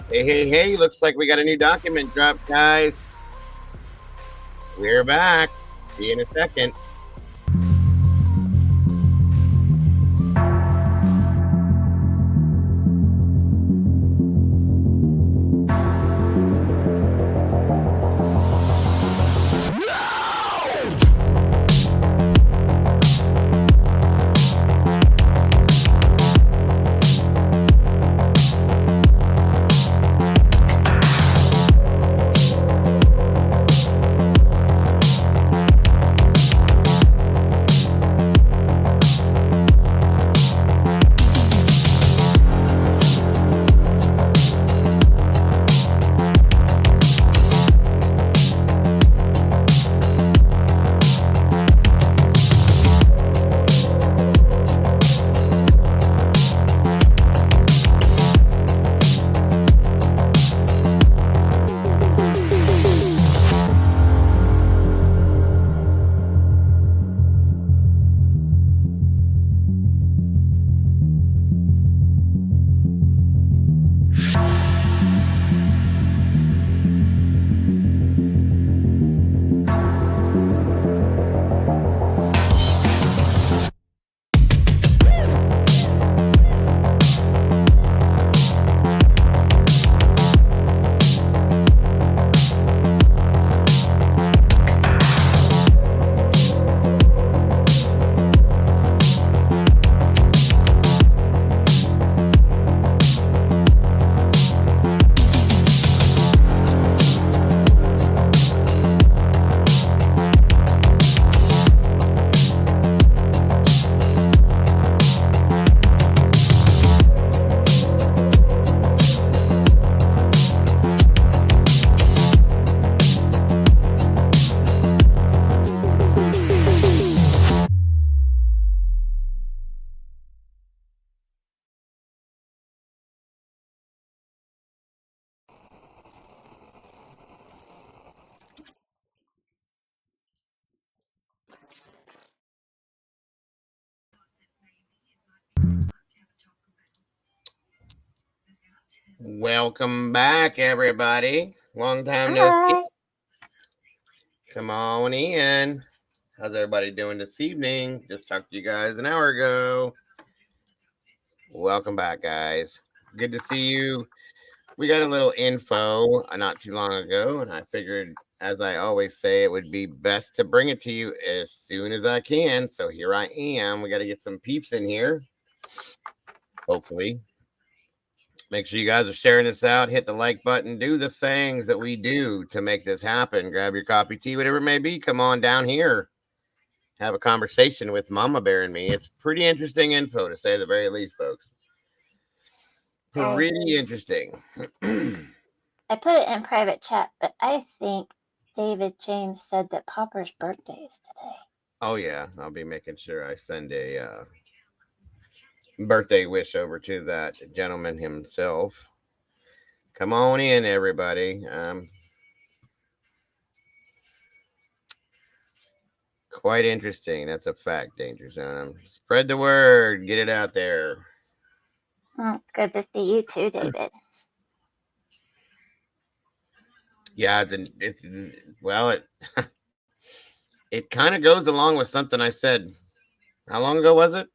Hey, looks like we got a new document drop, guys. We're back. See you in a second. Welcome back, everybody. Long time no see. Hi. Come on in. How's everybody doing this evening? Just talked to you guys an hour ago. Welcome back, guys. Good to see you. We got a little info not too long ago, and I figured, as I always say, it would be best to bring it to you as soon as I can. So here I am. We got to get some peeps in here. Hopefully. Make sure you guys are sharing this out. Hit the like button. Do the things that we do to make this happen. Grab your coffee, tea, whatever it may be. Come on down here. Have a conversation with Mama Bear and me. It's pretty interesting info, to say the very least, folks. Pretty interesting. I put it in private chat, but I think David James said that Popper's birthday is today. Oh, yeah. I'll be making sure I send a birthday wish over to that gentleman himself. Come on in, everybody. Quite interesting. That's a fact, Danger Zone. Spread the word. Get it out there. It's good to see you too, David. Yeah, it kind of goes along with something I said. How long ago was it?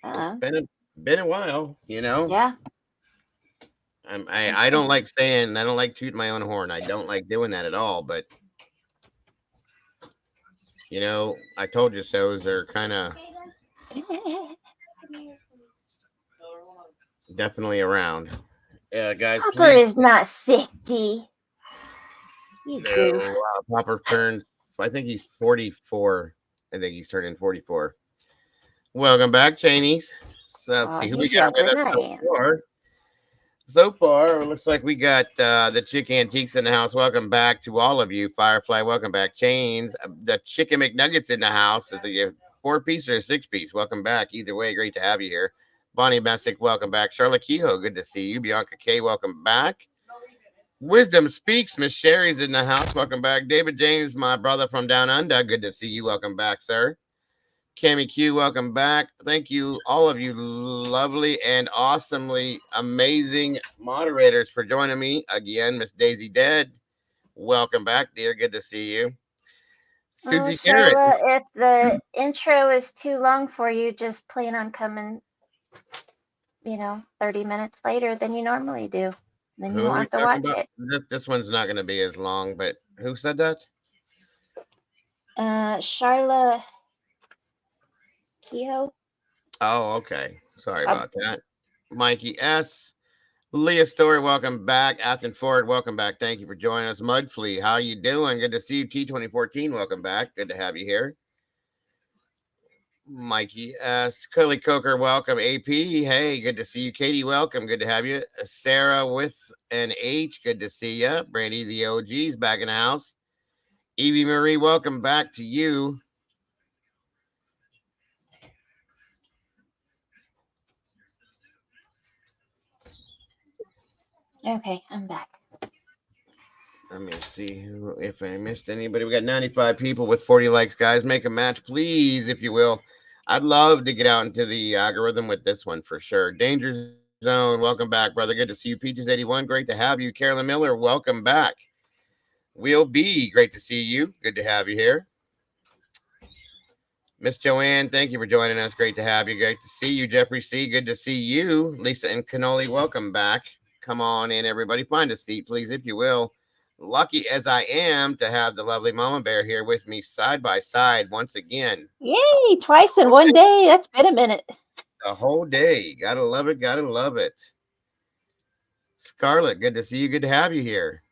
It's been a while, you know. Yeah. I don't like saying, I don't like tooting my own horn. I don't like doing that at all. But you know, I told you so's are kind of definitely around. Yeah, guys. Popper is not 60. You goof. Popper turned. I think he's 44. I think he's turning 44. Welcome back, Chanies. So let's see who we got with us so far. So far, it looks like we got the Chick Antiques in the house. Welcome back to all of you. Firefly, welcome back. Chains, the Chicken McNuggets in the house. Is it a 4-piece or a 6-piece? Welcome back. Either way, great to have you here. Bonnie Messick, welcome back. Charlotte Kehoe, good to see you. Bianca K, welcome back. Wisdom Speaks, Miss Sherry's in the house. Welcome back. David James, my brother from down under. Good to see you. Welcome back, sir. Cammy Q, welcome back. Thank you, all of you lovely and awesomely amazing moderators for joining me again. Miss Daisy Dead, welcome back, dear. Good to see you. Well, Susie Garrett. Charla, if the intro is too long for you, just plan on coming, 30 minutes later than you normally do. Then you Who are won't we have to talking watch about? it. This one's not going to be as long, but who said that? Charla Kehoe. Oh, okay. Sorry Prob- about that. Mikey S. Leah Story, welcome back. Afton Ford, welcome back. Thank you for joining us. Mudflea, how you doing? Good to see you. T2014, welcome back. Good to have you here. Mikey S. Curly Coker, welcome. AP, hey, good to see you. Katie, welcome. Good to have you. Sarah with an H, good to see you. Brandy, the OG's back in the house. Evie Marie, welcome back to you. Okay, I'm back. Let me see if I missed anybody. We got 95 people with 40 likes, guys. Make a match, please, if you will. I'd love to get out into the algorithm with this one for sure. Danger Zone, welcome back, brother. Good to see you. Peaches81, great to have you. Carolyn Miller, welcome back. Will B, great to see you. Good to have you here. Miss Joanne, thank you for joining us. Great to have you. Great to see you. Jeffrey C, good to see you. Lisa and Cannoli, welcome back. Come on in, everybody. Find a seat, please, if you will. Lucky as I am to have the lovely Mama Bear here with me side by side once again. Yay! Twice in one day. That's been a minute. The whole day. Gotta love it. Gotta love it. Scarlett, good to see you. Good to have you here.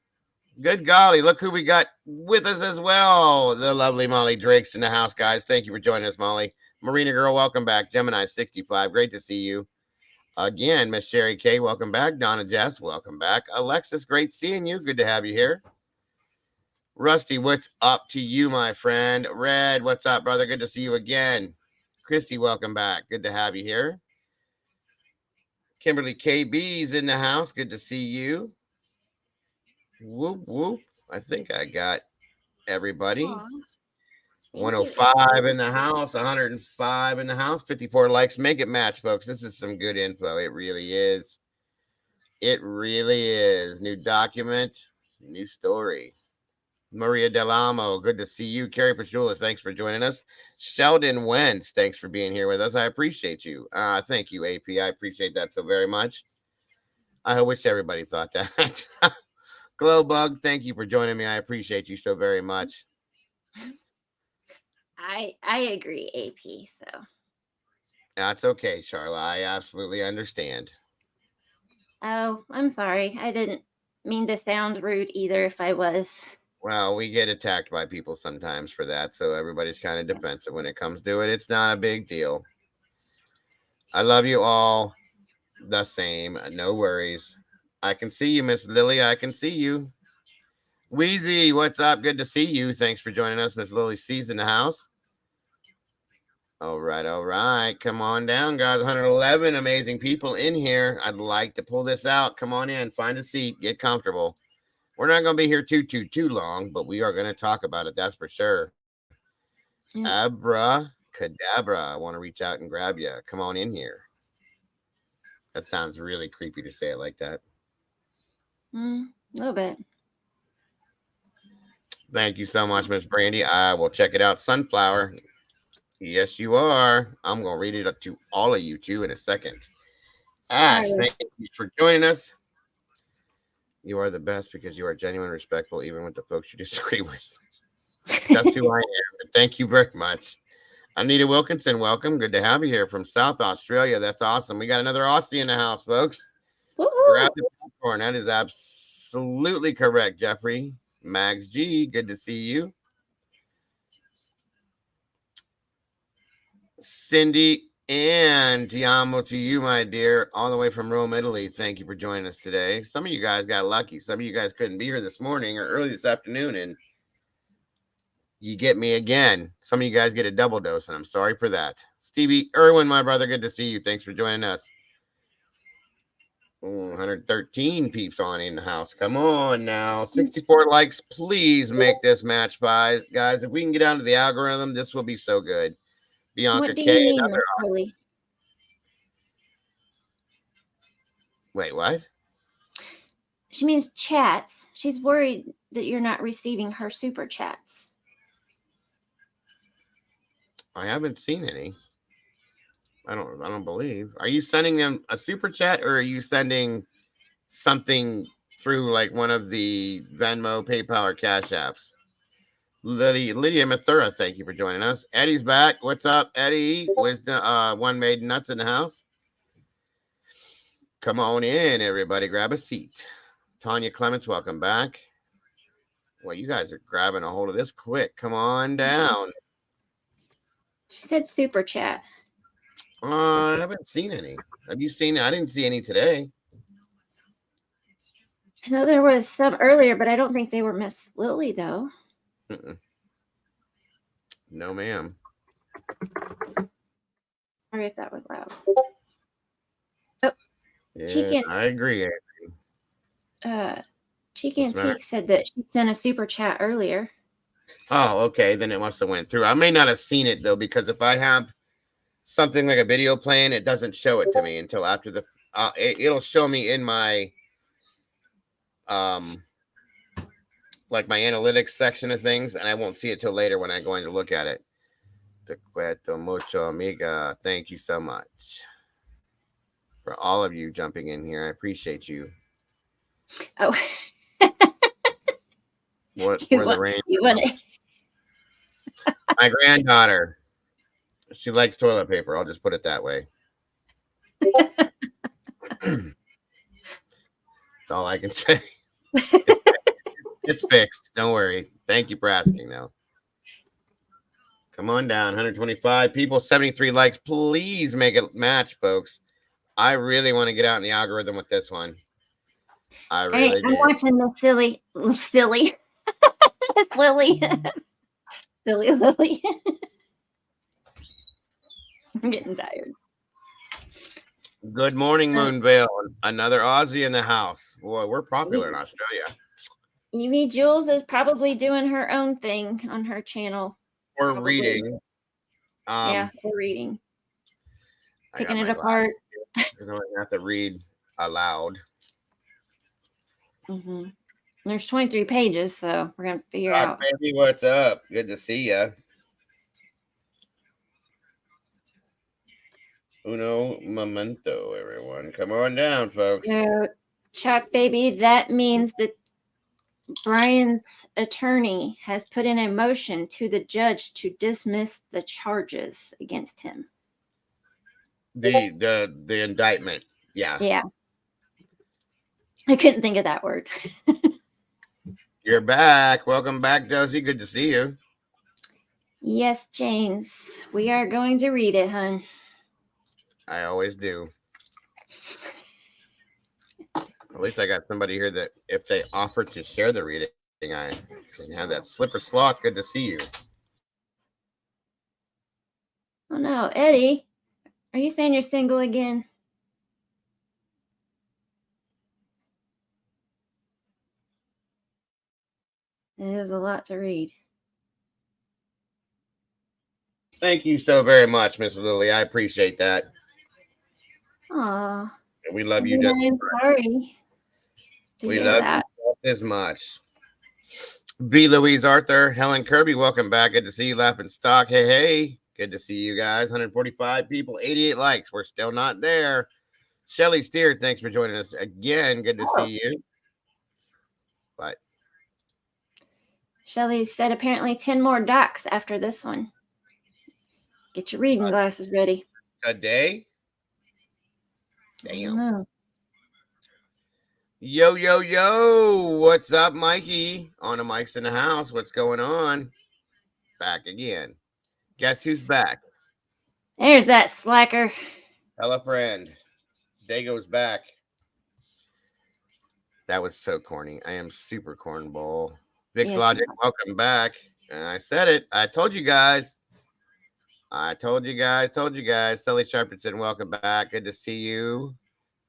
Good golly, look who we got with us as well. The lovely Molly Drake's in the house, guys. Thank you for joining us, Molly. Marina Girl, welcome back. Gemini 65, great to see you. Again, Miss Sherry K, welcome back. Donna Jess, welcome back. Alexis, great seeing you. Good to have you here. Rusty, what's up to you, my friend? Red, what's up, brother? Good to see you again. Christy, welcome back. Good to have you here. Kimberly KB's in the house. Good to see you. Whoop, whoop. I think I got everybody. Aw, thank you, 105 AP. in the house, 105 in the house, 54 likes. Make it match, folks. This is some good info. It really is. It really is. New document, new story. Maria Delamo, good to see you. Carrie Pachula, thanks for joining us. Sheldon Wentz, thanks for being here with us. I appreciate you. Thank you, AP. I appreciate that so very much. I wish everybody thought that. Glowbug, thank you for joining me. I appreciate you so very much. I agree, AP. So That's okay, Charla. I absolutely understand. oh, I'm sorry. I didn't mean to sound rude either if I was. Well, we get attacked by people sometimes for that, so everybody's kind of defensive when it comes to it. It's not a big deal. I love you all the same. No worries. I can see you, Miss Lily. I can see you. Wheezy, what's up? Good to see you. Thanks for joining us. Miss Lily C's in the house. All right, all right. Come on down, guys. 111 amazing people in here. I'd like to pull this out. Come on in, find a seat, get comfortable. We're not going to be here too long, but we are going to talk about it. That's for sure. Abra Cadabra. I want to reach out and grab you. Come on in here. That sounds really creepy to say it like that. A little bit. Thank you so much, Miss Brandy. I will check it out. Sunflower. Yes, you are. I'm going to read it to all of you too in a second. Ash, thank you for joining us. You are the best because you are genuine, respectful, even with the folks you disagree with. Just who I am. Thank you very much. Anita Wilkinson, welcome. Good to have you here from South Australia. That's awesome. We got another Aussie in the house, folks. Woo-hoo. Grab the popcorn. That is absolutely correct, Jeffrey. Max G, good to see you. Cindy and Tiamo to you, my dear, all the way from Rome, Italy. Thank you for joining us today. Some of you guys got lucky. Some of you guys couldn't be here this morning or early this afternoon, and you get me again. Some of you guys get a double dose, and I'm sorry for that. Stevie Irwin, my brother, good to see you. Thanks for joining us. 113 peeps on in the house. Come on now. 64 likes. Please make this match, guys. If we can get down to the algorithm, this will be so good. Bianca What do K. you mean, Another. Miss Lily? Wait, what? She means chats. She's worried that you're not receiving her super chats. I haven't seen any. I don't believe. Are you sending them a super chat or are you sending something through like one of the Venmo, PayPal, or Cash apps? Lydia Mathura, thank you for joining us. Eddie's back. What's up, Eddie? Wisdom, one made nuts in the house. Come on in, everybody. Grab a seat. Tanya Clements, welcome back. Well, you guys are grabbing a hold of this quick. Come on down. She said super chat. I haven't seen any. Have you seen? I didn't see any today. I know there was some earlier, but I don't think they were Miss Lily, though. Mm-mm. No, ma'am. Sorry if that was loud. Yeah, I agree. Cheek Antique said that she sent a super chat earlier. Oh, okay. Then it must have went through. I may not have seen it though, because if I have something like a video playing, it doesn't show it to me until after the. It'll show me in my like my analytics section of things, and I won't see it till later when I'm going to look at it. Te cuento mucho, amiga. Thank you so much for all of you jumping in here. I appreciate you. Oh. What were the rain? You want it? My granddaughter. She likes toilet paper. I'll just put it that way. That's all I can say. It's fixed. Don't worry. Thank you for asking, though. Come on down. 125 people, 73 likes. Please make it match, folks. I really want to get out in the algorithm with this one. I really do. I'm watching the silly Miss Lily. Silly Lily. I'm getting tired. Good morning, Moonvale. Another Aussie in the house. Boy, we're popular in Australia. Evie Jules is probably doing her own thing on her channel. We're probably. reading. Yeah, we're reading. Picking it apart. Because I have to read aloud. Mm-hmm. There's 23 pages, so we're gonna figure it out. Baby, what's up? Good to see you. Uno momento, everyone. Come on down, folks. Chuck, baby, that means that Bryan's attorney has put in a motion to the judge to dismiss the charges against him. The indictment. Yeah. Yeah. I couldn't think of that word. You're back. Welcome back, Josie. Good to see you. Yes, James. We are going to read it, hun. I always do. At least I got somebody here that if they offer to share the reading, I can have that slipper sloth. Good to see you. Oh no, Eddie. Are you saying you're single again? It is a lot to read. Thank you so very much, Miss Lily. I appreciate that. Aw. We love you just I'm sorry. We love you just as much. B. Louise Arthur, Helen Kirby, welcome back. Good to see you. Laughing Stock. Hey, hey. Good to see you guys. 145 people, 88 likes. We're still not there. Shelly Steer, thanks for joining us again. Good to see you. But Shelly said apparently 10 more docs after this one. Get your reading glasses ready. A day? Damn. Yo, yo, yo. What's up, Mikey? On the mics in the house. What's going on? Back again. Guess who's back? There's that slacker. Hello, friend. Dago's back. That was so corny. I am super cornball. Vix Logic, welcome back. And I said it. I told you guys. Told you guys. Sully Sharpton, welcome back. Good to see you.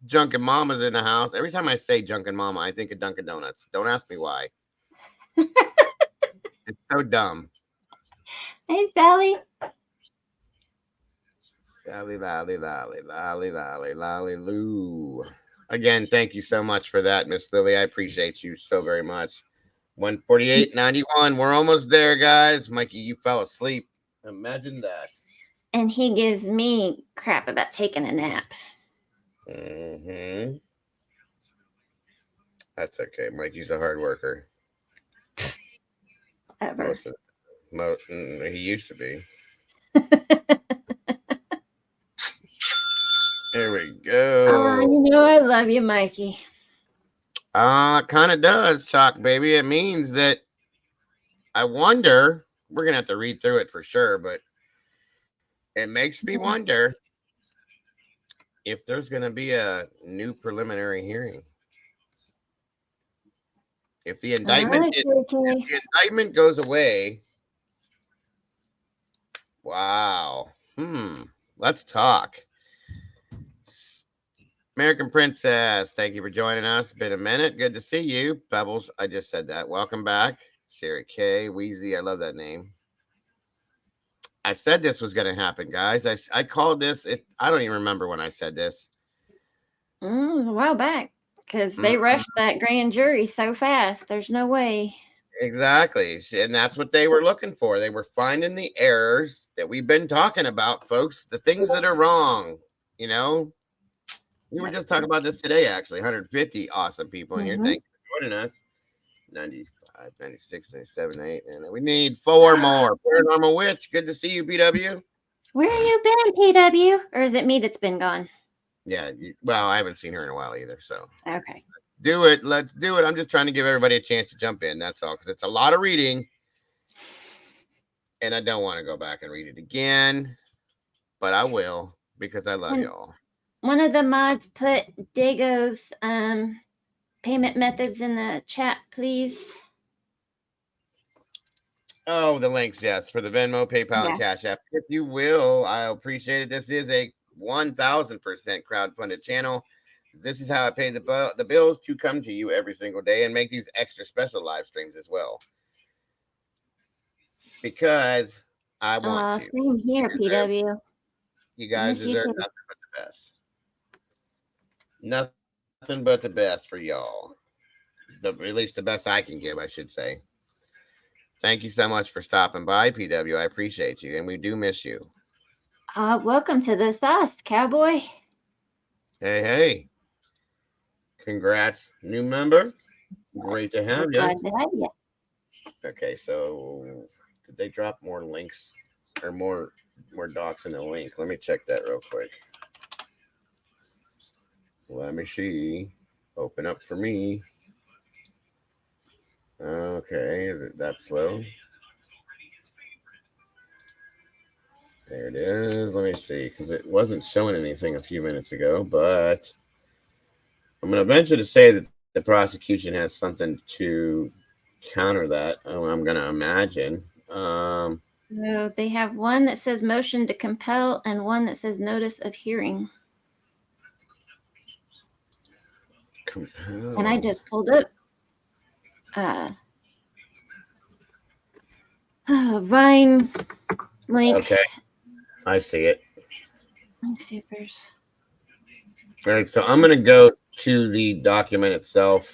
Junkin' Mama's in the house. Every time I say Junkin' Mama, I think of Dunkin' Donuts. Don't ask me why. It's so dumb. Hey, Sally. Lolly, lolly, lolly, lolly, lolly, lolly, loo. Again, thank you so much for that, Miss Lily. I appreciate you so very much. 148.91. We're almost there, guys. Mikey, you fell asleep. Imagine that. And he gives me crap about taking a nap. Mm-hmm. That's okay. Mikey's a hard worker. Ever. He used to be. There we go. You know I love you, Mikey. It kind of does, Chalk baby. It means that I wonder. We're gonna have to read through it for sure, but it makes me wonder if there's gonna be a new preliminary hearing. If the indictment, if the indictment goes away, wow. Let's talk. American Princess, thank you for joining us. It's been a minute. Good to see you. Pebbles, I just said that. Welcome back. Sherry K. Wheezy, I love that name. I said this was going to happen, guys. I called this. I don't even remember when I said this. It was a while back because they rushed that grand jury so fast. There's no way. Exactly. And that's what they were looking for. They were finding the errors that we've been talking about, folks, the things that are wrong. You know, we were just talking about this today, actually. 150 awesome people in here. Thank you for joining us. 95, 96, 97, 8. And we need 4 more. Paranormal Witch. Good to see you, PW. Where have you been, PW? Or is it me that's been gone? Yeah. Well, I haven't seen her in a while either. So. Okay. Do it. Let's do it. I'm just trying to give everybody a chance to jump in. That's all. Because it's a lot of reading. And I don't want to go back and read it again. But I will. Because I love y'all. One of the mods put Dago's payment methods in the chat, please. Oh, the links, yes, for the Venmo, PayPal, and Cash App. If you will, I appreciate it. This is a 1,000% crowdfunded channel. This is how I pay the bills to come to you every single day and make these extra special live streams as well. Because I want to. Same here, PW. You guys deserve nothing but the best. Nothing but the best for y'all. At least the best I can give, I should say. Thank you so much for stopping by, PW. I appreciate you, and we do miss you. Welcome to the sauce, cowboy. Hey. Congrats, new member. Great to have you. Glad to have you. Okay, so did they drop more links or more docs in the link? Let me check that real quick. Let me see. Open up for me. Okay, is it that slow? There it is. Let me see, because it wasn't showing anything a few minutes ago, but I'm going to venture to say that the prosecution has something to counter that. I'm going to imagine. So they have one that says motion to compel and one that says notice of hearing. Compel. And I just pulled up Vine link. Okay, I see it. Let me see if there's. All right, so I'm going to go to the document itself.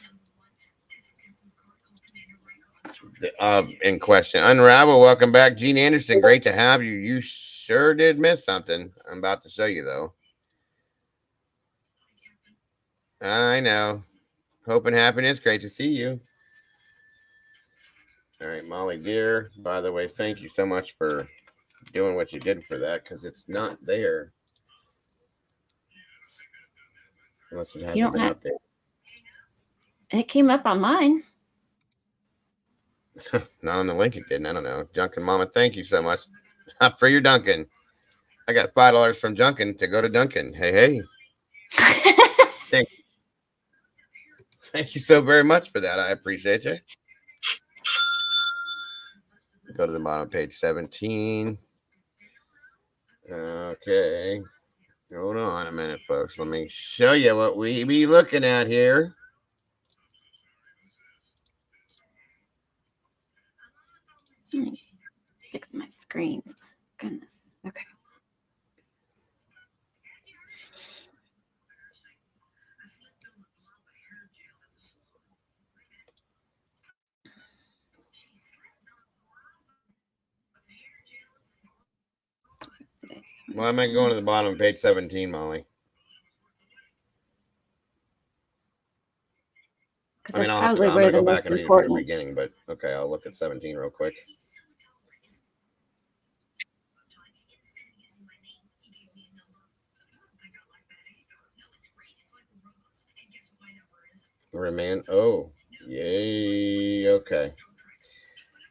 In question. Unravel, welcome back. Gene Anderson, great to have you. You sure did miss something. I'm about to show you, though. I know. Hope and happiness, great to see you. All right, Molly Deer, by the way, thank you so much for doing what you did for that, because it's not there. Unless it hasn't been updated. It came up on mine. Not on the link it didn't. I don't know. Junkin Mama, thank you so much for your Dunkin'. I got $5 from Junkin to go to Dunkin'. Hey. Thank you so very much for that. I appreciate you. Go to the bottom, page 17. Okay. Hold on a minute, folks. Let me show you what we be looking at here. Fix my screen. Goodness. Okay. Why am I going to the bottom of page 17, Molly? I mean, I'm going to go back and read it from the beginning, but okay, I'll look at 17 real quick. Remand. Oh, yay. Okay.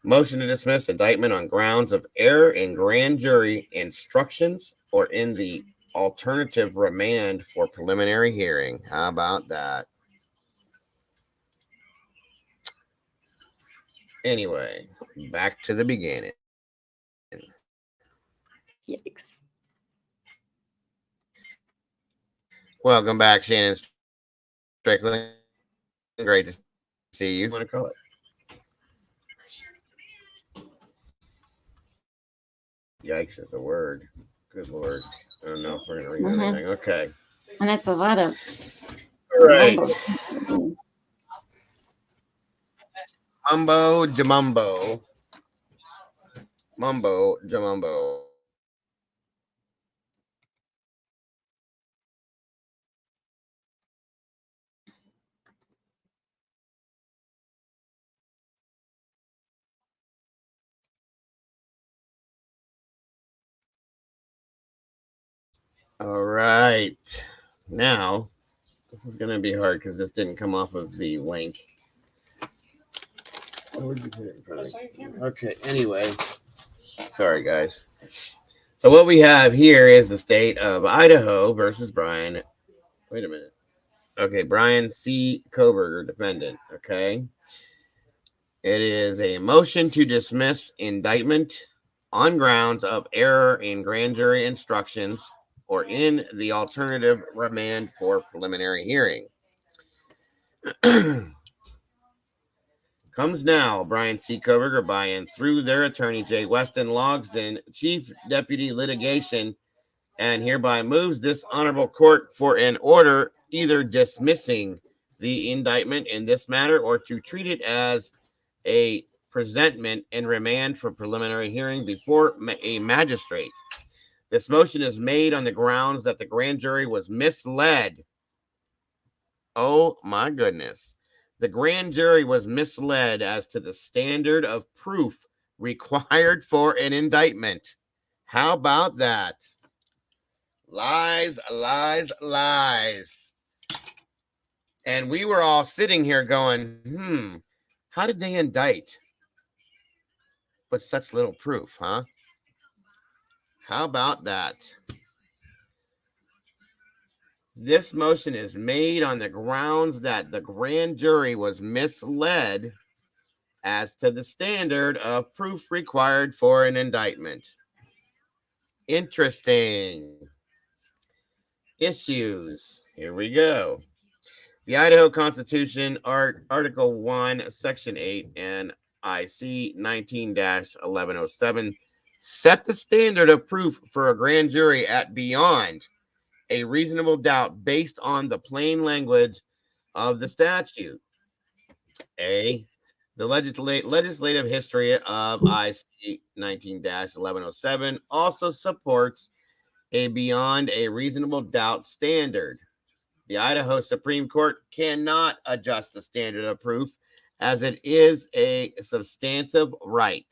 Motion to dismiss indictment on grounds of error in grand jury instructions or in the alternative remand for preliminary hearing. How about that? Anyway, back to the beginning. Yikes. Welcome back, Shannon Strickland. Great to see you. What do you want to call it? Yikes is a word. Good Lord. I don't know if we're going to read anything. Okay. And that's a lot of. All right. Mumbo Jamumbo. Mumbo Jamumbo. All right. Now, this is going to be hard because this didn't come off of the link. Oh, where'd you put it in front of me? Okay, anyway. Sorry, guys. So what we have here is the state of Idaho versus Bryan. Wait a minute. Okay, Bryan C. Kohberger, defendant. Okay. It is a motion to dismiss indictment on grounds of error in grand jury instructions or in the alternative remand for preliminary hearing. Comes now, Bryan C. Kohberger by and through their attorney, J. Weston Logsdon, Chief Deputy Litigation, and hereby moves this honorable court for an order either dismissing the indictment in this matter or to treat it as a presentment and remand for preliminary hearing before a magistrate. This motion is made on the grounds that the grand jury was misled. Oh my goodness. The grand jury was misled as to the standard of proof required for an indictment. How about that? Lies, lies, lies. And we were all sitting here going, how did they indict with such little proof, huh? How about that? This motion is made on the grounds that the grand jury was misled as to the standard of proof required for an indictment. Interesting. Issues. Here we go. The Idaho Constitution, Article 1, Section 8, and IC 19-1107 set the standard of proof for a grand jury at beyond a reasonable doubt based on the plain language of the statute. A, the legislative history of IC 19-1107 also supports a beyond a reasonable doubt standard. The Idaho Supreme Court cannot adjust the standard of proof as it is a substantive right.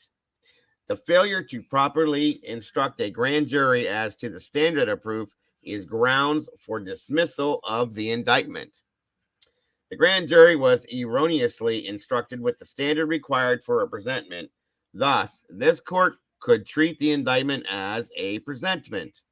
The failure to properly instruct a grand jury as to the standard of proof is grounds for dismissal of the indictment. The grand jury was erroneously instructed with the standard required for a presentment. Thus, this court could treat the indictment as a presentment.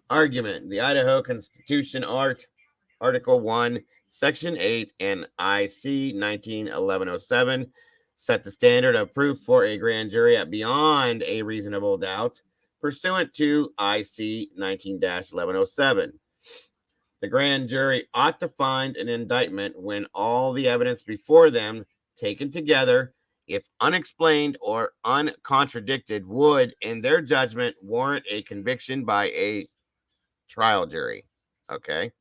Argument. The Idaho Constitution, Article 1, Section 8, and IC 19-1107 set the standard of proof for a grand jury at beyond a reasonable doubt, pursuant to IC 19-1107. The grand jury ought to find an indictment when all the evidence before them, taken together, if unexplained or uncontradicted, would, in their judgment, warrant a conviction by a trial jury. Okay.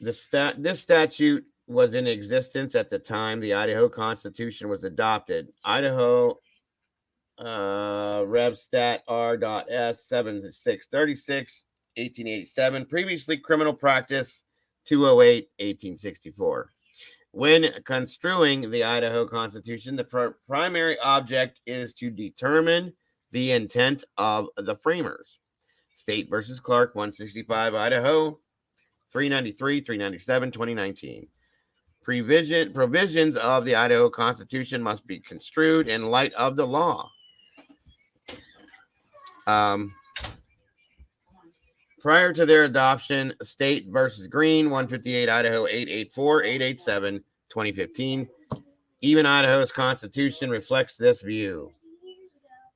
This statute was in existence at the time the Idaho Constitution was adopted. Idaho Rev Stat R.S. 7636, 1887. Previously criminal practice 208, 1864. When construing the Idaho Constitution, the primary object is to determine the intent of the framers. State versus Clark, 165, Idaho, 393, 397, 2019. Provisions of the Idaho Constitution must be construed in light of the law. Prior to their adoption, State versus Green, 158, Idaho, 884, 887, 2015. Even Idaho's Constitution reflects this view.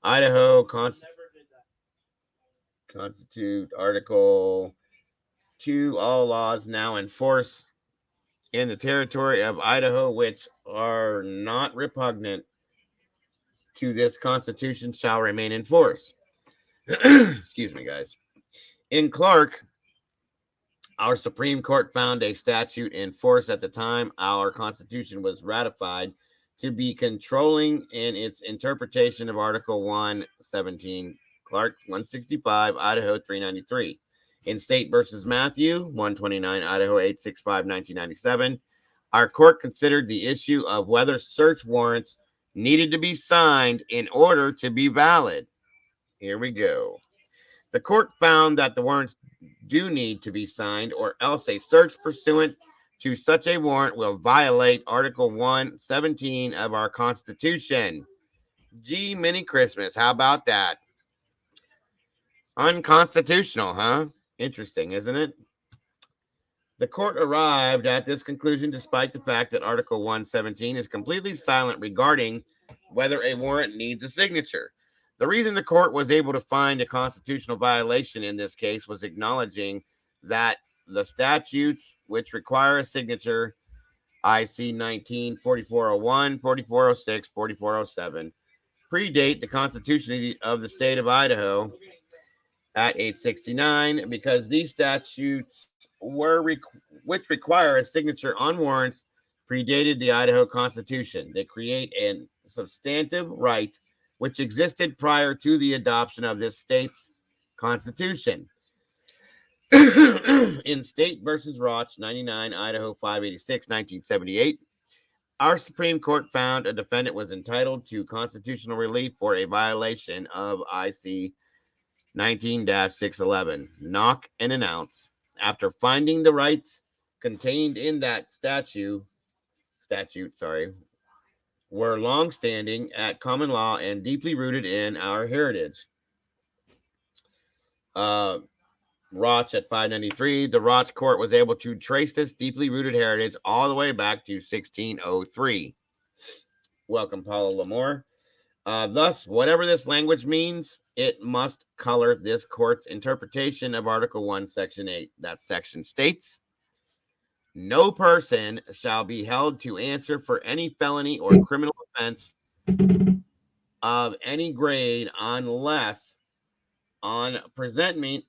Idaho Constitute Article 2, all laws now in force in the territory of Idaho which are not repugnant to this Constitution shall remain in force. Excuse me, guys. In Clark, our Supreme Court found a statute in force at the time our Constitution was ratified to be controlling in its interpretation of Article 117, Clark 165, Idaho 393. In State versus Matthew 129, Idaho 865, 1997, our court considered the issue of whether search warrants needed to be signed in order to be valid. Here we go. The court found that the warrants do need to be signed, or else a search pursuant to such a warrant will violate Article 117 of our Constitution. Gee, mini Christmas. How about that? Unconstitutional, huh? Interesting, isn't it? The court arrived at this conclusion despite the fact that Article 117 is completely silent regarding whether a warrant needs a signature. The reason the court was able to find a constitutional violation in this case was acknowledging that the statutes which require a signature, IC 19, 4401, 4406, 4407, predate the Constitution of the state of Idaho at 869 because these statutes which require a signature on warrants predated the Idaho Constitution. They create a substantive right which existed prior to the adoption of this state's constitution. In State versus Roch, 99, Idaho 586, 1978, our Supreme Court found a defendant was entitled to constitutional relief for a violation of IC 19-611, knock and announce. After finding the rights contained in that statute, were long-standing at common law and deeply rooted in our heritage. Roch at 593, the Roch court was able to trace this deeply rooted heritage all the way back to 1603. Welcome, Paula Lamore. Thus, whatever this language means, it must color this court's interpretation of Article 1, Section 8. That section states, no person shall be held to answer for any felony or criminal offense of any grade unless on presentment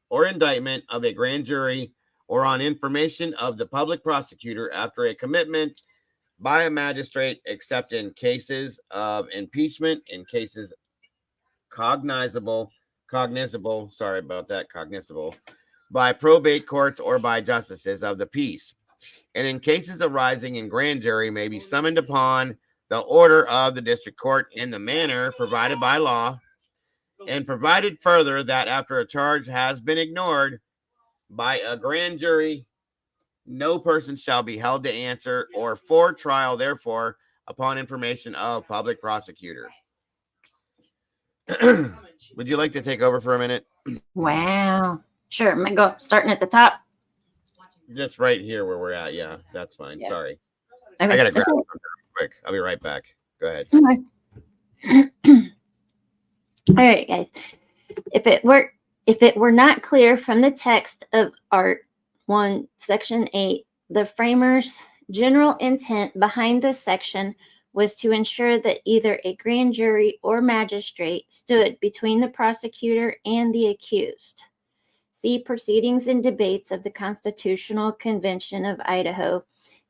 or indictment of a grand jury or on information of the public prosecutor after a commitment by a magistrate, except in cases of impeachment, in cases cognizable by probate courts or by justices of the peace, and in cases arising in grand jury may be summoned upon the order of the district court in the manner provided by law, and provided further that after a charge has been ignored by a grand jury, no person shall be held to answer or for trial, therefore, upon information of public prosecutor. Would you like to take over for a minute? Wow. Sure. I'm going to go starting at the top. Just right here where we're at. Yeah, that's fine. Yeah. Sorry. Okay, I got to grab something quick. I'll be right back. Go ahead. Okay. All right, guys. If it were not clear from the text of Art 1, Section 8, the framers' general intent behind this section was to ensure that either a grand jury or magistrate stood between the prosecutor and the accused. See Proceedings and Debates of the Constitutional Convention of Idaho,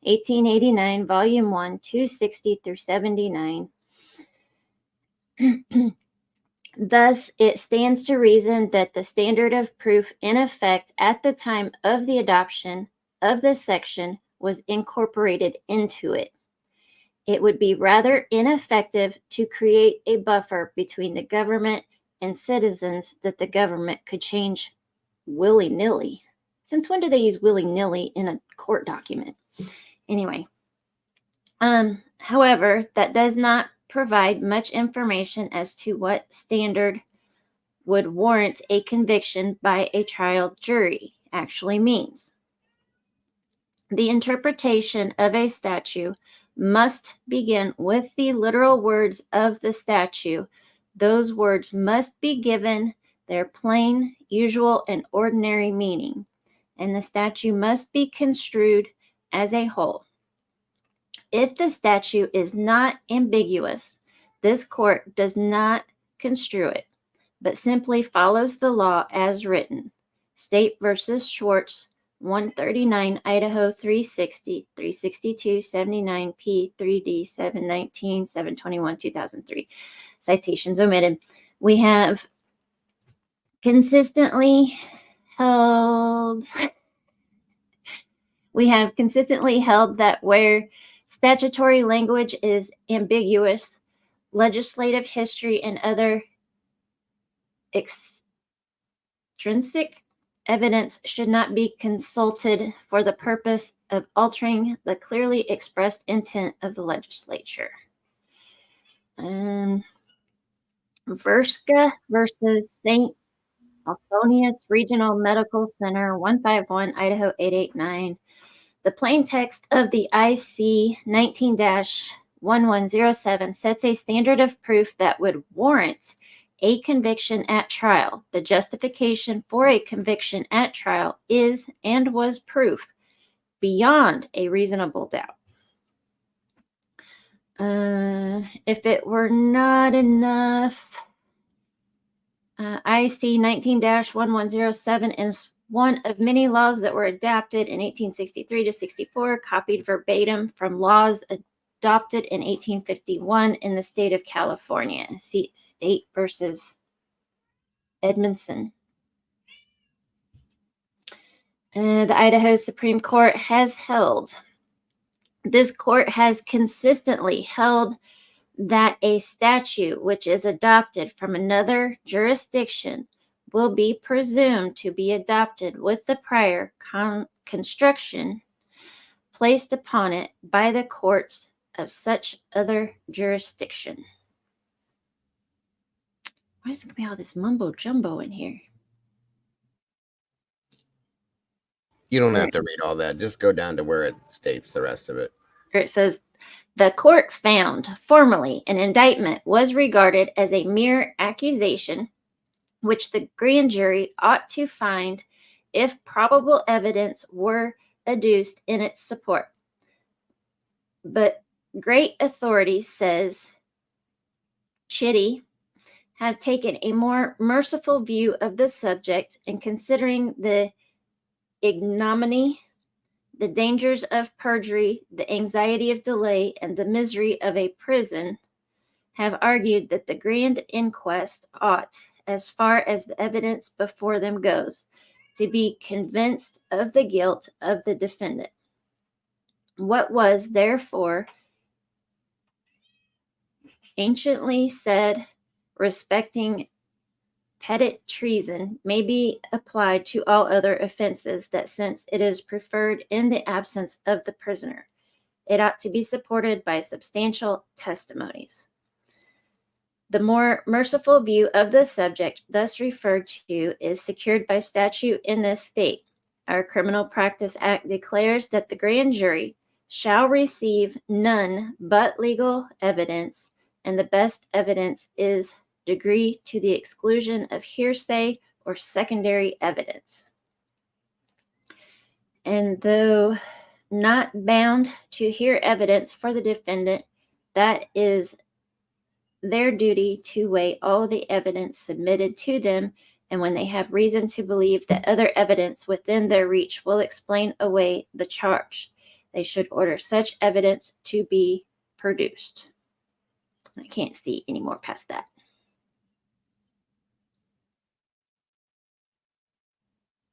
1889, Volume 1, 260 through 79. Thus, it stands to reason that the standard of proof in effect at the time of the adoption of this section was incorporated into it. It would be rather ineffective to create a buffer between the government and citizens that the government could change willy-nilly. Since when do they use willy-nilly in a court document? Anyway, however, that does not provide much information as to what standard would warrant a conviction by a trial jury actually means. The interpretation of a statute must begin with the literal words of the statute. Those words must be given their plain, usual, and ordinary meaning, and the statute must be construed as a whole. If the statute is not ambiguous, this court does not construe it, but simply follows the law as written. State versus Schwartz, 139 Idaho 360, 362, 79 P 3D 719, 721, 2003. Citations omitted. We have consistently held that where statutory language is ambiguous, legislative history and other extrinsic evidence should not be consulted for the purpose of altering the clearly expressed intent of the legislature. Verska versus St. Alphonius Regional Medical Center, 151 Idaho 889. The plain text of the IC 19-1107 sets a standard of proof that would warrant a conviction at trial. The justification for a conviction at trial is and was proof beyond a reasonable doubt. If it were not enough, IC 19-1107 is one of many laws that were adopted in 1863 to 64, copied verbatim from laws adopted in 1851 in the state of California. See State versus Edmondson. The Idaho Supreme Court has held. This court has consistently held that a statute which is adopted from another jurisdiction will be presumed to be adopted with the prior construction placed upon it by the courts of such other jurisdiction. Why is there going to be all this mumbo jumbo in here? You don't have to read all that. Just go down to where it states the rest of it. It says, the court found formally an indictment was regarded as a mere accusation which the grand jury ought to find if probable evidence were adduced in its support. But great authority, says Chitty, have taken a more merciful view of the subject, and considering the ignominy, the dangers of perjury, the anxiety of delay, and the misery of a prison, have argued that the grand inquest ought, as far as the evidence before them goes, to be convinced of the guilt of the defendant. What was, therefore, anciently said respecting petit treason may be applied to all other offenses, that since it is preferred in the absence of the prisoner, it ought to be supported by substantial testimonies. The more merciful view of the subject thus referred to is secured by statute in this state. Our Criminal Practice Act declares that the grand jury shall receive none but legal evidence, and the best evidence is degree to the exclusion of hearsay or secondary evidence. And though not bound to hear evidence for the defendant, that is their duty to weigh all the evidence submitted to them, and when they have reason to believe that other evidence within their reach will explain away the charge, they should order such evidence to be produced. I can't see any more past that.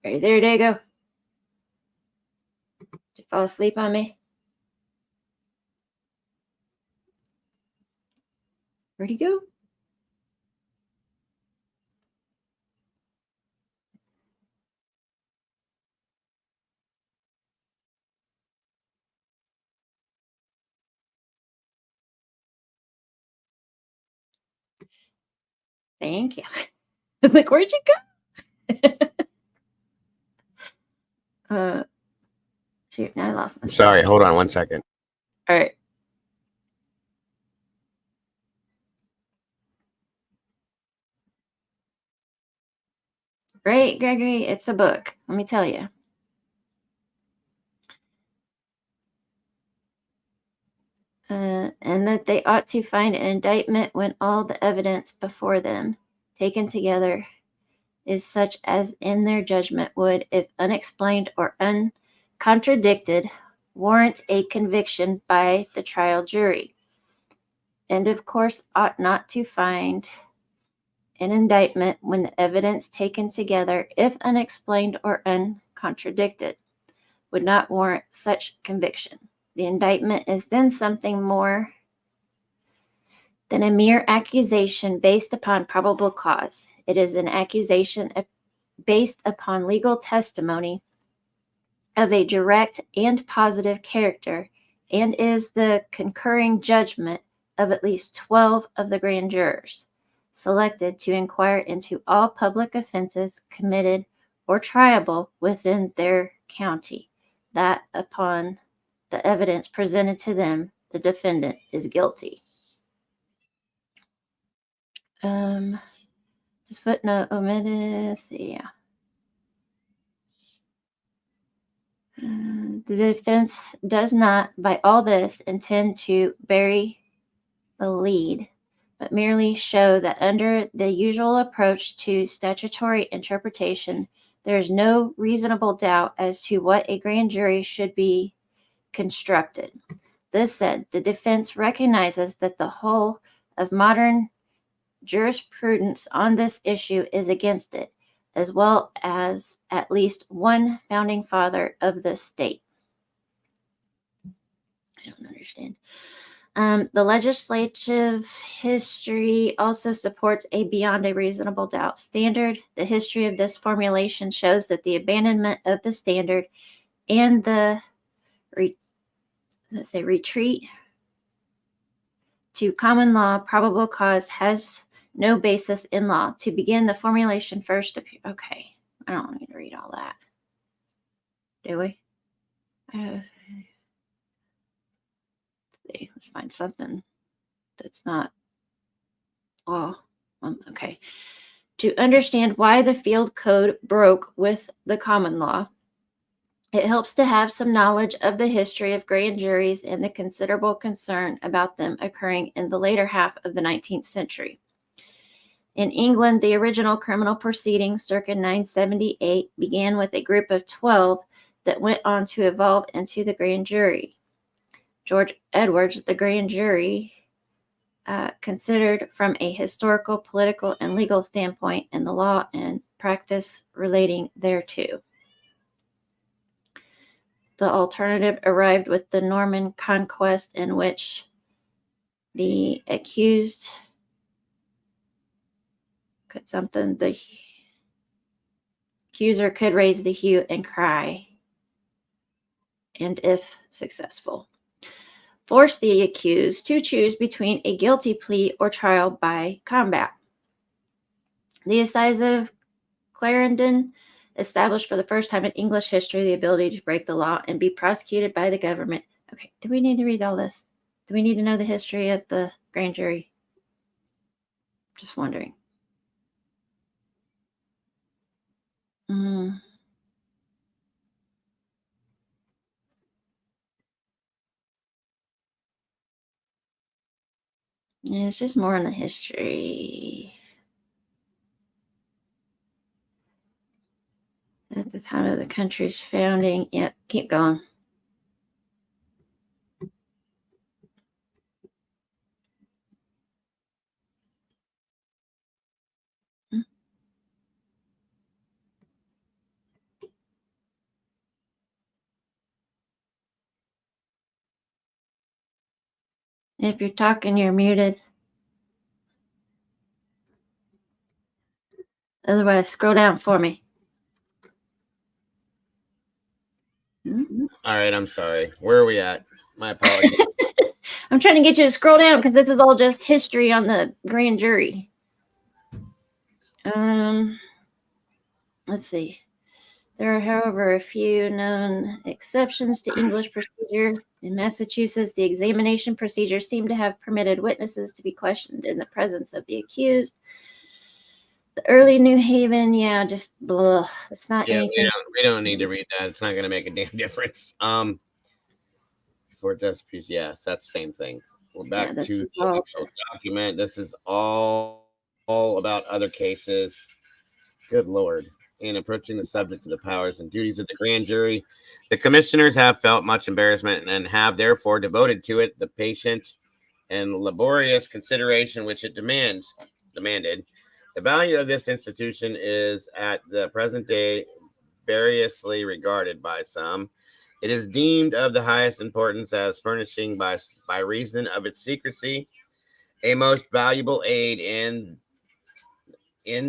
Are you there, Dago? Did you fall asleep on me? Where'd he go? Thank you. I was like, where'd you go? Shoot, now I lost my Sorry, hold on 1 second. All right. Right, Gregory, it's a book. Let me tell you. And that they ought to find an indictment when all the evidence before them, taken together, is such as in their judgment would, if unexplained or uncontradicted, warrant a conviction by the trial jury. And of course ought not to find an indictment when the evidence taken together, if unexplained or uncontradicted, would not warrant such conviction. The indictment is then something more than a mere accusation based upon probable cause. It is an accusation based upon legal testimony of a direct and positive character, and is the concurring judgment of at least 12 of the grand jurors, selected to inquire into all public offenses committed or triable within their county, that upon the evidence presented to them, the defendant is guilty. This footnote omitted. Yeah. The defense does not, by all this, intend to bury the lead, but merely show that under the usual approach to statutory interpretation, there is no reasonable doubt as to what a grand jury should be constructed. This said, the defense recognizes that the whole of modern jurisprudence on this issue is against it, as well as at least one founding father of the state. I don't understand. The legislative history also supports a beyond a reasonable doubt standard. The history of this formulation shows that the abandonment of the standard and the retreat to common law probable cause has no basis in law. To begin, the formulation first appeared. Okay, I don't need to read all that. Do we? Let's find something that's not. Oh, okay. To understand why the field code broke with the common law, it helps to have some knowledge of the history of grand juries and the considerable concern about them occurring in the later half of the 19th century. In England, the original criminal proceedings circa 978 began with a group of 12 that went on to evolve into the grand jury. George Edwards, the grand jury, considered from a historical, political, and legal standpoint, and the law and practice relating thereto. The alternative arrived with the Norman conquest, in which the accused the accuser could raise the hue and cry, and if successful, force the accused to choose between a guilty plea or trial by combat. The Assize of Clarendon established for the first time in English history the ability to break the law and be prosecuted by the government. Okay, do we need to read all this? Do we need to know the history of the grand jury? Just wondering. Yeah, it's just more on the history. At the time of the country's founding. Yep, keep going. If you're talking, you're muted. Otherwise, scroll down for me. All right, I'm sorry. Where are we at? My apologies. I'm trying to get you to scroll down because this is all just history on the grand jury. Let's see. There are, however, a few known exceptions to English procedure. In Massachusetts, the examination procedure seemed to have permitted witnesses to be questioned in the presence of the accused. The early New Haven, yeah, just blah. It's not anything. We don't need to read that. It's not going to make a damn difference. For just yes, that's the same thing. We're back to the actual document. This is all about other cases. Good Lord. In approaching the subject of the powers and duties of the grand jury, the commissioners have felt much embarrassment and have therefore devoted to it the patient and laborious consideration which it demanded. The value of this institution is at the present day variously regarded by some. It is deemed of the highest importance as furnishing by reason of its secrecy a most valuable aid in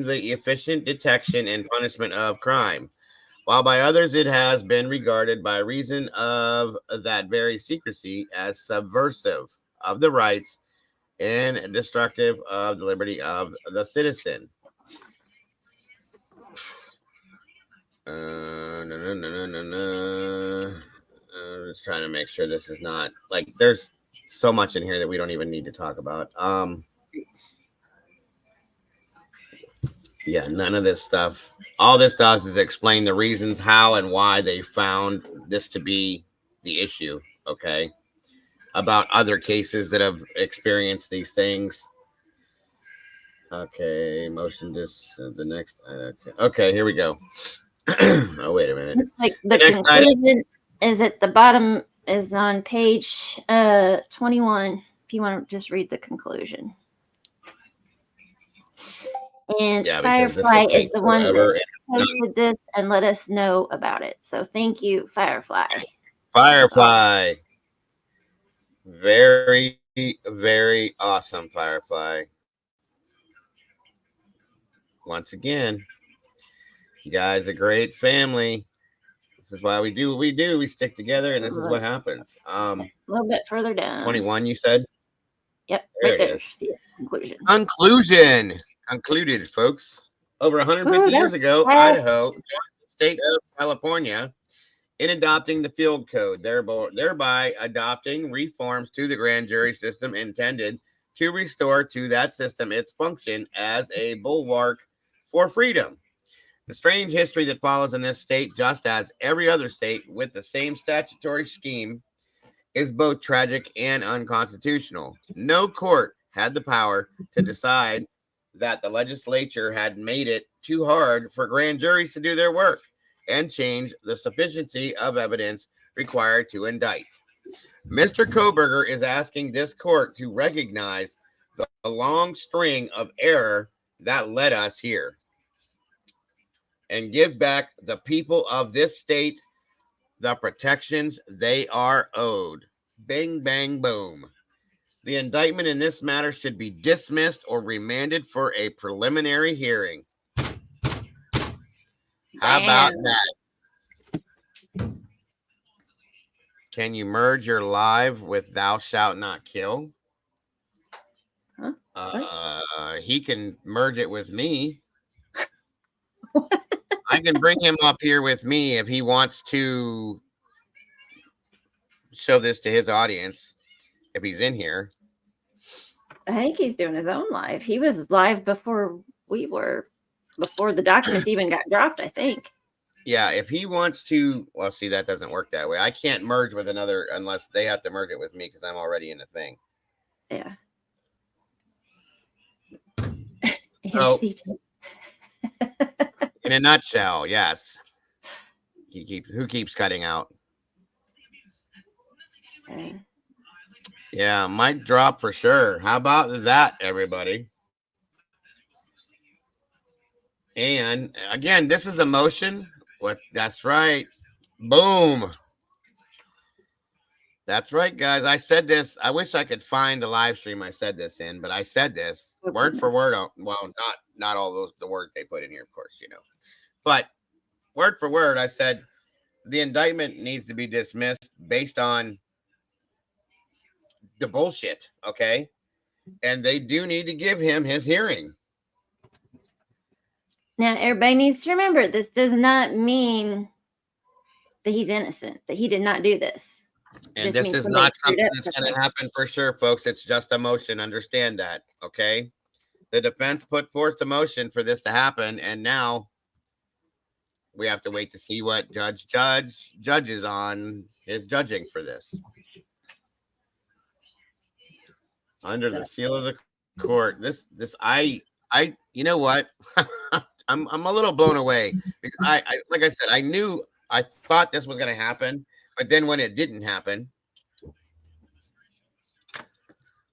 the efficient detection and punishment of crime, while by others it has been regarded by reason of that very secrecy as subversive of the rights and destructive of the liberty of the citizen. I'm just trying to make sure this is not like there's so much in here that we don't even need to talk about. Yeah, none of this stuff. All this does is explain the reasons how and why they found this to be the issue. Okay, about other cases that have experienced these things. Okay, motion this the next. Okay, here we go. Oh, wait a minute. It's like the conclusion is at the bottom, is on page 21. If you want to just read the conclusion. And Firefly is the one that posted this and let us know about it. So thank you, Firefly. Firefly. Very, very awesome, Firefly. Once again, you guys are a great family. This is why we do what we do. We stick together, and this is what happens. A little bit further down. 21, you said? Yep, right there. See it. Conclusion. Concluded, folks. Over 150 years ago, Idaho, the state of California, in adopting the field code, thereby adopting reforms to the grand jury system intended to restore to that system its function as a bulwark for freedom. The strange history that follows in this state, just as every other state with the same statutory scheme, is both tragic and unconstitutional. No court had the power to decide that the legislature had made it too hard for grand juries to do their work and change the sufficiency of evidence required to indict. Mr. Kohberger is asking this court to recognize the long string of error that led us here and give back the people of this state the protections they are owed. Bing, bang, boom. The indictment in this matter should be dismissed or remanded for a preliminary hearing. How about that? Can you merge your live with thou shalt not kill? He can merge it with me. I can bring him up here with me if he wants to show this to his audience, if he's in here. I think he's doing his own live. He was live before we were, before the documents even got dropped, I think. Yeah, if he wants to, well, see, that doesn't work that way. I can't merge with another unless they have to merge it with me because I'm already in the thing. Yeah. So, in a nutshell, yes. Who keeps cutting out? Yeah, mic drop for sure. How about that, everybody? And again, this is a motion. That's right. Boom. That's right, guys. I said this. I wish I could find the live stream I said this in, but I said this word for word. Well, not all those the words they put in here, of course, but word for word, I said the indictment needs to be dismissed based on the bullshit. Okay, and they do need to give him his hearing. Now, everybody needs to remember this does not mean that he's innocent, that he did not do this. And this is not something that's going to happen for sure, folks. It's just a motion. Understand that, okay? The defense put forth the motion for this to happen, and now we have to wait to see what judge judges on his judging for this. Under the seal of the court, I you know what? I'm a little blown away because I like I said, I thought this was going to happen, but then when it didn't happen,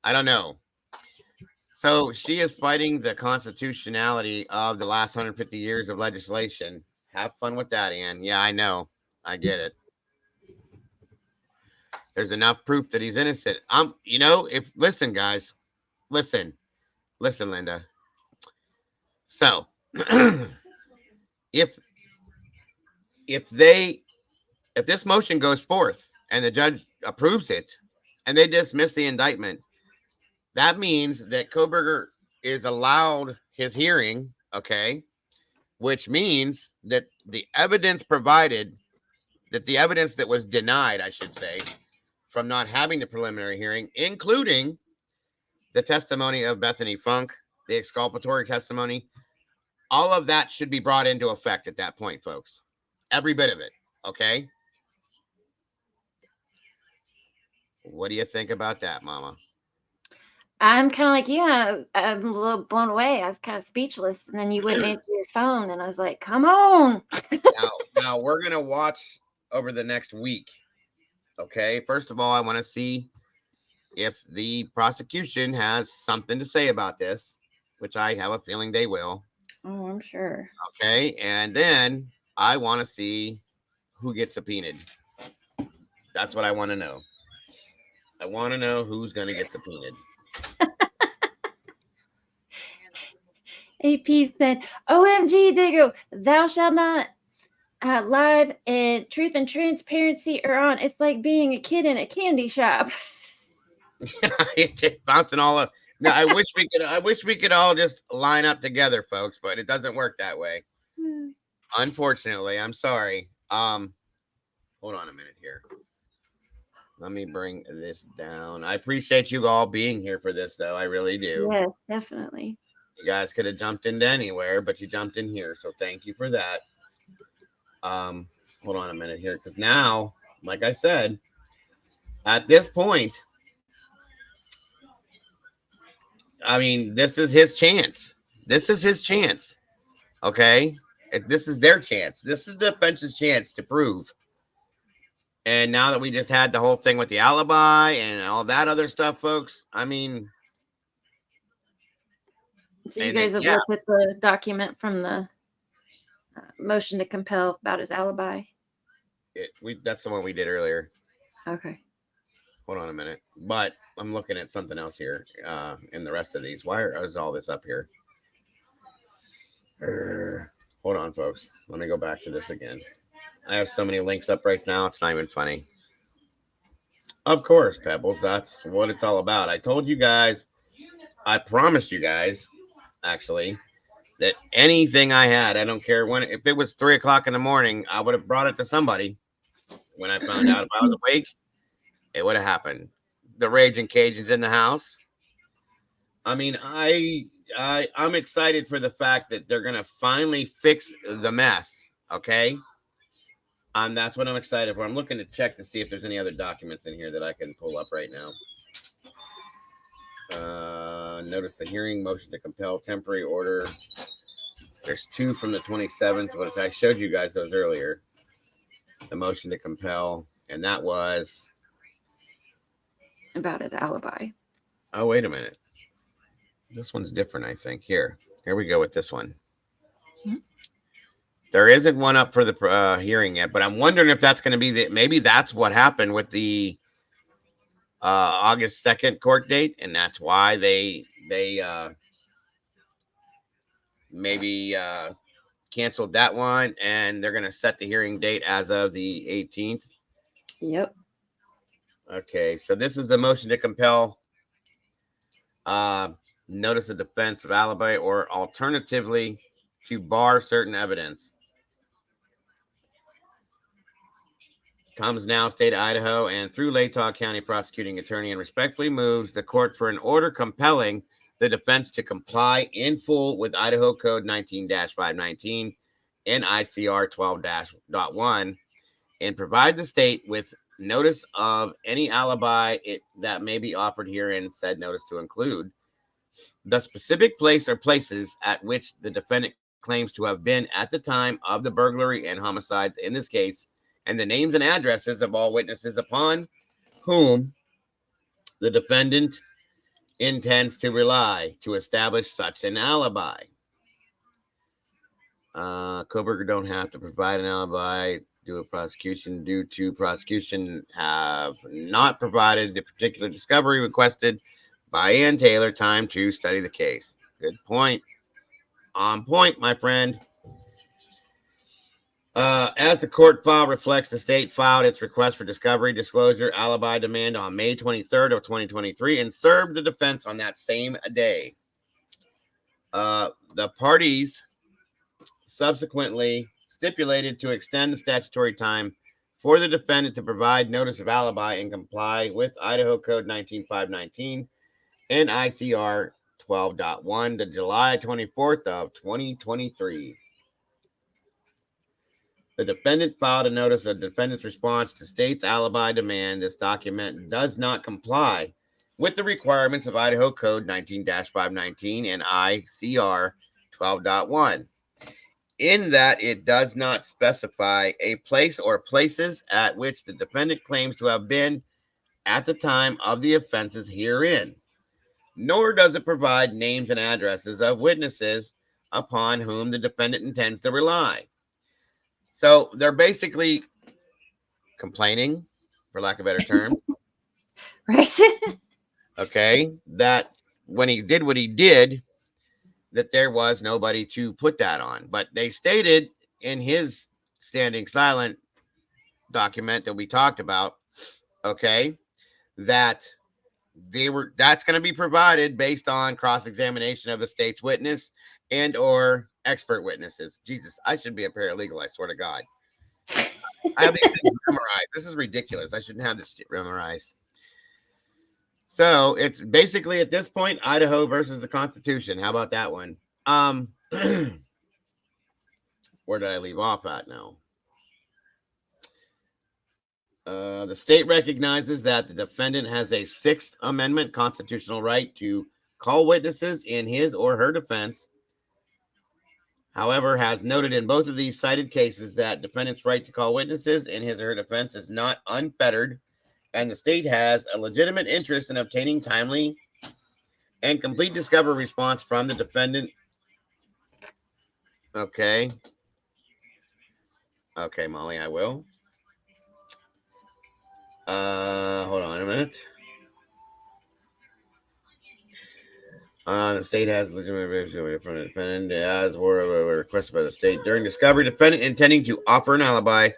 I don't know. So she is fighting the constitutionality of the last 150 years of legislation. Have fun with that, Ann. Yeah, I know. I get it. There's enough proof that he's innocent. Listen, guys, listen, Linda. So if this motion goes forth and the judge approves it and they dismiss the indictment, that means that Kohberger is allowed his hearing, okay, which means that the evidence provided, that the evidence that was denied, I should say, from not having the preliminary hearing, including the testimony of Bethany Funk, the exculpatory testimony, all of that should be brought into effect at that point, folks. Every bit of it, okay? What do you think about that, Mama? I'm kind of like, yeah, I'm a little blown away. I was kind of speechless. And then you wouldn't answer your phone. And I was like, come on. now we're going to watch over the next week. Okay. First of all, I want to see if the prosecution has something to say about this, which I have a feeling they will. Oh, I'm sure. Okay. And then I want to see who gets subpoenaed. That's what I want to know. I want to know who's going to get subpoenaed. AP said, OMG, Diggo, thou shalt not live and truth and transparency are on. It's like being a kid in a candy shop. Bouncing all up. No, I wish we could all just line up together, folks, but it doesn't work that way. Unfortunately, I'm sorry. Hold on a minute here. Let me bring this down. I appreciate you all being here for this, though. I really do. Yes, definitely. You guys could have jumped into anywhere, but you jumped in here, so thank you for that. Hold on a minute here, because now, like I said, at this point, I mean, this is his chance. This is his chance. Okay? This is their chance. This is the defense's chance to prove. And now that we just had the whole thing with the alibi and all that other stuff, folks, I mean. So you guys have looked at the document from the motion to compel about his alibi? That's the one we did earlier. Okay. Hold on a minute. But I'm looking at something else here in the rest of these. Why is all this up here? Hold on, folks. Let me go back to this again. I have so many links up right now. It's not even funny. Of course, Pebbles. That's what it's all about. I told you guys, I promised you guys, actually, that anything I had, I don't care when, if it was 3 o'clock in the morning, I would have brought it to somebody. When I found out if I was awake, it would have happened. The Raging Cajun's in the house. I mean, I'm excited for the fact that they're going to finally fix the mess. Okay. That's what I'm excited for. I'm looking to check to see if there's any other documents in here that I can pull up right now. Notice the hearing, motion to compel, temporary order. There's 2 from the 27th, which I showed you guys those earlier. The motion to compel, and that was about his alibi. Oh, wait a minute. This one's different, I think. Here we go with this one. Mm-hmm. There isn't one up for the hearing yet, but I'm wondering if that's going to be maybe that's what happened with the August 2nd court date, and that's why they maybe canceled that one, and they're going to set the hearing date as of the 18th. Yep. Okay, so this is the motion to compel notice of defense of alibi, or alternatively to bar certain evidence. Comes now, state of Idaho, and through Latah County prosecuting attorney, and respectfully moves the court for an order compelling the defense to comply in full with Idaho Code 19-519 and ICR 12-1 and provide the state with notice of any alibi that may be offered herein, said notice to include the specific place or places at which the defendant claims to have been at the time of the burglary and homicides in this case, and the names and addresses of all witnesses upon whom the defendant intends to rely to establish such an alibi. Kohberger don't have to provide an alibi due to prosecution have not provided the particular discovery requested by Ann Taylor time to study the case. Good point. On point, my friend. As the court file reflects, the state filed its request for discovery, disclosure, alibi demand on May 23rd of 2023 and served the defense on that same day. The parties subsequently stipulated to extend the statutory time for the defendant to provide notice of alibi and comply with Idaho Code 19-519 and ICR 12.1 to July 24th of 2023. The defendant filed a notice of defendant's response to state's alibi demand. This document does not comply with the requirements of Idaho Code 19-519 and ICR 12.1, in that it does not specify a place or places at which the defendant claims to have been at the time of the offenses herein, nor does it provide names and addresses of witnesses upon whom the defendant intends to rely. So they're basically complaining, for lack of a better term, Right. okay, that when he did what he did, that there was nobody to put that on. But they stated in his standing silent document that we talked about, okay, that that's going to be provided based on cross-examination of the state's witness and or expert witnesses. Jesus, I should be a paralegal, I swear to God. I have these things memorized. This is ridiculous. I shouldn't have this shit memorized. So it's basically at this point Idaho versus the Constitution. How about that one? Where did I leave off at now? The state recognizes that the defendant has a Sixth Amendment constitutional right to call witnesses in his or her defense. However, has noted in both of these cited cases that defendant's right to call witnesses in his or her defense is not unfettered, and the state has a legitimate interest in obtaining timely and complete discovery response from the defendant. Okay. Okay, Molly, I will. Hold on a minute. The state has legitimate from the defendant as were requested by the state. During discovery, defendant intending to offer an alibi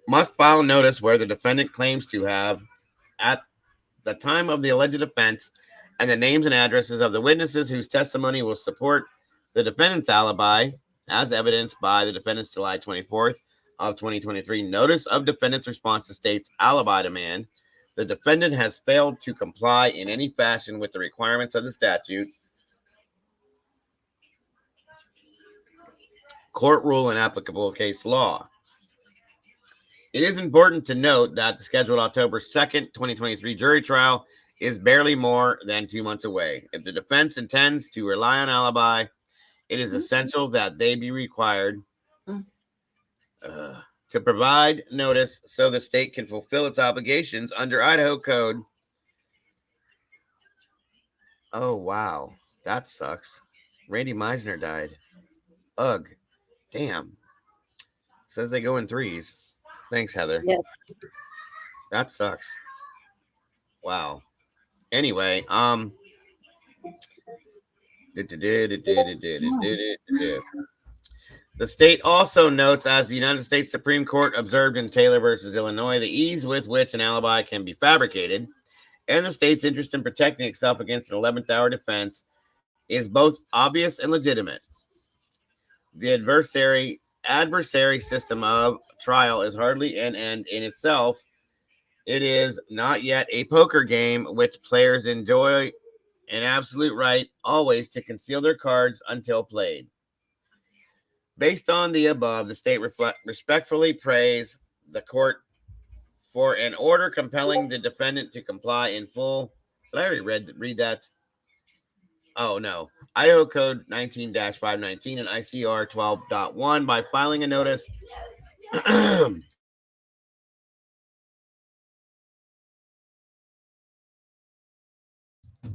must file notice where the defendant claims to have at the time of the alleged offense and the names and addresses of the witnesses whose testimony will support the defendant's alibi, as evidenced by the defendant's July 24th of 2023 notice of defendant's response to state's alibi demand. The defendant has failed to comply in any fashion with the requirements of the statute, court rule, and applicable case law. It is important to note that the scheduled October 2nd, 2023 jury trial is barely more than 2 months away. If the defense intends to rely on alibi, it is essential that they be required to provide notice so the state can fulfill its obligations under Idaho Code. Oh, wow. That sucks. Randy Meisner died. Ugh. Damn. Says they go in threes. Thanks, Heather. Yep. That sucks. Wow. Anyway, the state also notes, as the United States Supreme Court observed in Taylor versus Illinois, the ease with which an alibi can be fabricated and the state's interest in protecting itself against an 11th hour defense is both obvious and legitimate. The adversary system of trial is hardly an end in itself. It is not yet a poker game which players enjoy an absolute right always to conceal their cards until played. Based on the above, the state respectfully praise the court for an order compelling the defendant to comply in full. Did I already read that? Oh, no. Idaho Code 19-519 and ICR 12.1 by filing a notice.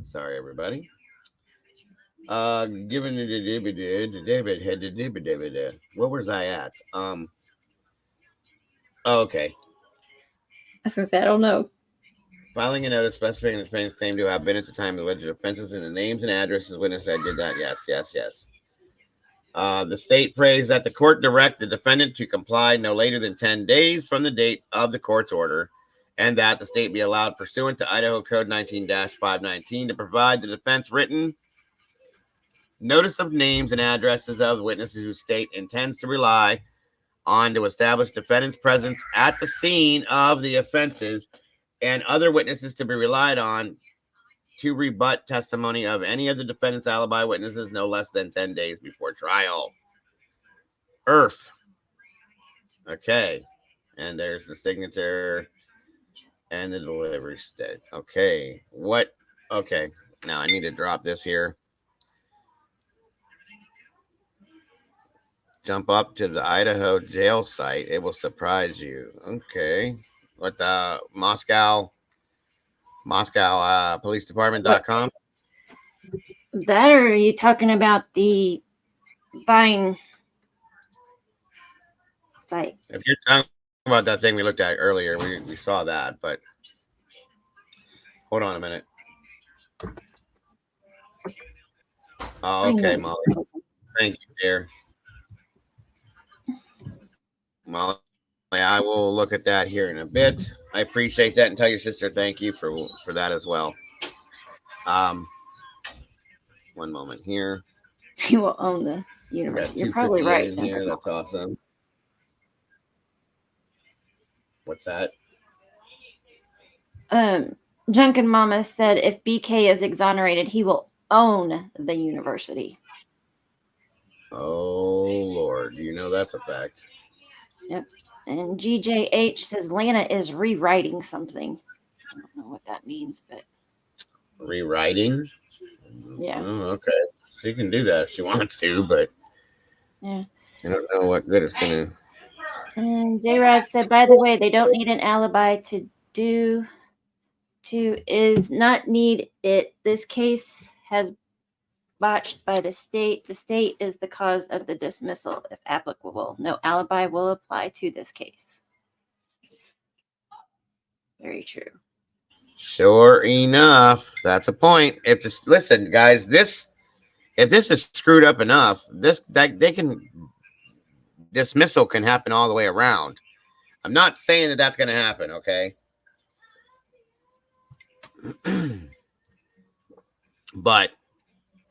Sorry, everybody. Given where was I at? Okay. I don't know. Filing a notice specifying the defendant's claim to have been at the time of the alleged offenses and the names and addresses witness. I did that. Yes. The state prays that the court direct the defendant to comply no later than 10 days from the date of the court's order, and that the state be allowed, pursuant to Idaho Code 19-519, to provide the defense written notice of names and addresses of witnesses whose state intends to rely on to establish defendant's presence at the scene of the offenses and other witnesses to be relied on to rebut testimony of any of the defendant's alibi witnesses no less than 10 days before trial. Earth. Okay. And there's the signature and the delivery state. Okay. What? Okay. Now I need to drop this here. Jump up to the Idaho jail site. It will surprise you. Okay. What the Moscow police department.com? That, or are you talking about the buying site? If you're talking about that thing we looked at earlier, we saw that, but hold on a minute. Oh, okay, Molly. Thank you, dear. Molly, I will look at that here in a bit. I appreciate that, and tell your sister thank you for that as well. One moment here. You will own the universe. You're probably right. In here. That's awesome. What's that? Junkin Mama said if BK is exonerated, he will own the university. Oh, Lord. You know that's a fact. Yep. And GJH says Lana is rewriting something. I don't know what that means, but... Rewriting? Yeah. Oh, okay. She can do that if she wants to, but... Yeah. I don't know what good it's going to... And J-Rod said, by the way, they don't need an alibi is not need it. This case has botched by the state. The state is the cause of the dismissal, if applicable. No alibi will apply to this case. Very true. Sure enough. That's a point. Listen, guys, if this is screwed up enough, dismissal can happen all the way around. I'm not saying that that's going to happen, okay? But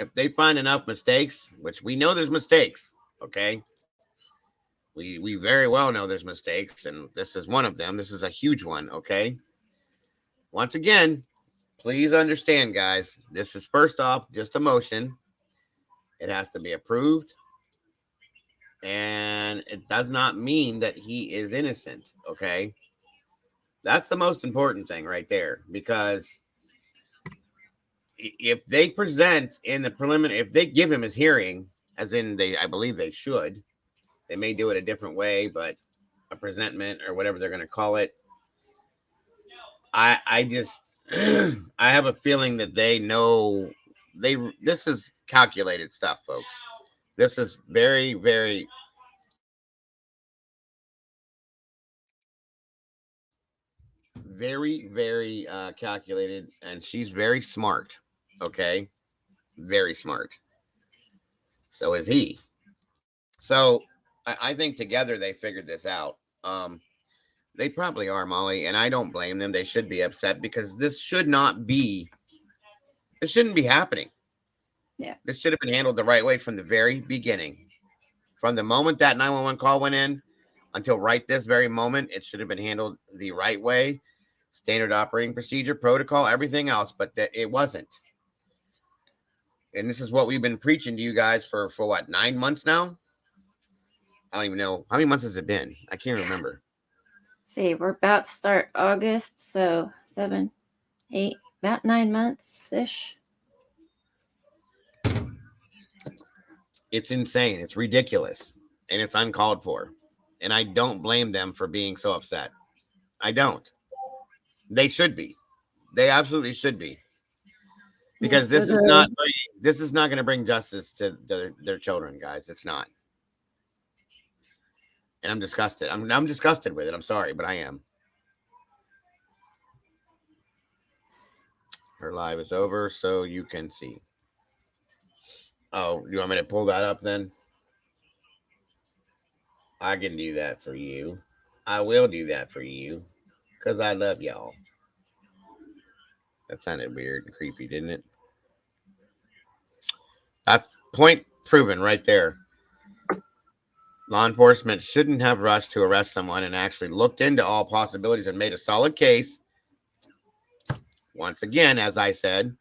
if they find enough mistakes, which we know there's mistakes, okay? We very well know there's mistakes, and this is one of them. This is a huge one, okay? Once again, please understand, guys, this is first off just a motion. It has to be approved, and it does not mean that he is innocent, okay? That's the most important thing right there, because if they present in the preliminary, if they give him his hearing, as in I believe they should, they may do it a different way, but a presentment or whatever they're going to call it. I just, I have a feeling that they know this is calculated stuff, folks. This is very, very, very, very calculated, and she's very smart. Okay, very smart. So is he. So I think together they figured this out. They probably are, Molly, and I don't blame them. They should be upset because this should not be. This shouldn't be happening. Yeah. This should have been handled the right way from the very beginning. From the moment that 911 call went in until right this very moment, it should have been handled the right way. Standard operating procedure, protocol, everything else, but it wasn't. And this is what we've been preaching to you guys for what, 9 months now? I don't even know. How many months has it been? I can't remember. See, we're about to start August, so 7, 8, about 9 months-ish. It's insane. It's ridiculous. And it's uncalled for. And I don't blame them for being so upset. I don't. They should be. They absolutely should be. Because this is not going to bring justice to their children, guys. It's not. And I'm disgusted. I'm disgusted with it. I'm sorry, but I am. Her live is over, so you can see. Oh, you want me to pull that up then? I can do that for you. I will do that for you. Because I love y'all. That sounded weird and creepy, didn't it? That's point proven right there. Law enforcement shouldn't have rushed to arrest someone and actually looked into all possibilities and made a solid case. Once again, as I said,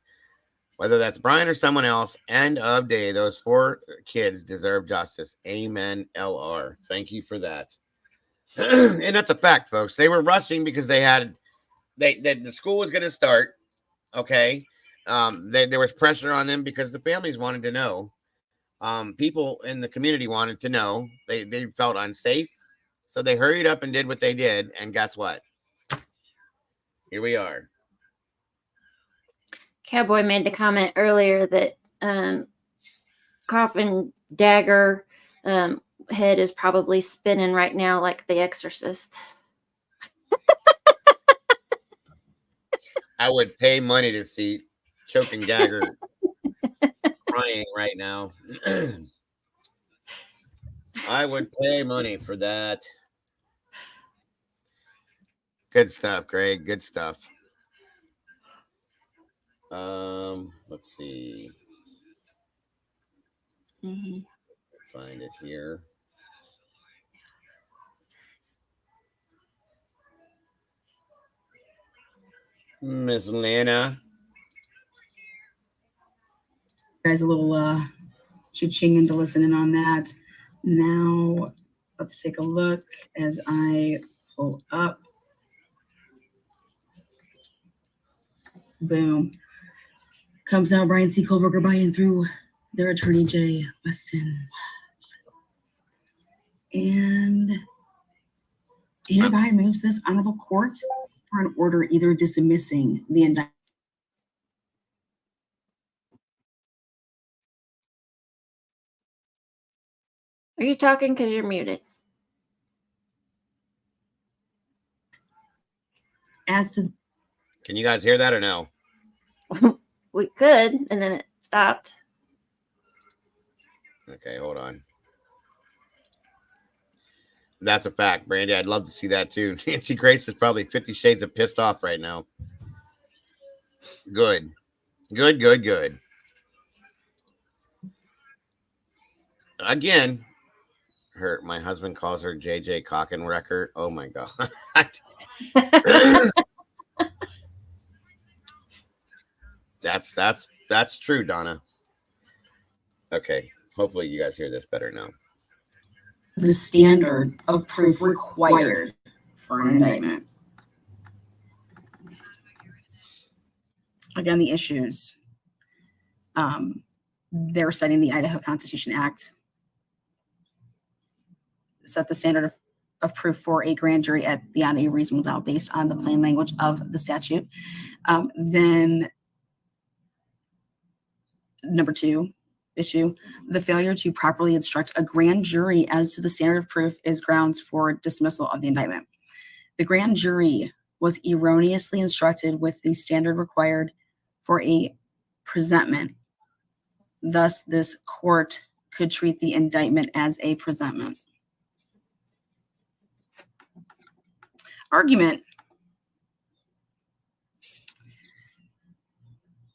whether that's Bryan or someone else, end of day, those 4 kids deserve justice. Amen, LR. Thank you for that. And that's a fact, folks. They were rushing because the school was going to start. Okay. There was pressure on them because the families wanted to know. People in the community wanted to know. They felt unsafe. So they hurried up and did what they did. And guess what? Here we are. Cowboy made the comment earlier that Coffin Dagger head is probably spinning right now like The Exorcist. I would pay money to see Choking Dagger crying right now. I would pay money for that. Good stuff, Greg. Good stuff. Let's see. Find it here. Miss Lana. Guys, a little cha-ching into listening on that. Now, let's take a look as I pull up. Boom. Comes now Bryan C. Kohberger by and through their attorney, Jay Weston. And hereby moves this honorable court for an order either dismissing the indictment. Are you talking? Because you're muted. As to, Can you guys hear that or no? We could, and then it stopped. Okay, hold on. That's a fact, Brandy. I'd love to see that too. Nancy Grace is probably 50 shades of pissed off right now. Good. Good. Again, my husband calls her JJ Cockenwrecker. Oh my God. That's true, Donna. Okay. Hopefully you guys hear this better now. the standard of proof required for an indictment. Again, the issues. They're citing the Idaho Constitution Act. Set the standard of proof for a grand jury at beyond a reasonable doubt based on the plain language of the statute. Then number 2 issue, the failure to properly instruct a grand jury as to the standard of proof is grounds for dismissal of the indictment. The grand jury was erroneously instructed with the standard required for a presentment. Thus, this court could treat the indictment as a presentment. Argument.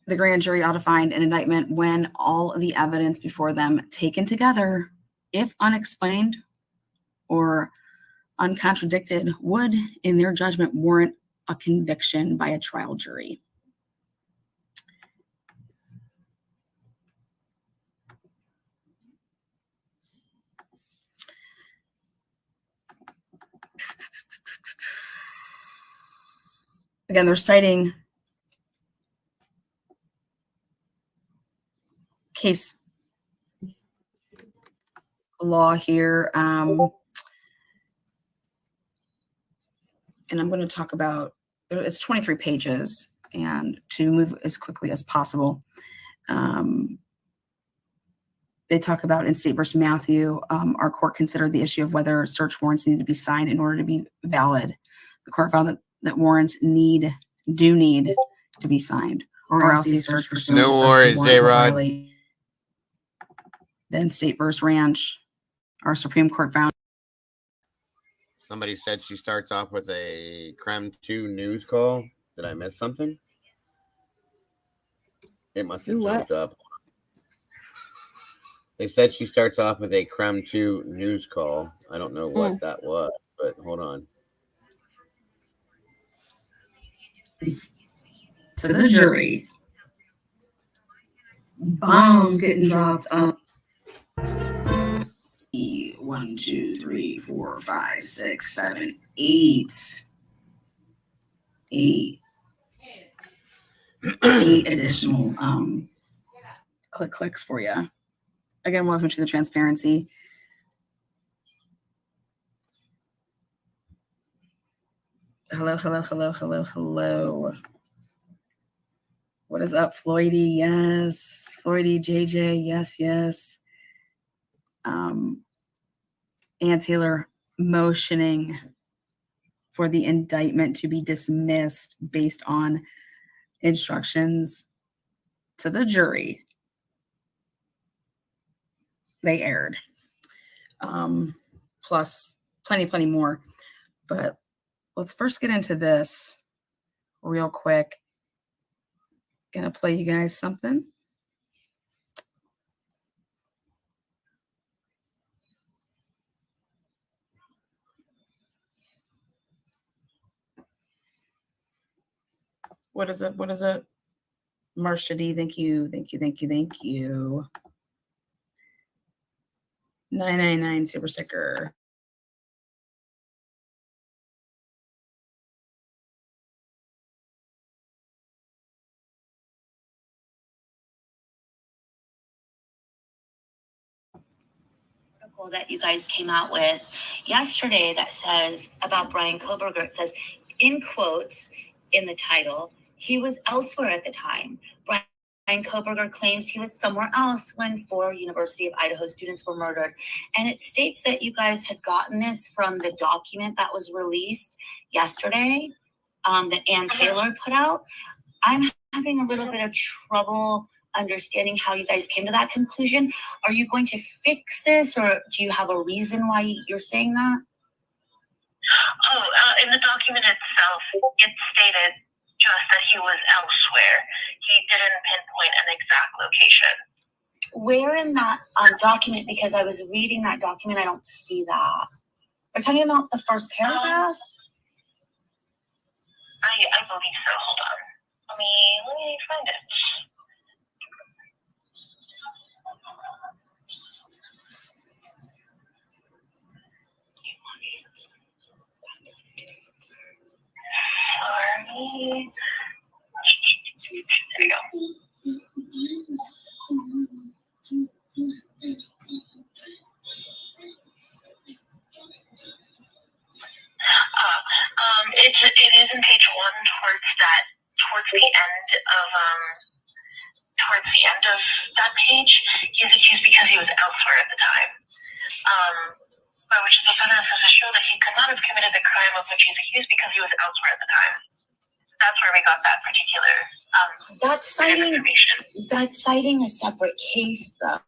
The grand jury ought to find an indictment when all of the evidence before them taken together, if unexplained or uncontradicted, would, in their judgment, warrant a conviction by a trial jury. Again, they're citing case law here. And I'm going to talk about, it's 23 pages, and to move as quickly as possible. They talk about in State versus Matthew, our court considered the issue of whether search warrants need to be signed in order to be valid. The court found that warrants do need to be signed, or else the search pursuant No to such a worries, warrant will J-Rod. violate. Then State versus Ranch, our Supreme Court found. Somebody said she starts off with a Creme 2 news call. Did I miss something? It must have Do what? jumped up. They said she starts off with a Creme 2 news call. I don't know what that was, but hold on. To the jury. Bombs getting dropped on 1, 2, 3, 4, 5, 6, 7, 8. 8 additional clicks for you. Again, welcome to the transparency. Hello. What is up, Floydy? Yes. Floydy, JJ, yes. Ann Taylor motioning for the indictment to be dismissed based on instructions to the jury. They erred. Plus plenty more. But let's first get into this real quick. Gonna play you guys something. What is it? Marsha D, thank you. 999 super sticker. That you guys came out with yesterday that says about Bryan Kohberger, it says in quotes in the title, he was elsewhere at the time. Bryan Kohberger claims he was somewhere else when 4 University of Idaho students were murdered. And it states that you guys had gotten this from the document that was released yesterday that Ann Taylor put out. I'm having a little bit of trouble understanding how you guys came to that conclusion. Are you going to fix this, or do you have a reason why you're saying that? In the document itself, it stated just that he was elsewhere. He didn't pinpoint an exact location. Where in that document? Because I was reading that document, I don't see that. Are you talking about the first paragraph? I believe so. Hold on. Let me find it. Sorry. There we go. It is in page 1 towards the end of that page. He's accused because he was elsewhere at the time. by which the defendant says to show that he could not have committed the crime of which he's accused because he was elsewhere at the time. That's where we got that particular information. That's citing a separate case, though.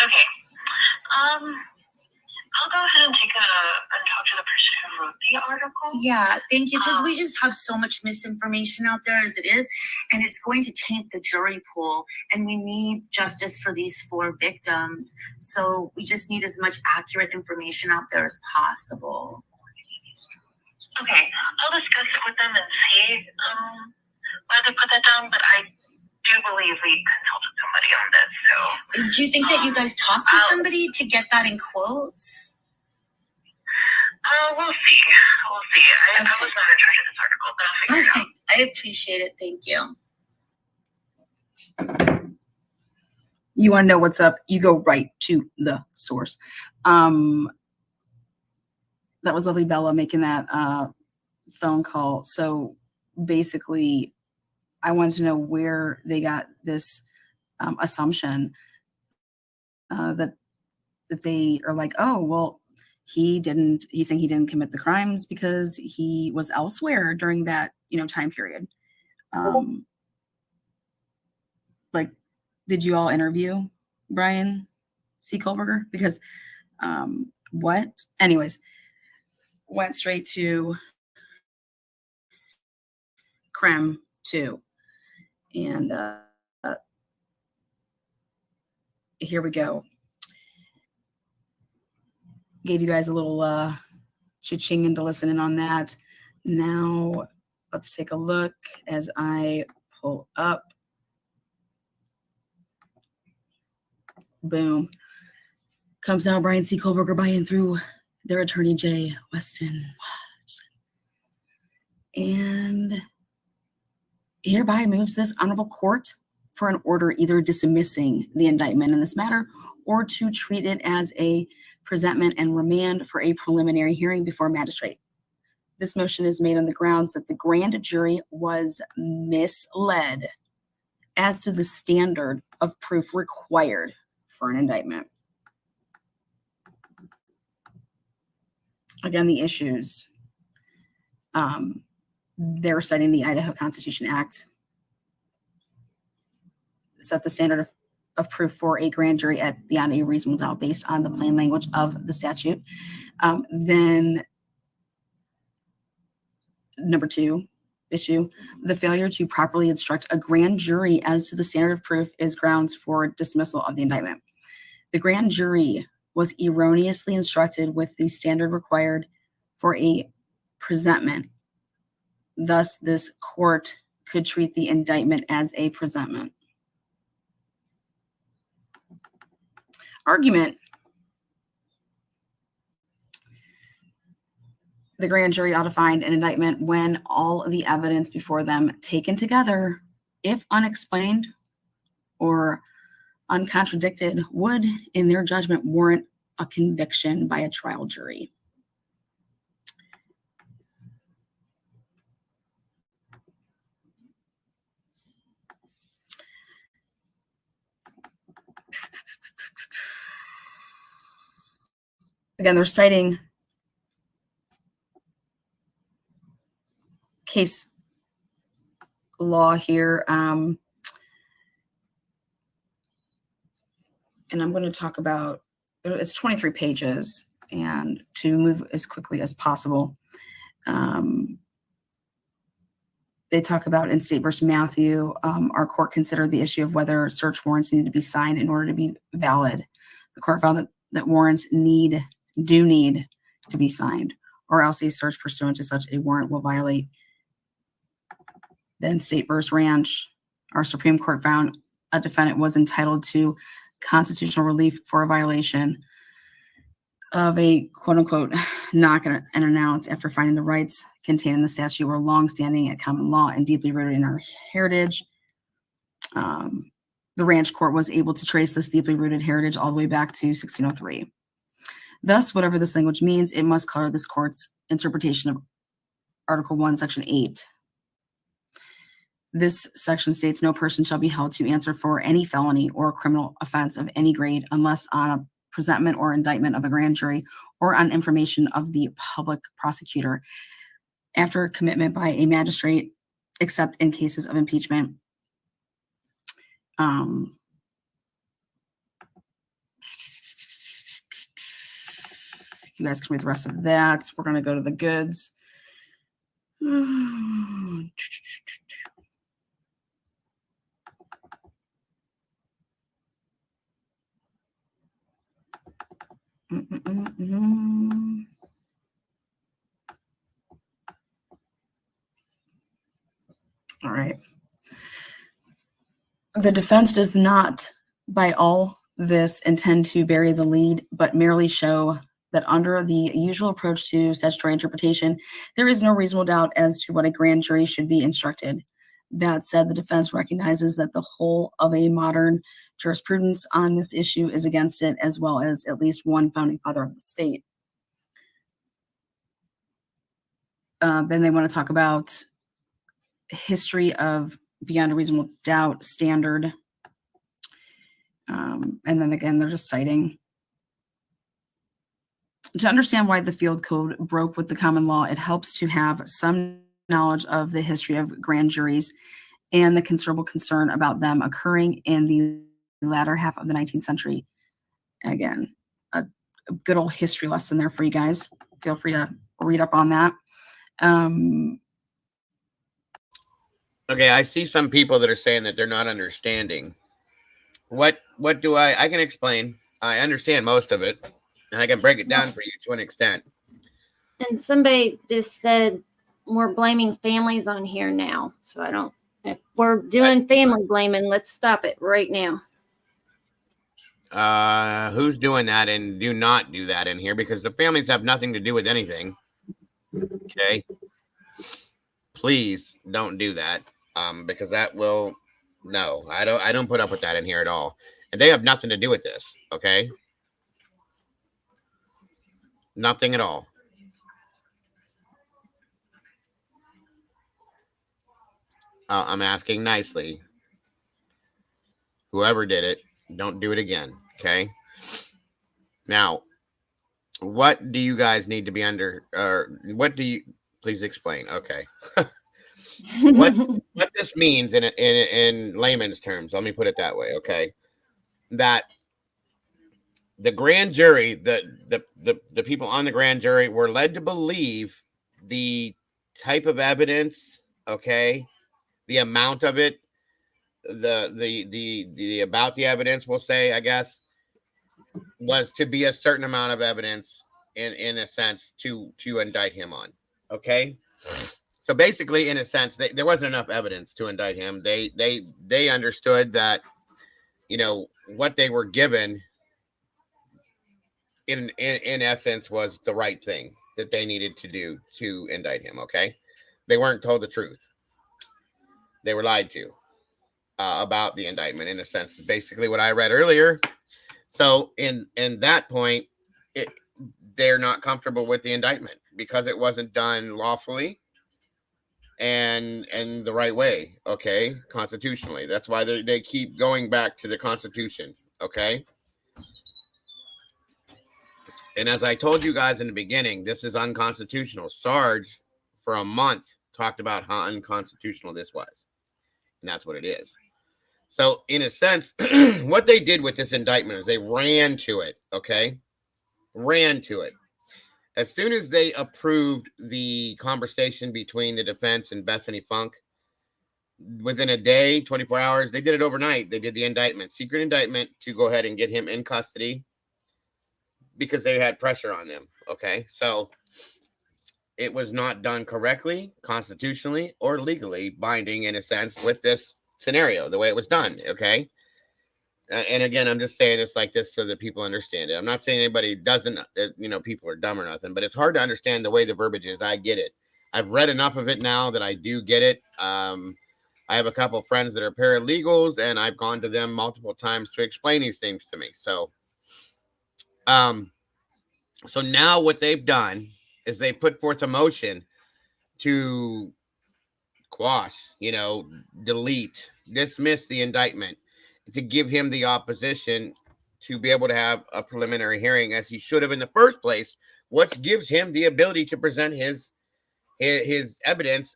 Okay. I'll go ahead and talk to the person who wrote the article. Yeah, thank you, because we just have so much misinformation out there as it is, and it's going to taint the jury pool, and we need justice for these 4 victims. So we just need as much accurate information out there as possible. Okay, I'll discuss it with them and see why they put that down, but I do believe we consulted somebody on this, so. Do you think that you guys talked to somebody to get that in quotes? We'll see. We'll see. I was not in charge of this article, but I'll figure it out. I appreciate it. Thank you. You want to know what's up, you go right to the source. That was lovely Bella making that phone call. So basically, I wanted to know where they got this assumption that they are like, oh, well, he's saying he didn't commit the crimes because he was elsewhere during that, time period. Like, did you all interview Bryan C. Kohberger? Because what? Anyways, went straight to Creme 2. And here we go. Gave you guys a little cha-ching to listen in on that. Now let's take a look as I pull up. Boom. Comes now Bryan C. Kohberger by and through their attorney, Jay Weston. And hereby moves this honorable court for an order either dismissing the indictment in this matter or to treat it as a presentment and remand for a preliminary hearing before a magistrate. This motion is made on the grounds that the grand jury was misled as to the standard of proof required for an indictment. Again, the issues. They're citing the Idaho Constitution Act, set the standard of proof for a grand jury at beyond a reasonable doubt based on the plain language of the statute. Then number 2 issue, the failure to properly instruct a grand jury as to the standard of proof is grounds for dismissal of the indictment. The grand jury was erroneously instructed with the standard required for a presentment. Thus, this court could treat the indictment as a presentment. Argument. The grand jury ought to find an indictment when all the evidence before them taken together, if unexplained or uncontradicted, would, in their judgment, warrant a conviction by a trial jury. Again, they're citing case law here. And I'm going to talk about, it's 23 pages, and to move as quickly as possible. They talk about in State versus Matthew, our court considered the issue of whether search warrants need to be signed in order to be valid. The court found that warrants do need to be signed, or else a search pursuant to such a warrant will violate. Then State versus Ranch, our Supreme Court found a defendant was entitled to constitutional relief for a violation of a quote-unquote knock and announce after finding the rights contained in the statute were long-standing at common law and deeply rooted in our heritage. The Ranch Court was able to trace this deeply rooted heritage all the way back to 1603. Thus, whatever this language means, it must color this court's interpretation of Article 1, Section 8. This section states no person shall be held to answer for any felony or criminal offense of any grade unless on a presentment or indictment of a grand jury or on information of the public prosecutor after commitment by a magistrate, except in cases of impeachment. You guys can read the rest of that. We're going to go to the goods. All right. The defense does not, by all this, intend to bury the lead, but merely show that under the usual approach to statutory interpretation, there is no reasonable doubt as to what a grand jury should be instructed. That said, the defense recognizes that the whole of a modern jurisprudence on this issue is against it, as well as at least one founding father of the state. Then they want to talk about history of beyond a reasonable doubt standard. And then again, they're just citing. To understand why the field code broke with the common law, it helps to have some knowledge of the history of grand juries and the considerable concern about them occurring in the latter half of the 19th century. Again, a good old history lesson there for you guys. Feel free to read up on that. Okay, I see some people that are saying that they're not understanding. What do I can explain. I understand most of it, and I can break it down for you to an extent. And somebody just said we're blaming families on here now. So I don't, if we're doing family blaming, let's stop it right now. Who's doing that? And do not do that in here, because the families have nothing to do with anything. Okay. Please don't do that. Because that will, no, I don't put up with that in here at all. And they have nothing to do with this. Okay. Nothing at all. I'm asking nicely. Whoever did it, don't do it again. Okay. Now, what do you guys need to be under, or what do you, please explain. Okay. what this means in layman's terms, let me put it that way. Okay. That the grand jury, the people on the grand jury were led to believe the type of evidence, okay, the amount of it, the about the evidence, we'll say, I guess, was to be a certain amount of evidence in a sense to indict him on. Okay. So basically, in a sense, there wasn't enough evidence to indict him. They understood that, you know, what they were given in essence was the right thing that they needed to do to indict him. Okay. They weren't told the truth. They were lied to about the indictment, in a sense, basically what I read earlier. So in that point, they're not comfortable with the indictment because it wasn't done lawfully and the right way. Okay. Constitutionally. That's why they keep going back to the Constitution. Okay. And as I told you guys in the beginning, this is unconstitutional. Sarge, for a month, talked about how unconstitutional this was. And that's what it is. So, in a sense, what they did with this indictment is they ran to it, okay? Ran to it. As soon as they approved the conversation between the defense and Bethany Funk, within a day, 24 hours, they did it overnight. They did the indictment, secret indictment, to go ahead and get him in custody, because they had pressure on them. Okay. So it was not done correctly, constitutionally, or legally binding, in a sense, with this scenario, the way it was done. Okay. And again, I'm just saying this like this so that people understand it. I'm not saying anybody doesn't, you know, people are dumb or nothing, but it's hard to understand the way the verbiage is. I get it. I've read enough of it now that I do get it. I have a couple of friends that are paralegals, and I've gone to them multiple times to explain these things to me. So now what they've done is they put forth a motion to quash, delete, dismiss the indictment, to give him the opposition to be able to have a preliminary hearing as he should have in the first place, which gives him the ability to present his evidence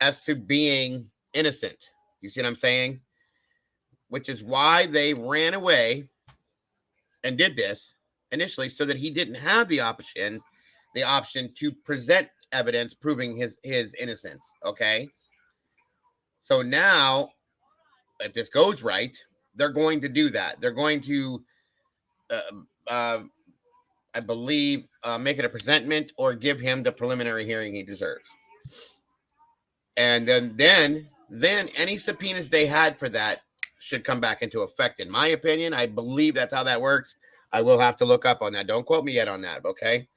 as to being innocent. You see what I'm saying? Which is why they ran away and did this initially, so that he didn't have the option to present evidence proving his innocence. Okay. So now, if this goes right, they're going to do that. They're going to, I believe, make it a presentment or give him the preliminary hearing he deserves. And then any subpoenas they had for that should come back into effect. In my opinion, I believe that's how that works. I will have to look up on that. Don't quote me yet on that, okay?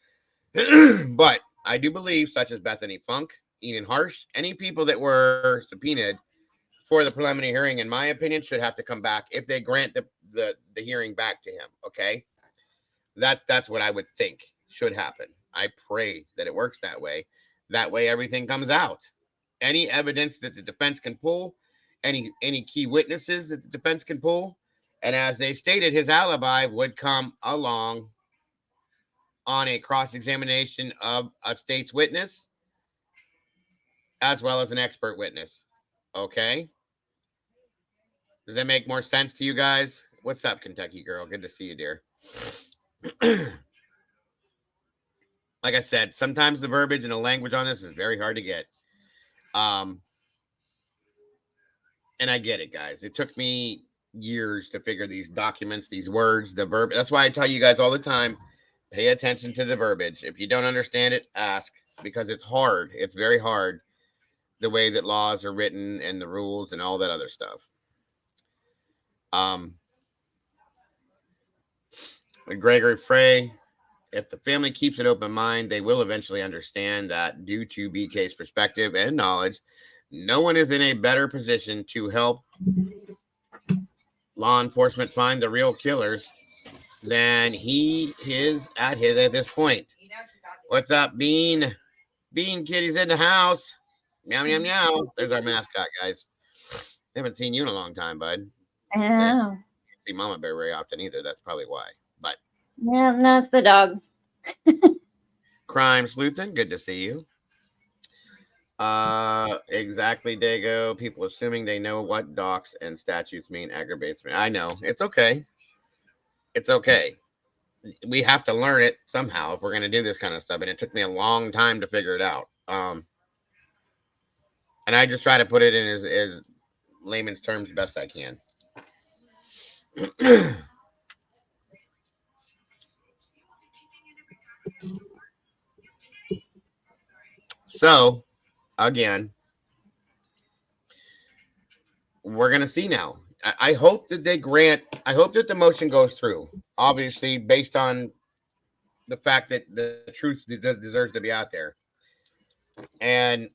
But I do believe, such as Bethany Funk, Ian Harsh, any people that were subpoenaed for the preliminary hearing, in my opinion, should have to come back if they grant the hearing back to him, okay? That's what I would think should happen. I pray that it works that way. That way everything comes out. Any evidence that the defense can pull, any key witnesses that the defense can pull, and as they stated, his alibi would come along on a cross-examination of a state's witness as well as an expert witness. Okay? Does that make more sense to you guys? What's up, Kentucky girl? Good to see you, dear. Like I said, sometimes the verbiage and the language on this is very hard to get. And I get it, guys. It took me years to figure these documents, these words, the verb. That's why I tell you guys all the time, pay attention to the verbiage. If you don't understand it, ask, because it's hard. It's very hard, the way that laws are written and the rules and all that other stuff. Gregory Frey, if the family keeps an open mind, they will eventually understand that due to BK's perspective and knowledge, no one is in a better position to help law enforcement find the real killers than he is at this point. What's up, Bean? Bean Kitty's in the house. Meow, meow, meow. There's our mascot, guys. Haven't seen you in a long time, bud. I know. See Mama Bear very often either. That's probably why. But Yeah, no, it's the dog. Crime Sleuthen, good to see you. Exactly, Dago. People assuming they know what docs and statutes mean aggravates me. I know. It's okay. It's okay. We have to learn it somehow if we're going to do this kind of stuff. And it took me a long time to figure it out. And I just try to put it in as layman's terms best I can. So, again, we're going to see now. I hope that I hope that the motion goes through, obviously, based on the fact that the truth deserves to be out there. And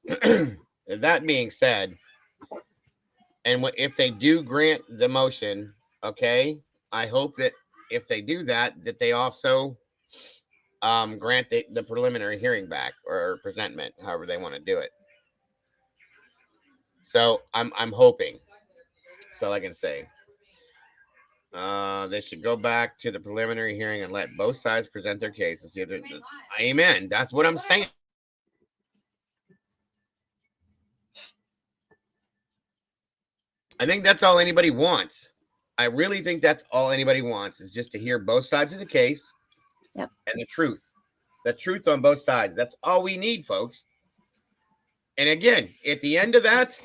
that being said, and if they do grant the motion, okay, I hope that if they do that, that they also grant the preliminary hearing back or presentment, however they want to do it. So I'm hoping. That's all I can say. They should go back to the preliminary hearing and let both sides present their case and see if amen. That's what I'm saying. I think that's all anybody wants. I really think that's all anybody wants, is just to hear both sides of the case. Yep. And the truth on both sides. That's all we need, folks. And again, at the end of that,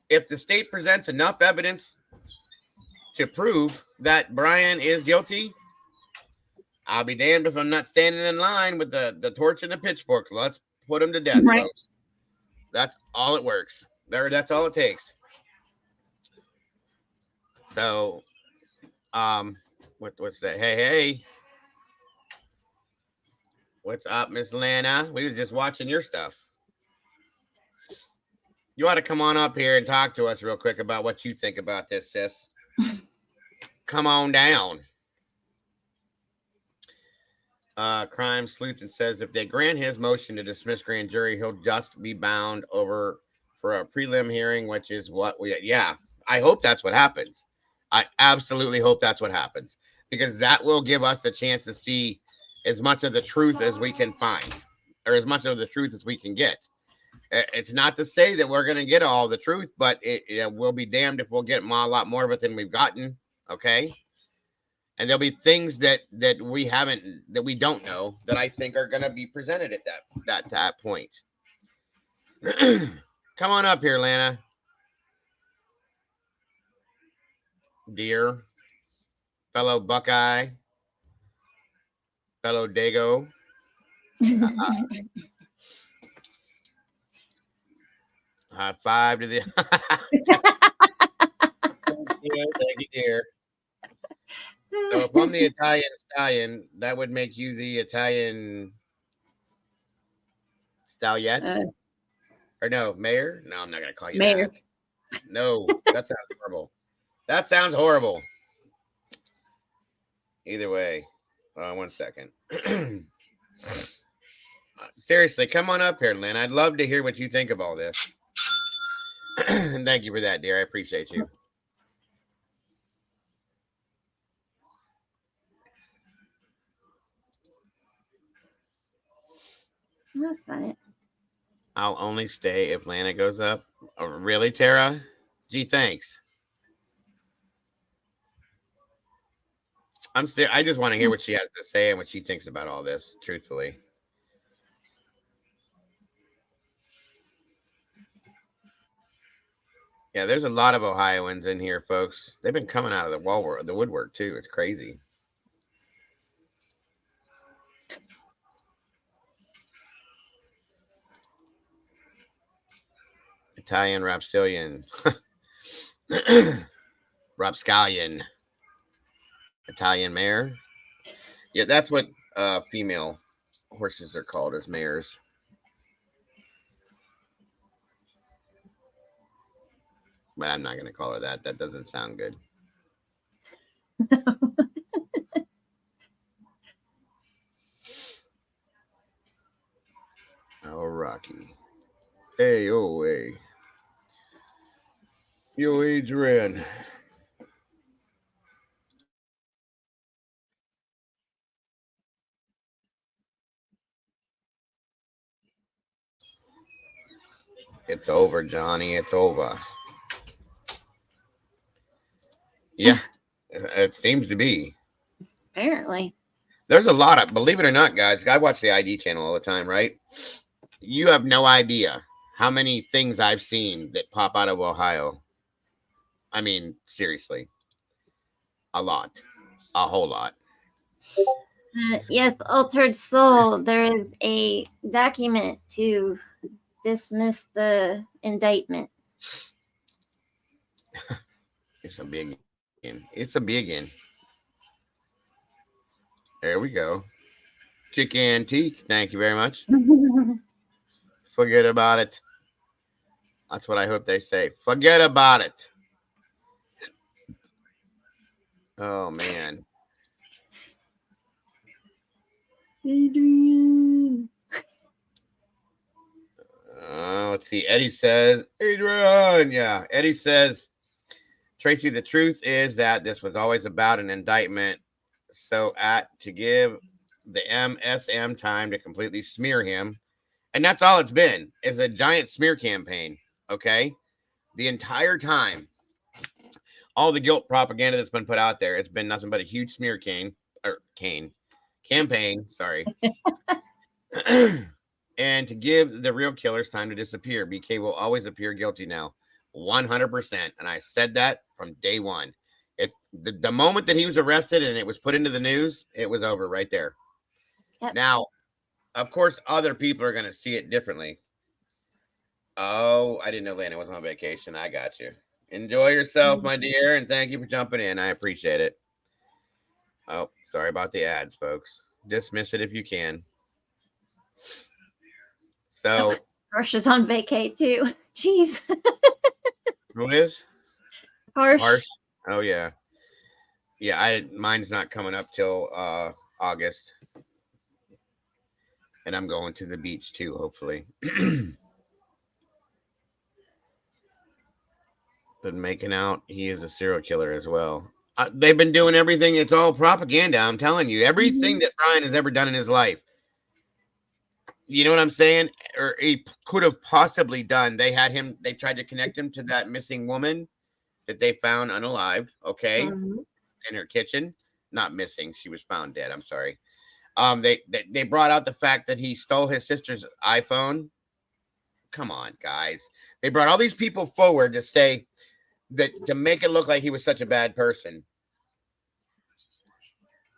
if the state presents enough evidence to prove that Bryan is guilty, I'll be damned if I'm not standing in line with the torch and the pitchfork. Let's put him to death, Right. folks. That's all it works. That's all it takes. So, what's that? Hey. What's up, Miss Lana? We were just watching your stuff. You ought to come on up here and talk to us real quick about what you think about this, sis. Come on down. Crime Sleuthen says if they grant his motion to dismiss grand jury, he'll just be bound over for a prelim hearing, which is what I hope that's what happens. I absolutely hope that's what happens, because that will give us a chance to see as much of the truth as we can find, or as much of the truth as we can get. It's not to say that we're going to get all the truth, but it will be damned if we'll get a lot more of it than we've gotten. Okay. And there'll be things that we don't know that I think are going to be presented at that point. Come on up here, Lana. Dear fellow Buckeye, fellow Dago. High five to the. Thank you, dear. So if I'm the Italian stallion, that would make you the Italian stallion. Or no, mayor? No, I'm not going to call you Mayor. that. No, that sounds horrible. That sounds horrible. Either way. 1 second. Seriously, come on up here, Lynn. I'd love to hear what you think of all this. And thank you for that, dear. I appreciate you. That's funny. I'll only stay if Lana goes up. Oh, really, Tara? Gee, thanks. I just want to hear what she has to say and what she thinks about all this, truthfully. Yeah, there's a lot of Ohioans in here, folks. They've been coming out of the woodwork, too. It's crazy. Italian rapscallion. Rapscallion. Italian mare. Yeah, that's what female horses are called, as mares. But I'm not going to call her that. That doesn't sound good. Oh, Rocky. Hey, oh, hey. Yo, Adrian. It's over, Johnny. It's over. Yeah, it seems to be. Apparently. There's a lot of, believe it or not, guys, I watch the ID channel all the time, right? You have no idea how many things I've seen that pop out of Ohio. I mean, seriously. A lot. A whole lot. Yes, Altered Soul, there is a document to dismiss the indictment. It's a big one. It's a big one. There we go. Chick Antique. Thank you very much. Forget about it. That's what I hope they say. Forget about it. Oh, man. Adrian. Let's see. Eddie says, Adrian. Yeah. Eddie says, Tracy, the truth is that this was always about an indictment. So to give the MSM time to completely smear him. And that's all it's been, is a giant smear campaign. Okay. The entire time, all the guilt propaganda that's been put out there, it's been nothing but a huge smear campaign. Sorry. And to give the real killers time to disappear. BK will always appear guilty now. 100%. And I said that from day one. The moment that he was arrested and it was put into the news, it was over right there. Yep. Now, of course, other people are going to see it differently. Oh, I didn't know Lana was on vacation. I got you. Enjoy yourself, my dear, and thank you for jumping in. I appreciate it. Oh, sorry about the ads, folks. Dismiss it if you can. So, Harsh is on vacay too. Jeez. Who is? Harsh. Oh yeah. Yeah, mine's not coming up till August. And I'm going to the beach too, hopefully. been making out he is a serial killer as well. They've been doing everything. It's all propaganda. I'm telling you, everything that Bryan has ever done in his life. You know what I'm saying? Or he could have possibly done. They tried to connect him to that missing woman that they found unalived. Okay. Mhm. In her kitchen. Not missing. She was found dead. I'm sorry. They brought out the fact that he stole his sister's iPhone. Come on, guys. They brought all these people forward to say that to make it look like he was such a bad person.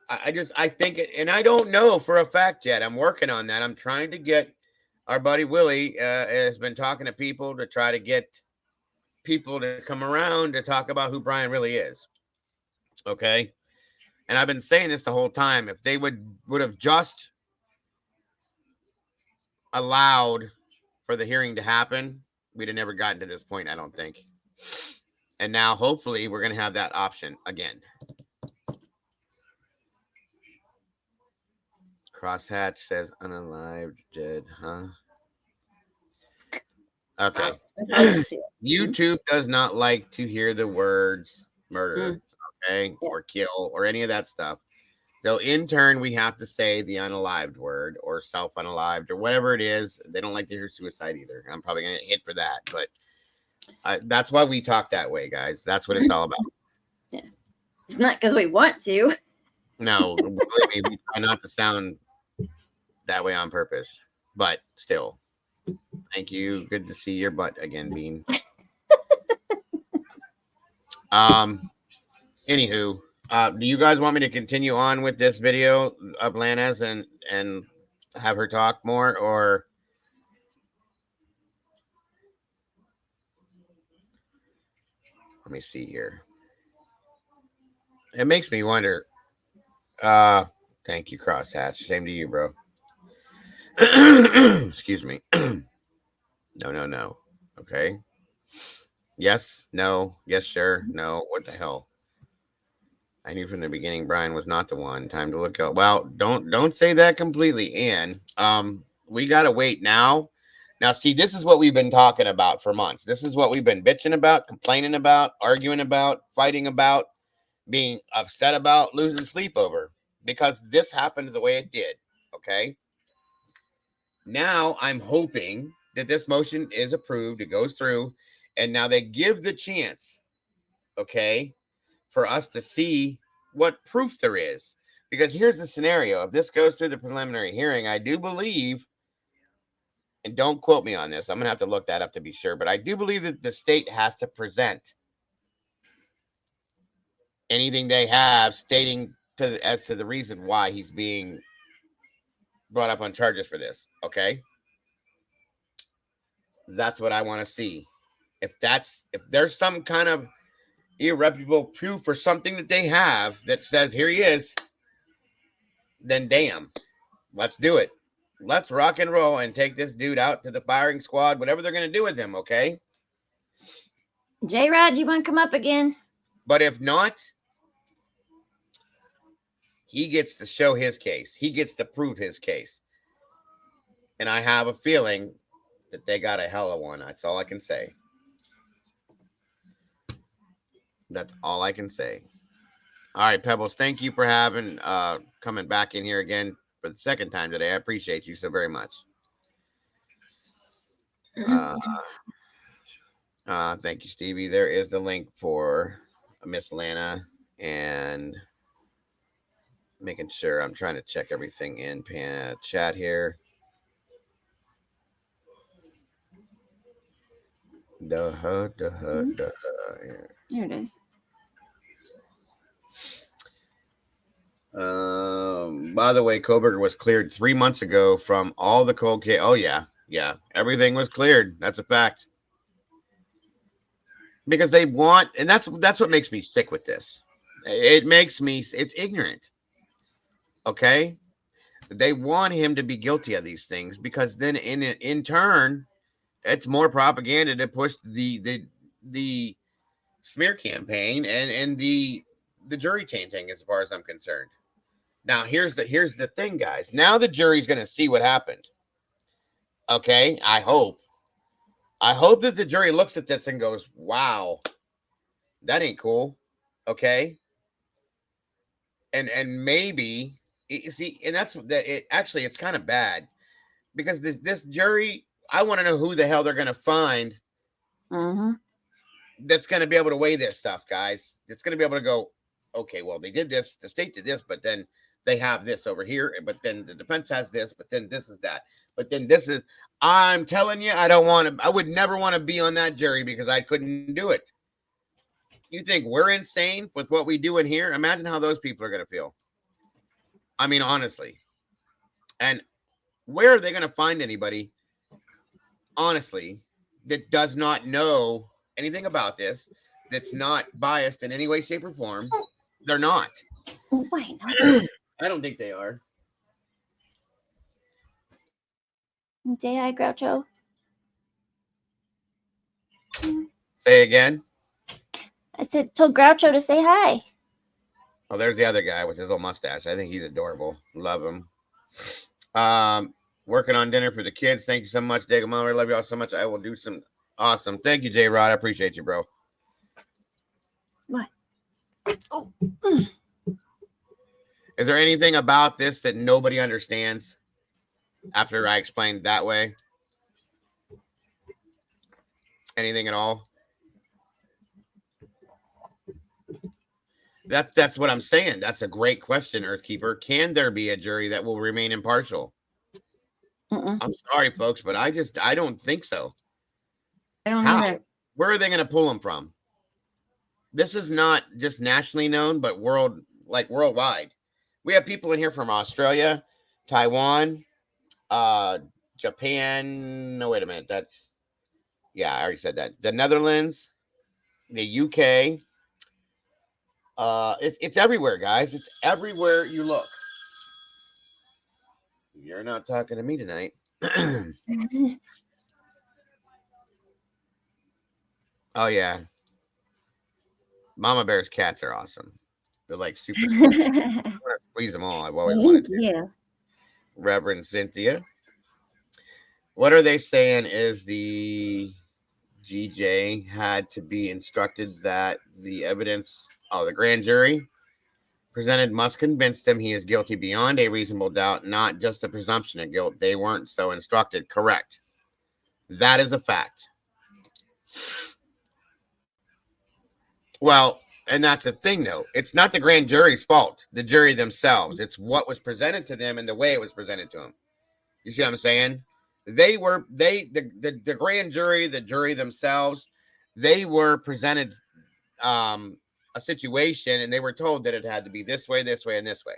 I think it, and I don't know for a fact yet. I'm working on that. I'm trying to get our buddy Willie has been talking to people to try to get people to come around to talk about who Bryan really is. Okay. And I've been saying this the whole time. If they would have just allowed for the hearing to happen, we'd have never gotten to this point, I don't think. And now, hopefully, we're going to have that option again. Crosshatch says unalived, dead, huh? Okay. YouTube does not like to hear the words murder, okay, or kill, or any of that stuff. So in turn, we have to say the unalived word or self-unalived or whatever it is. They don't like to hear suicide either. I'm probably going to hit for that, but that's why we talk that way, guys. That's what it's all about. Yeah. It's not because we want to. No, believe me, we try not to sound that way on purpose, but still. Thank you. Good to see your butt again, Bean. Anywho, do you guys want me to continue on with this video of Lana's and have her talk more, or let me see here. It makes me wonder. Thank you, Crosshatch. Same to you, bro. Excuse me. No. Okay. Yes, no, yes, sure, no. What the hell? I knew from the beginning Bryan was not the one. Time to look out. Well, don't say that completely, Ann. We gotta wait now. Now, see, this is what we've been talking about for months. This is what we've been bitching about, complaining about, arguing about, fighting about, being upset about, losing sleep over, because this happened the way it did. Okay. Now I'm hoping that this motion is approved, it goes through, and now they give the chance, okay, for us to see what proof there is. Because here's the scenario. If this goes through the preliminary hearing, I do believe, and don't quote me on this, I'm going to have to look that up to be sure, but I do believe that the state has to present anything they have stating as to the reason why he's being brought up on charges for this, okay? That's what I want to see. If there's some kind of irreputable proof or something that they have that says here he is, then damn, let's do it. Let's rock and roll and take this dude out to the firing squad, whatever they're going to do with him, okay? J-Rod, you want to come up again? But if not, he gets to show his case. He gets to prove his case. And I have a feeling that they got a hell of one. That's all I can say. That's all I can say. All right, Pebbles, thank you for coming back in here again for the second time today. I appreciate you so very much. Thank you, Stevie. There is the link for Miss Lana, and making sure I'm trying to check everything in chat here. There it is. By the way, Kohberger was cleared 3 months ago from all the cold case. Oh yeah, everything was cleared. That's a fact. Because they want, and that's what makes me sick with this. It's ignorant. Okay, they want him to be guilty of these things because then in turn, it's more propaganda to push the smear campaign and the jury tainting, as far as I'm concerned. Now, here's the thing, guys. Now the jury's going to see what happened. Okay, I hope that the jury looks at this and goes, "Wow, That ain't cool. Okay. And maybe you see, and that's that. It actually, it's kind of bad because this jury, I want to know who the hell they're gonna find Mm-hmm. that's gonna be able to weigh this stuff, guys. It's gonna be able to go, okay, well, they did this, the state did this, but then they have this over here, but then the defense has this, but then this is that, but then this is. I'm telling you, I don't want to. I would never want to be on that jury because I couldn't do it. You think we're insane with what we do in here? Imagine how those people are gonna feel. I mean, honestly. And where are they going to find anybody, honestly, that does not know anything about this, that's not biased in any way, shape, or form? They're not. Why not? I don't think they are. J.I. Groucho. Say again. I said, told Groucho to say hi. Oh, there's the other guy with his little mustache. I think he's adorable. Love him. Working on dinner for the kids. Thank you so much, Dago Miller. Love y'all so much. I will do some awesome. Thank you, J Rod. I appreciate you, bro. What? Oh. Is there anything about this that nobody understands after I explained that way? Anything at all? That's what I'm saying. That's a great question, Earthkeeper. Can there be a jury that will remain impartial? Mm-mm. I'm sorry, folks, but I don't think so. I don't How? either. Where are they going to pull them from? This is not just nationally known, but worldwide. We have people in here from Australia, Taiwan, Japan. No, wait a minute. I already said that. The Netherlands, the UK. It's everywhere, guys. It's everywhere you look. You're not talking to me tonight. Oh yeah, Mama Bear's cats are awesome. They're like super. I want to squeeze them all. I've always wanted to. Yeah. Reverend Cynthia. What are they saying? Is the GJ had to be instructed that the evidence, the grand jury presented must convince them he is guilty beyond a reasonable doubt, not just a presumption of guilt. They weren't so instructed. Correct. That is a fact. Well, and that's the thing, though. It's not the grand jury's fault, the jury themselves. It's what was presented to them and the way it was presented to them. You see what I'm saying? The grand jury, the jury themselves, they were presented a situation and they were told that it had to be this way, and this way.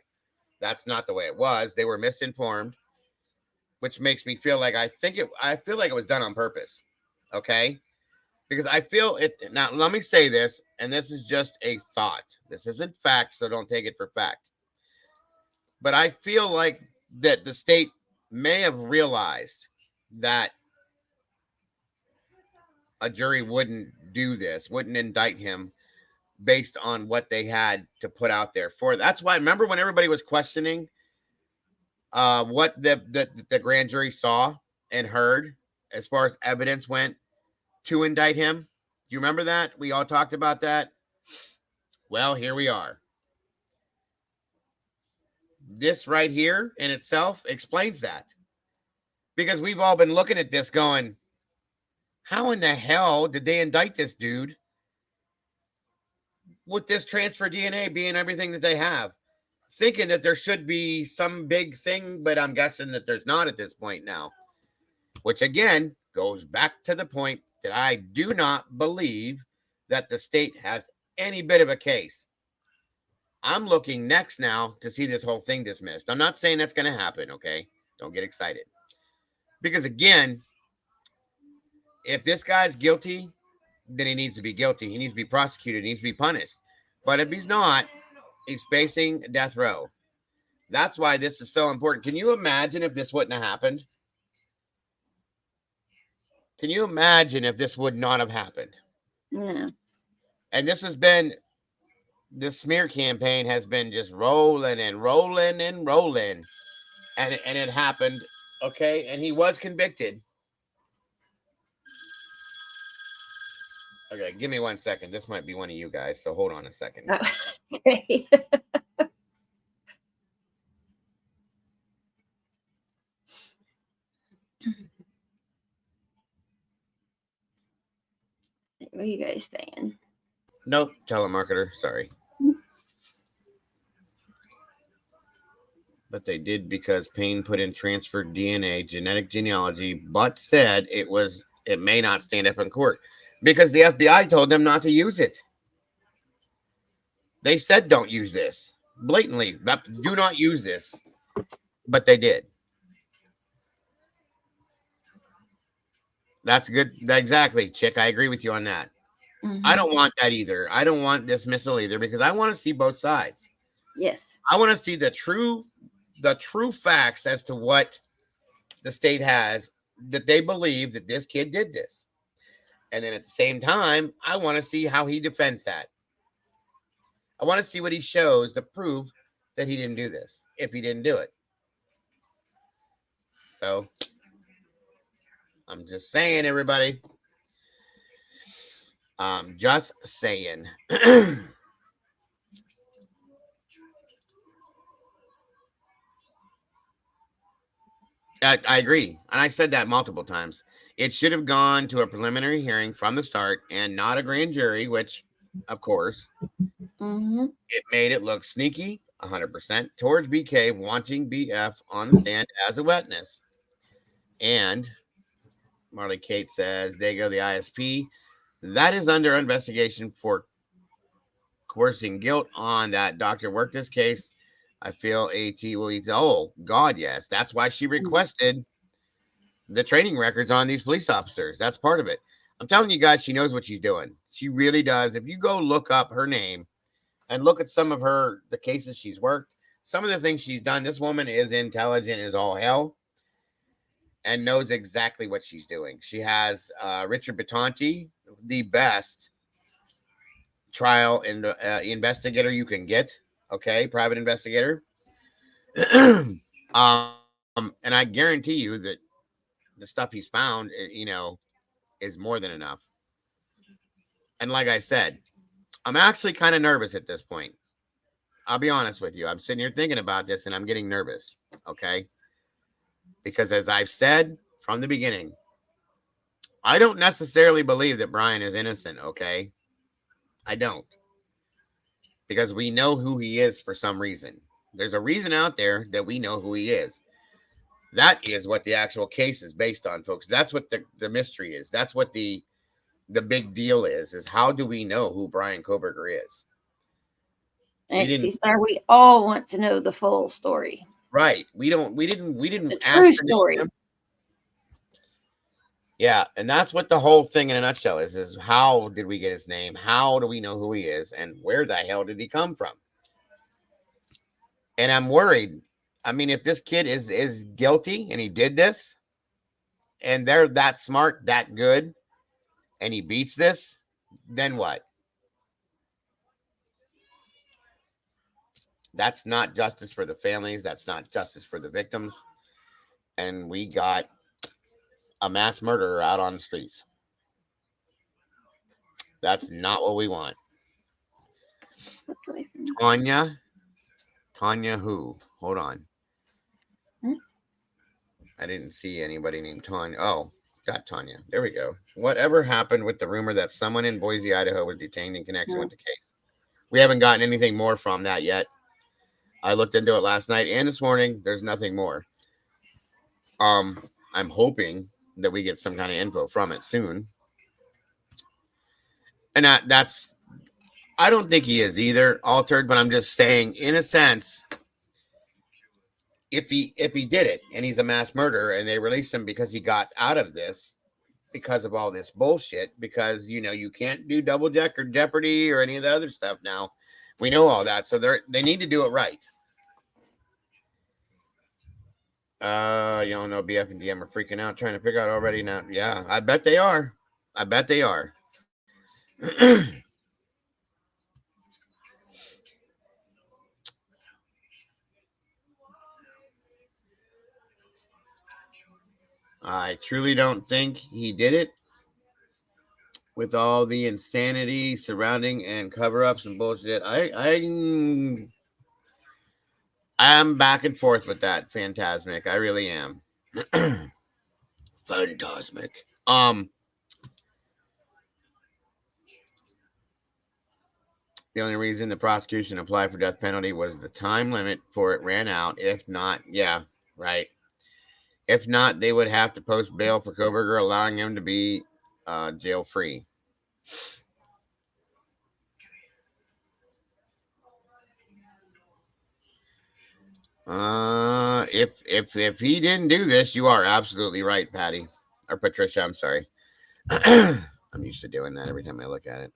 That's not the way it was. They were misinformed, which makes me feel like I feel like it was done on purpose. Okay? Because I feel it. Now, let me say this, and this is just a thought. This isn't fact, so don't take it for fact. But I feel like that the state may have realized that a jury wouldn't do this, wouldn't indict him based on what they had to put out there for. That's why, remember when everybody was questioning what the grand jury saw and heard as far as evidence went to indict him? Do you remember that? We all talked about that. Well, here we are. This right here in itself explains that. Because we've all been looking at this going, how in the hell did they indict this dude with this transfer DNA being everything that they have? Thinking that there should be some big thing, but I'm guessing that there's not at this point now. Which again goes back to the point that I do not believe that the state has any bit of a case. I'm looking next now to see this whole thing dismissed. I'm not saying that's going to happen, okay? Don't get excited. Because again, if this guy's guilty, then he needs to be guilty. He needs to be prosecuted. He needs to be punished. But if he's not, he's facing death row. That's why this is so important. Can you imagine if this wouldn't have happened? Can you imagine if this would not have happened? No. And this smear campaign has been just rolling and rolling and rolling. And it happened, okay? And he was convicted. Okay, give me 1 second. This might be one of you guys, so hold on a second. Okay. What are you guys saying? Nope, telemarketer. Sorry. But they did because Payne put in transferred DNA, genetic genealogy, but said it may not stand up in court because the FBI told them not to use it. They said don't use this blatantly. Do not use this, but they did. That's good. Exactly, Chick. I agree with you on that. Mhm. I don't want that either. I don't want dismissal either because I want to see both sides. Yes. I want to see the true facts as to what the state has, that they believe that this kid did this. And then at the same time, I want to see how he defends that. I want to see what he shows to prove that he didn't do this, if he didn't do it. So I'm just saying, everybody. Just saying. I agree. And I said that multiple times. It should have gone to a preliminary hearing from the start and not a grand jury, which, of course, Mm-hmm. it made it look sneaky 100% towards BK wanting BF on the stand as a witness. And Marley Kate says, Dago, the ISP, that is under investigation for coercing guilt on that doctor worked this case. I feel AT will eat. Oh, God, yes. That's why she requested the training records on these police officers. That's part of it. I'm telling you guys, she knows what she's doing. She really does. If you go look up her name and look at some of the cases she's worked, some of the things she's done, this woman is intelligent as all hell and knows exactly what she's doing. She has Richard Batanti, the best trial investigator you can get. Okay, private investigator. And I guarantee you that the stuff he's found, is more than enough. And like I said, I'm actually kind of nervous at this point. I'll be honest with you. I'm sitting here thinking about this and I'm getting nervous. Okay. Because as I've said from the beginning, I don't necessarily believe that Bryan is innocent. Okay. I don't. Because we know who he is for some reason. There's a reason out there that we know who he is. That is what the actual case is based on, folks. That's what the mystery is. That's what the big deal is how do we know who Bryan Kohberger is? XC Star, we all want to know the full story. Right. We didn't The ask true her story. name. Yeah, and that's what the whole thing in a nutshell is how did we get his name? How do we know who he is? And where the hell did he come from? And I'm worried. I mean, if this kid is guilty and he did this, and they're that smart, that good, and he beats this, then what? That's not justice for the families. That's not justice for the victims. And we got a mass murderer out on the streets. That's not what we want. Tanya who? Hold on. I didn't see anybody named Tanya. Oh, got Tanya. There we go. Whatever happened with the rumor that someone in Boise, Idaho was detained in connection with the case? We haven't gotten anything more from that yet. I looked into it last night and this morning. There's nothing more. I'm hoping that we get some kind of info from it soon. And that's I don't think he is either altered, but I'm just saying, in a sense, if he did it and he's a mass murderer and they release him because he got out of this because of all this bullshit, because you can't do double jeopardy or any of the other stuff now. We know all that, so they need to do it right. You don't know, BF and DM are freaking out trying to figure out already now. Yeah, I bet they are. I truly don't think he did it. with all the insanity surrounding and cover-ups and bullshit. I'm back and forth with that, Phantasmic. I really am. Phantasmic. The only reason the prosecution applied for death penalty was the time limit for it ran out. If not, yeah, right. If not, they would have to post bail for Kohberger, allowing him to be jail free. If he didn't do this, you are absolutely right, Patty or Patricia. I'm sorry. I'm used to doing that every time I look at it.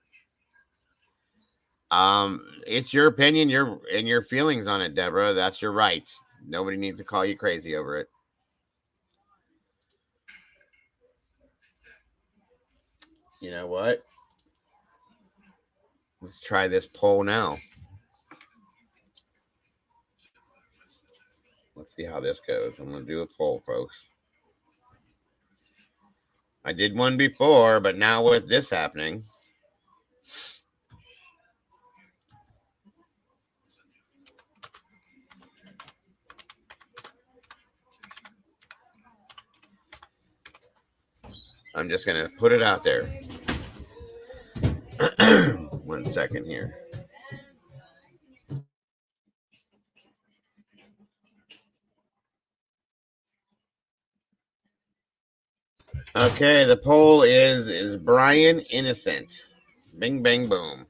It's your opinion, your feelings on it, Deborah. That's your right. Nobody needs to call you crazy over it. You know what? Let's try this poll now. Let's see how this goes. I'm going to do a poll, folks. I did one before, but now with this happening, I'm just going to put it out there. 1 second here. Okay, the poll is Bryan innocent? Bing, bang, boom.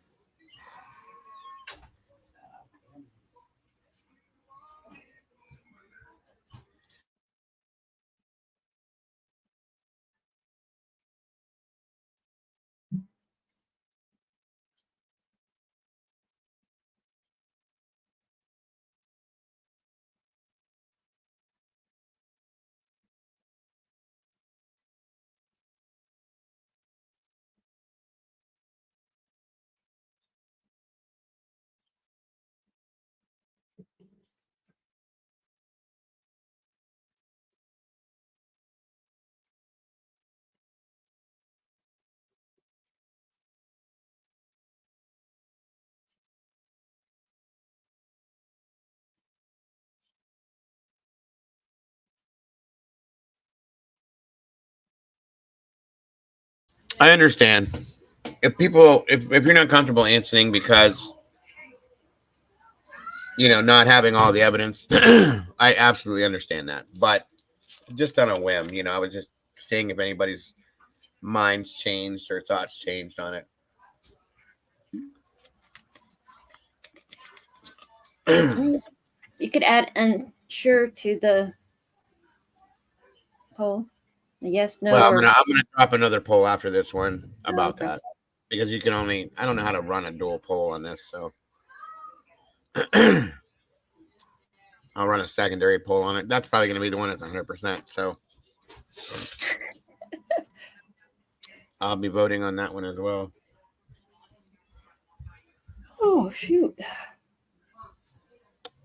I understand. If you're not comfortable answering because, not having all the evidence, I absolutely understand that. But just on a whim, I was just seeing if anybody's minds changed or thoughts changed on it. You could add unsure to the poll. Yes, no. Well, or... I'm gonna drop another poll after this one about okay. that, because you can only, I don't know how to run a dual poll on this, so I'll run a secondary poll on it. That's probably gonna be the one that's 100%. So I'll be voting on that one as well. Oh shoot!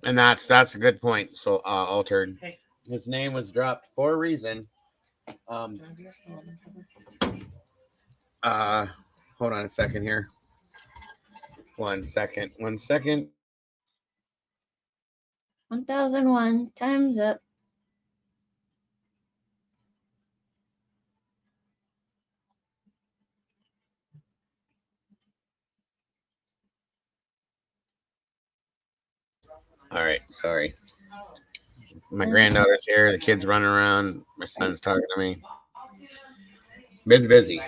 And that's a good point. So Altered. His name was dropped for a reason. Hold on a second here. 1 second. 1 second. 1001 time's up. All right, sorry. My granddaughter's here. The kid's running around. My son's talking to me. Busy.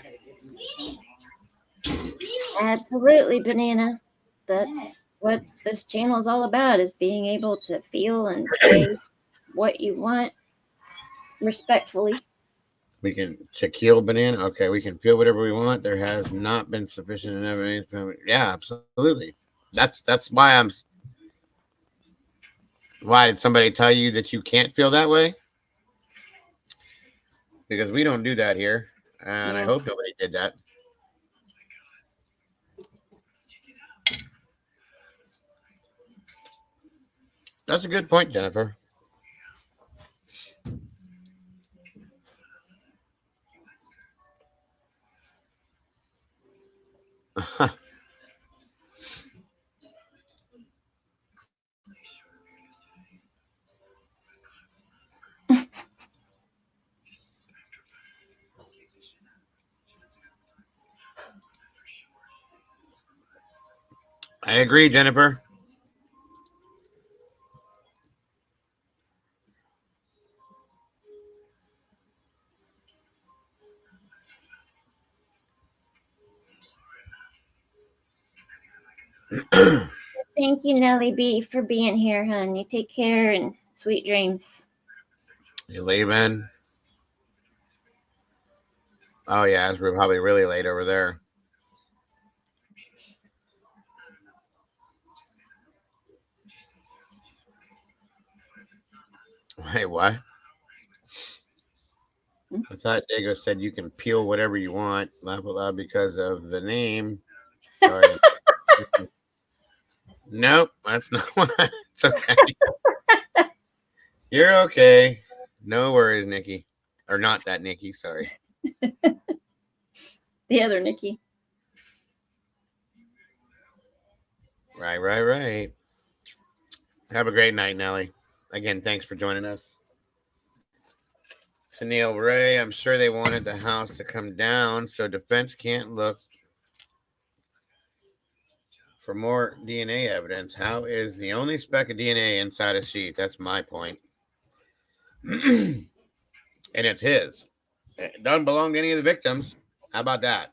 Absolutely, Banana. That's what this channel is all about, is being able to feel and say what you want respectfully. We can Shaquille Banana. Okay, we can feel whatever we want. There has not been sufficient evidence. Yeah, absolutely. That's why Why did somebody tell you that you can't feel that way? Because we don't do that here, and I hope nobody did that. That's a good point, Jennifer. I agree, Jennifer. Thank you, Nellie B, for being here, hon. You take care and sweet dreams. You leaving? Oh yeah, it's probably really late over there. Wait, what? I thought Dago said you can peel whatever you want, laugh aloud because of the name. Sorry. Nope, that's not what. It's okay. You're okay. No worries, Nikki. Or not that Nikki, sorry. The other Nikki. Right. Have a great night, Nellie. Again, thanks for joining us. To Neil Ray, I'm sure they wanted the house to come down so defense can't look for more DNA evidence. How is the only speck of DNA inside a sheet? That's my point. And it's his. It doesn't belong to any of the victims. How about that?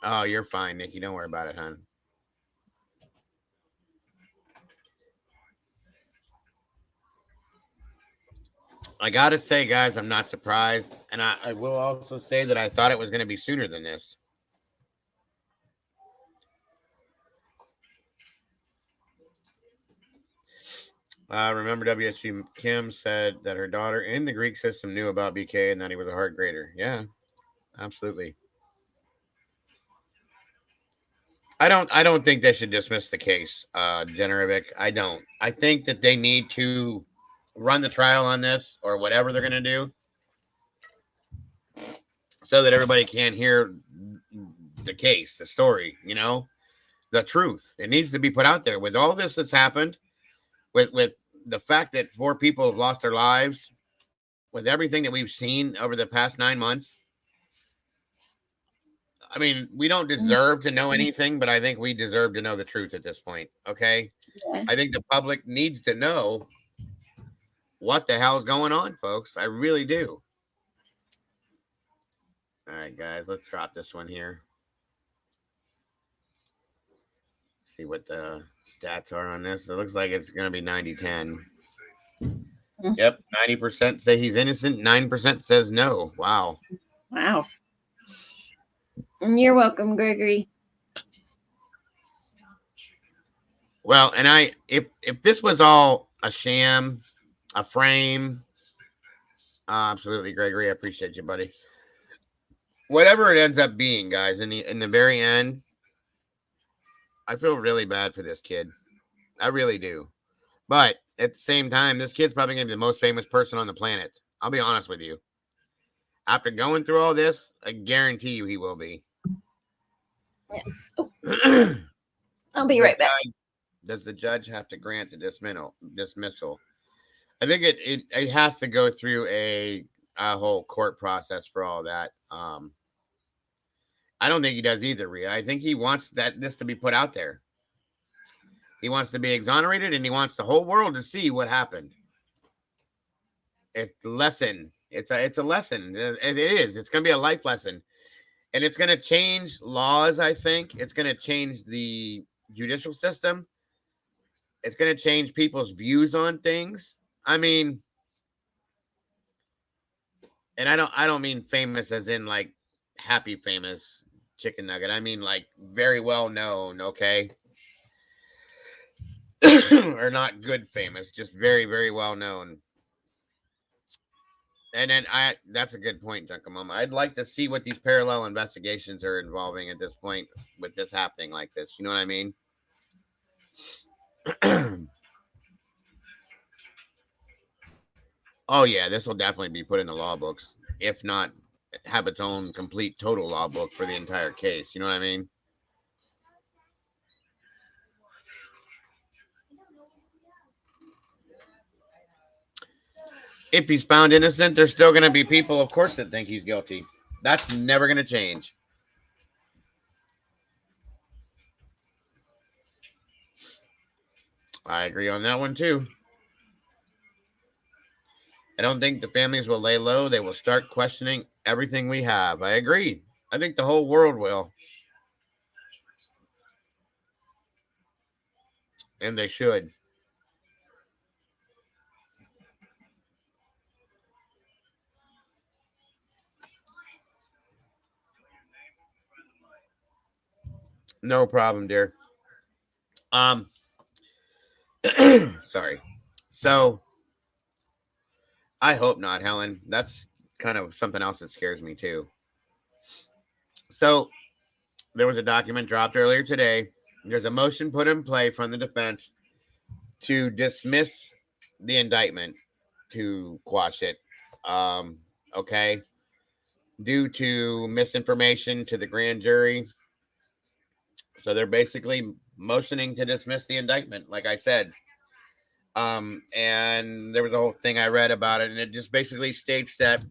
Oh, you're fine, Nikki. Don't worry about it, hon. I gotta say, guys, I'm not surprised. And I will also say that I thought it was going to be sooner than this. Remember, WSG Kim said that her daughter in the Greek system knew about BK and that he was a hard grader. Yeah, absolutely. I don't think they should dismiss the case, Jennerovic. I don't. I think that they need to run the trial on this or whatever they're going to do so that everybody can hear the case, the story, the truth. It needs to be put out there with all this that's happened, with the fact that 4 people have lost their lives, with everything that we've seen over the past 9 months. I mean, we don't deserve to know anything, but I think we deserve to know the truth at this point. Okay. Yeah. I think the public needs to know what the hell is going on, folks. I really do. All right, guys, let's drop this one here. See what the stats are on this. It looks like it's going to be 90-10. Yep, 90% say he's innocent. 9% says no. Wow. You're welcome, Gregory. Well, and if this was all a sham, a frame, absolutely, Gregory, I appreciate you, buddy. Whatever it ends up being, guys, in the very end, I feel really bad for this kid. I really do. But at the same time, this kid's probably going to be the most famous person on the planet. I'll be honest with you. After going through all this, I guarantee you he will be. Yeah. Oh. I'll be right back. Does the judge have to grant the dismissal? I think it has to go through a whole court process for all that. I don't think he does either, Rhea. I think he wants this to be put out there. He wants to be exonerated, and he wants the whole world to see what happened. It's a lesson. It's a lesson. It is. It's going to be a life lesson. And it's going to change laws, I think. It's going to change the judicial system. It's going to change people's views on things. I mean, and I don't mean famous as in like happy famous chicken nugget. I mean like very well known, okay? Or not good famous, just very, very well known. And then that's a good point, Junker Mama. I'd like to see what these parallel investigations are involving at this point with this happening like this. You know what I mean? Oh, yeah, this will definitely be put in the law books, if not have its own complete total law book for the entire case. You know what I mean? If he's found innocent, there's still going to be people, of course, that think he's guilty. That's never going to change. I agree on that one too. I don't think the families will lay low. They will start questioning everything we have. I agree. I think the whole world will. And they should. No problem, dear. Sorry. So I hope not, Helen. That's kind of something else that scares me too. So there was a document dropped earlier today. There's a motion put in play from the defense to dismiss the indictment, to quash it. Okay. Due to misinformation to the grand jury. So they're basically motioning to dismiss the indictment, like I said. And there was a whole thing I read about it, and it just basically states that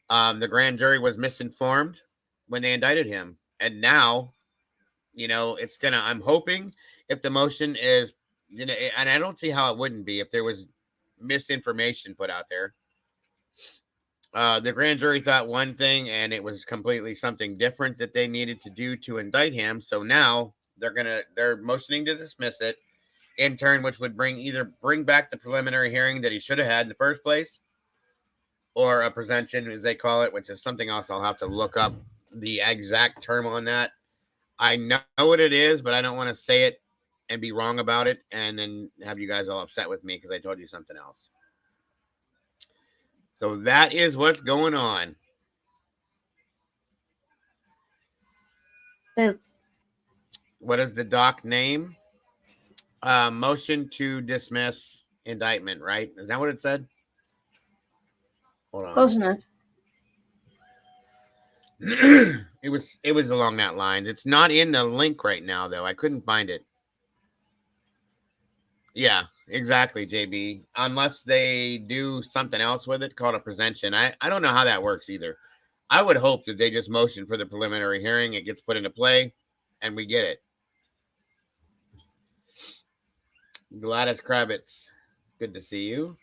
the grand jury was misinformed when they indicted him. And now, it's gonna, I'm hoping if the motion is, and I don't see how it wouldn't be if there was misinformation put out there. The grand jury thought one thing and it was completely something different that they needed to do to indict him. So now they're motioning to dismiss it in turn, which would bring back the preliminary hearing that he should have had in the first place, or a presumption, as they call it, which is something else. I'll have to look up the exact term on that. I know what it is, but I don't want to say it and be wrong about it and then have you guys all upset with me because I told you something else. So that is what's going on. What is the doc name? Motion to dismiss indictment, right? Is that what it said? Hold on. Close enough. It was along that line. It's not in the link right now, though. I couldn't find it. Yeah, exactly, JB. Unless they do something else with it called a presumption. I don't know how that works either. I would hope that they just motion for the preliminary hearing. It gets put into play, and we get it. Gladys Kravitz, good to see you.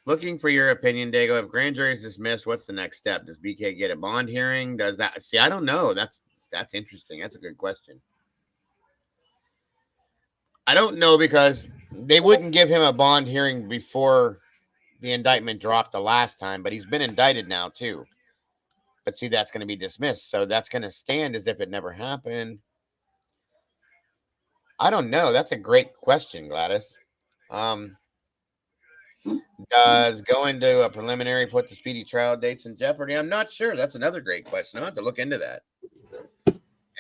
Looking for your opinion, Dago. If grand jury is dismissed, what's the next step? Does BK get a bond hearing? Does that? See, I don't know. That's interesting. That's a good question. I don't know because they wouldn't give him a bond hearing before the indictment dropped the last time, but he's been indicted now too. But see, that's going to be dismissed, so that's going to stand as if it never happened. I don't know. That's a great question, Gladys. Does going to a preliminary put the speedy trial dates in jeopardy? I'm not sure. That's another great question. I'll have to look into that.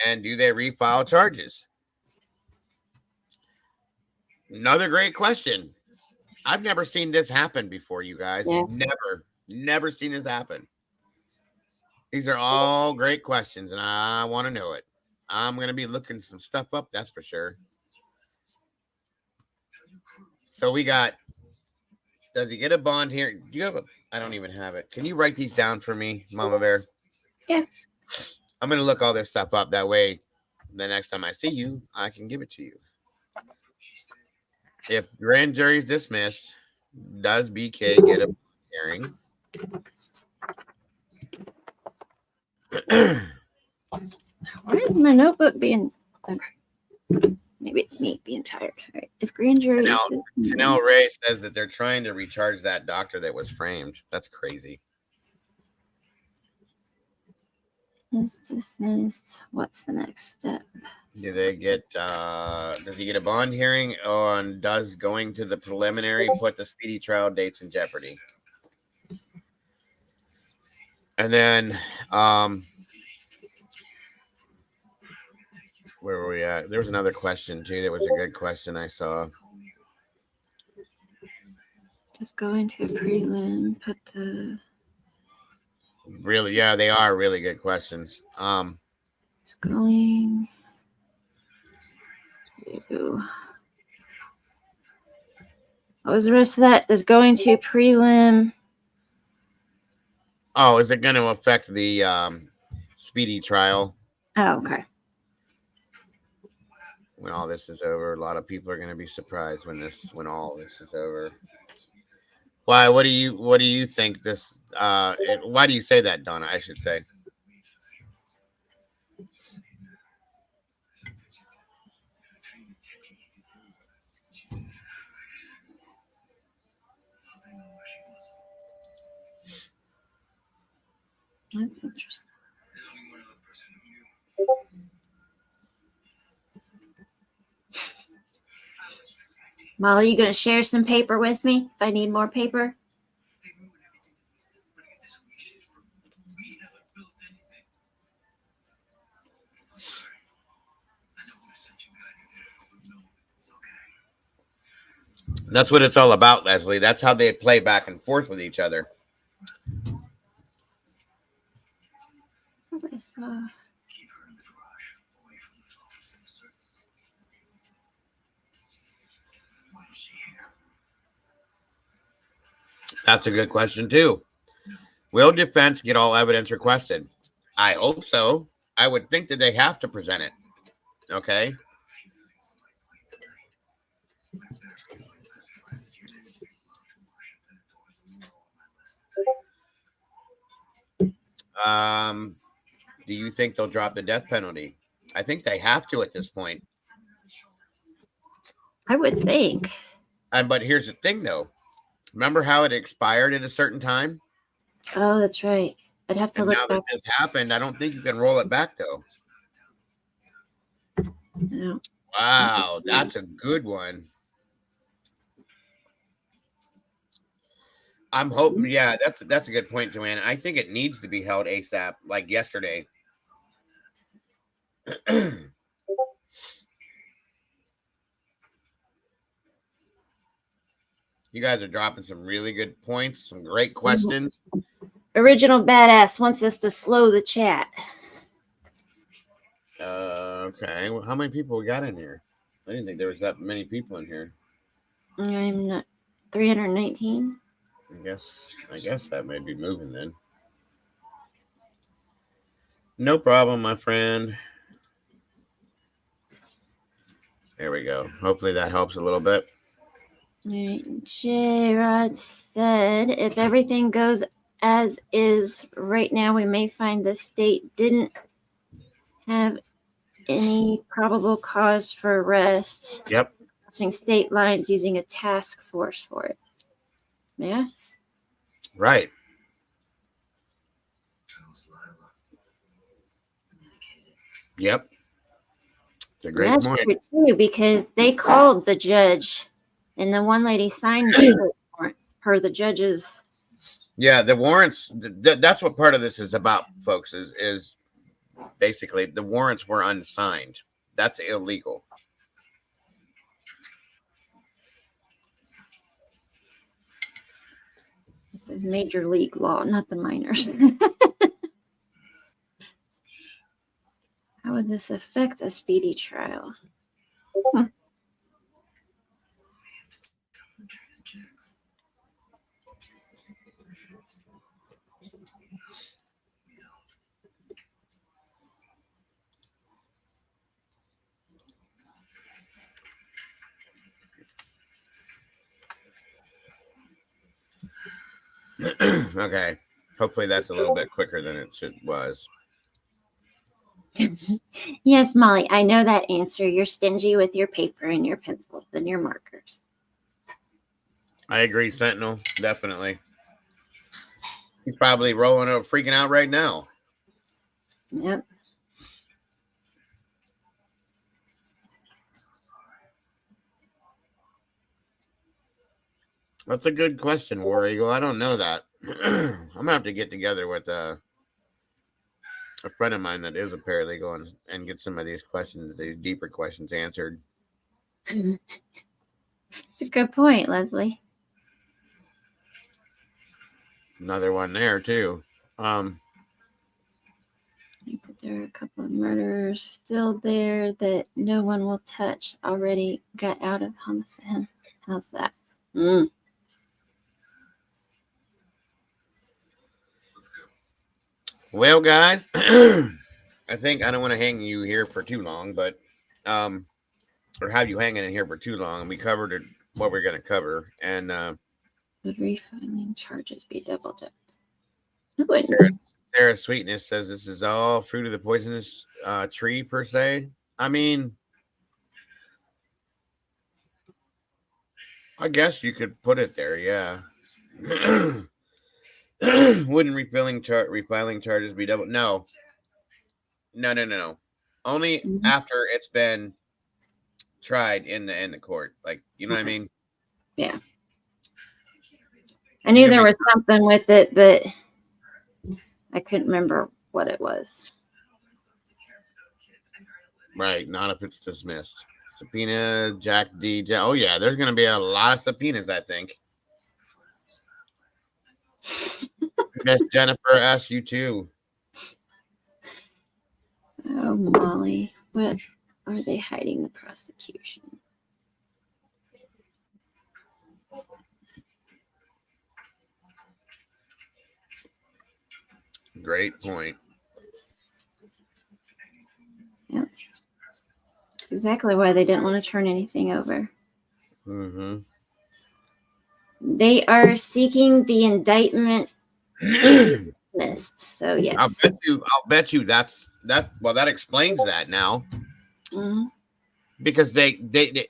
And do they refile charges? Another great question. I've never seen this happen before, you guys. Yeah. Never seen this happen. These are all great questions, and I want to know it. I'm going to be looking some stuff up, that's for sure. So we got, does he get a bond here? Do you have a, I don't even have it. Can you write these down for me, Mama Bear? Yeah. I'm going to look all this stuff up. That way, the next time I see you, I can give it to you. If grand jury's dismissed, does BK get a hearing? Why is my notebook being okay? Maybe it's me being tired. All right. If grand jury Chanel Ray says that they're trying to recharge that doctor that was framed. That's crazy. is dismissed, what's the next step? Do they get? Does he get a bond hearing on? Does going to the preliminary put the speedy trial dates in jeopardy? And then, where were we at? There was another question too. That was a good question I saw. Just go into a prelim, put the Really, yeah, they are really good questions. just going to, what was the rest of that? Does going to prelim. Oh, is it going to affect the speedy trial? Oh, okay. when all this is over. A lot of people are going to be surprised when all this is over. Why? What do you think this? Why do you say that, Donna? I should say. That's interesting. Molly, you gonna share some paper with me if I need more paper? That's what it's all about, Leslie. That's how they play back and forth with each other. That's a good question too. Will defense get all evidence requested? I hope so. I would think that they have to present it. Okay. Do you think they'll drop the death penalty? I think they have to at this point. I would think. But here's the thing, though. Remember how it expired at a certain time? Oh, that's right. I'd have to And look now back. that this happened, I don't think you can roll it back, though. No. Wow, that's a good one. I'm hoping, yeah, that's a good point, Joanna. I think it needs to be held ASAP, like yesterday. You guys are dropping some really good points, some great questions. Original Badass wants us to slow the chat. Okay. Well, how many people we got in here? I didn't think there was that many people in here. I'm not 319. I guess that may be moving then. No problem, my friend. There we go. Hopefully that helps a little bit. All right. J-Rod said, if everything goes as is right now, we may find the state didn't have any probable cause for arrest. Yep. Crossing state lines using a task force for it. Yeah. Right. Yep. It's a great That's point. true too, because they called the judge, and the one lady signed the warrant per the judge's. Yeah, the warrants. That's what part of this is about, folks. Is basically the warrants were unsigned. That's illegal. This is major league law, not the minors. How would this affect a speedy trial? Okay. Hopefully that's a little bit quicker than it was. Yes, Molly, I know that answer. You're stingy with your paper and your pencils and your markers. I agree, Sentinel. Definitely. He's probably rolling over, freaking out right now. Yep. That's a good question, War Eagle. I don't know that. I'm gonna have to get together with a friend of mine that is a paralegal and get some of these questions, these deeper questions answered. It's a good point, Leslie. Another one there too. There are a couple of murderers still there that no one will touch. Already got out of homicide. How's that? Well, guys, I think I don't want to hang you here for too long, but or have you hanging in here for too long. We covered it, what we're going to cover. And Would refiling charges be doubled up? Sarah Sweetness says this is all fruit of the poisonous tree, per se. I mean, I guess you could put it there, yeah. Wouldn't refiling charges be double? No. Only after it's been tried in the court. Like, you know what I mean? Yeah. I knew there was something with it, but I couldn't remember what it was. Right. Not if it's dismissed. Subpoena, Jack D. Oh, yeah. There's going to be a lot of subpoenas, I think. Miss Jennifer asks you too. Oh, Molly. What are they hiding the prosecution? Great point. Yep. Exactly why they didn't want to turn anything over. Mm-hmm. They are seeking the indictment dismissed. So yes. I'll bet you that's that. Well, that explains that now. Mm-hmm. Because they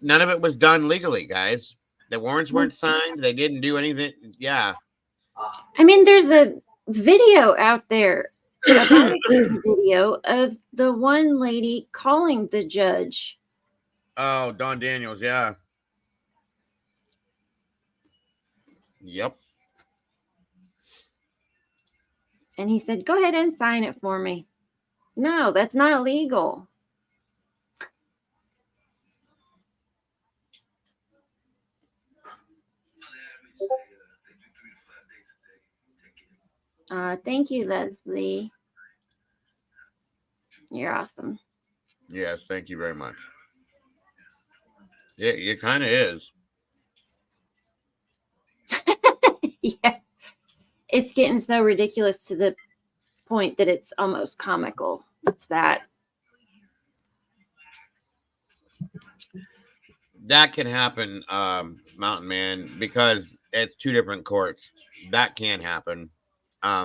none of it was done legally, guys. The warrants weren't signed. They didn't do anything. Yeah. I mean, there's a video out there, video of the one lady calling the judge. Oh, Don Daniels, yeah. Yep. And he said, "Go ahead and sign it for me." No, that's not illegal. Thank you, Leslie. You're awesome. Yes, thank you very much. Yeah, it kind of is. Yeah. It's getting so ridiculous to the point that it's almost comical. It's that. That can happen, Mountain Man, because it's two different courts. That can happen. Yeah.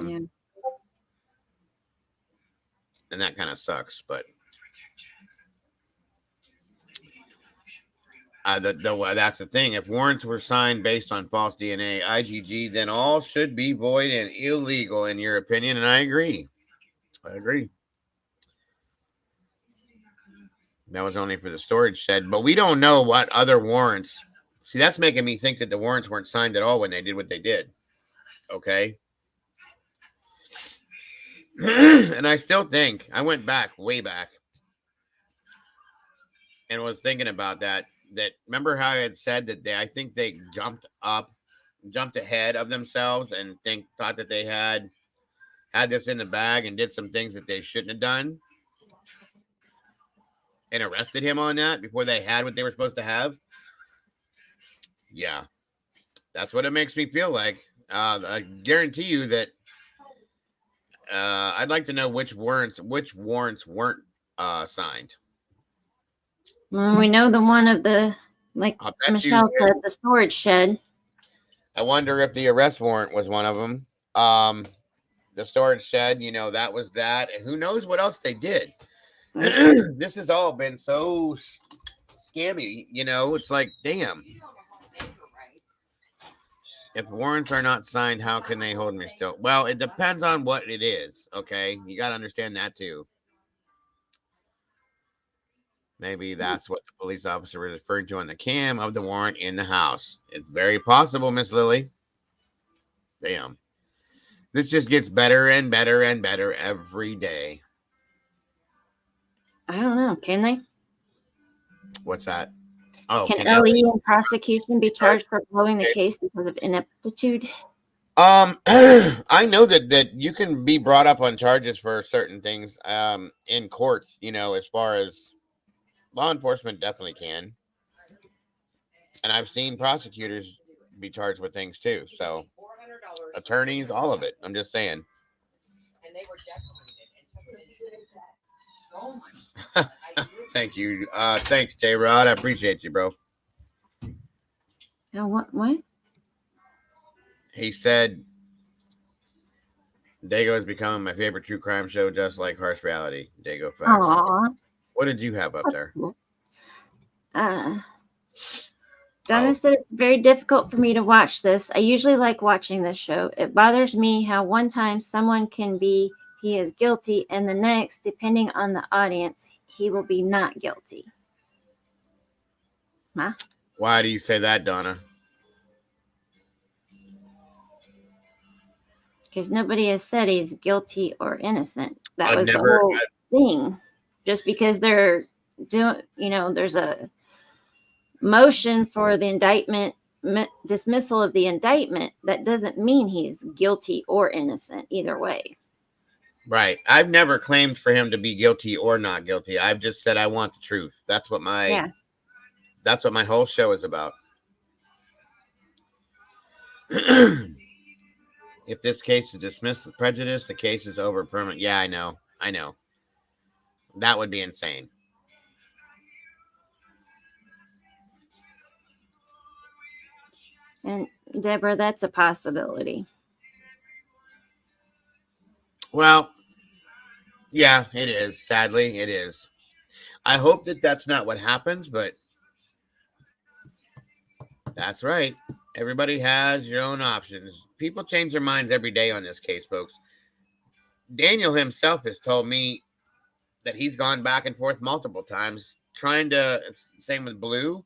And that kind of sucks, but that's the thing. If warrants were signed based on false DNA, IgG, then all should be void and illegal, in your opinion. And I agree. That was only for the storage shed, but we don't know what other warrants. See, that's making me think that the warrants weren't signed at all when they did what they did. Okay. And I still think, I went back, way back, and was thinking about that remember how I had said that I think they jumped ahead of themselves and thought that they had this in the bag and did some things that they shouldn't have done, and arrested him on that before they had what they were supposed to have. Yeah, that's what it makes me feel like. I guarantee you that I'd like to know which warrants weren't signed. Well, we know the one of the, like Michelle said, the storage shed. I wonder if the arrest warrant was one of them. The storage shed, that was that. And who knows what else they did. This has all been so scammy, it's like, damn. If warrants are not signed, how can they hold me still? Well, it depends on what it is, okay? You got to understand that too. Maybe that's what the police officer is referring to on the cam of the warrant in the house. It's very possible, Miss Lily. Damn. This just gets better and better and better every day. I don't know. Can they? What's that? Oh, can LE and prosecution be charged for blowing the case because of ineptitude? I know that you can be brought up on charges for certain things in courts, as far as law enforcement definitely can. And I've seen prosecutors be charged with things too. So attorneys, all of it. I'm just saying. And they were Thank you. Thanks, J-Rod. I appreciate you, bro. Now, what? He said, Dago is becoming my favorite true crime show, just like Harsh Reality. Dago Facts. Aw. What did you have up there? Donna Oh. said it's very difficult for me to watch this. I usually like watching this show. It bothers me how one time someone can be he is guilty, and the next, depending on the audience, he will be not guilty. Huh? Why do you say that, Donna? Because nobody has said he's guilty or innocent. That I've was never- the whole thing. Just because they're doing, there's a motion for the indictment, dismissal of the indictment, that doesn't mean he's guilty or innocent either way. Right. I've never claimed for him to be guilty or not guilty. I've just said I want the truth. That's what my whole show is about. If this case is dismissed with prejudice, the case is over permanent. Yeah, I know. That would be insane. And Deborah, that's a possibility. Well, yeah, it is. Sadly, it is. I hope that that's not what happens, but that's right. Everybody has your own options. People change their minds every day on this case, folks. Daniel himself has told me that he's gone back and forth multiple times trying to, same with Blue.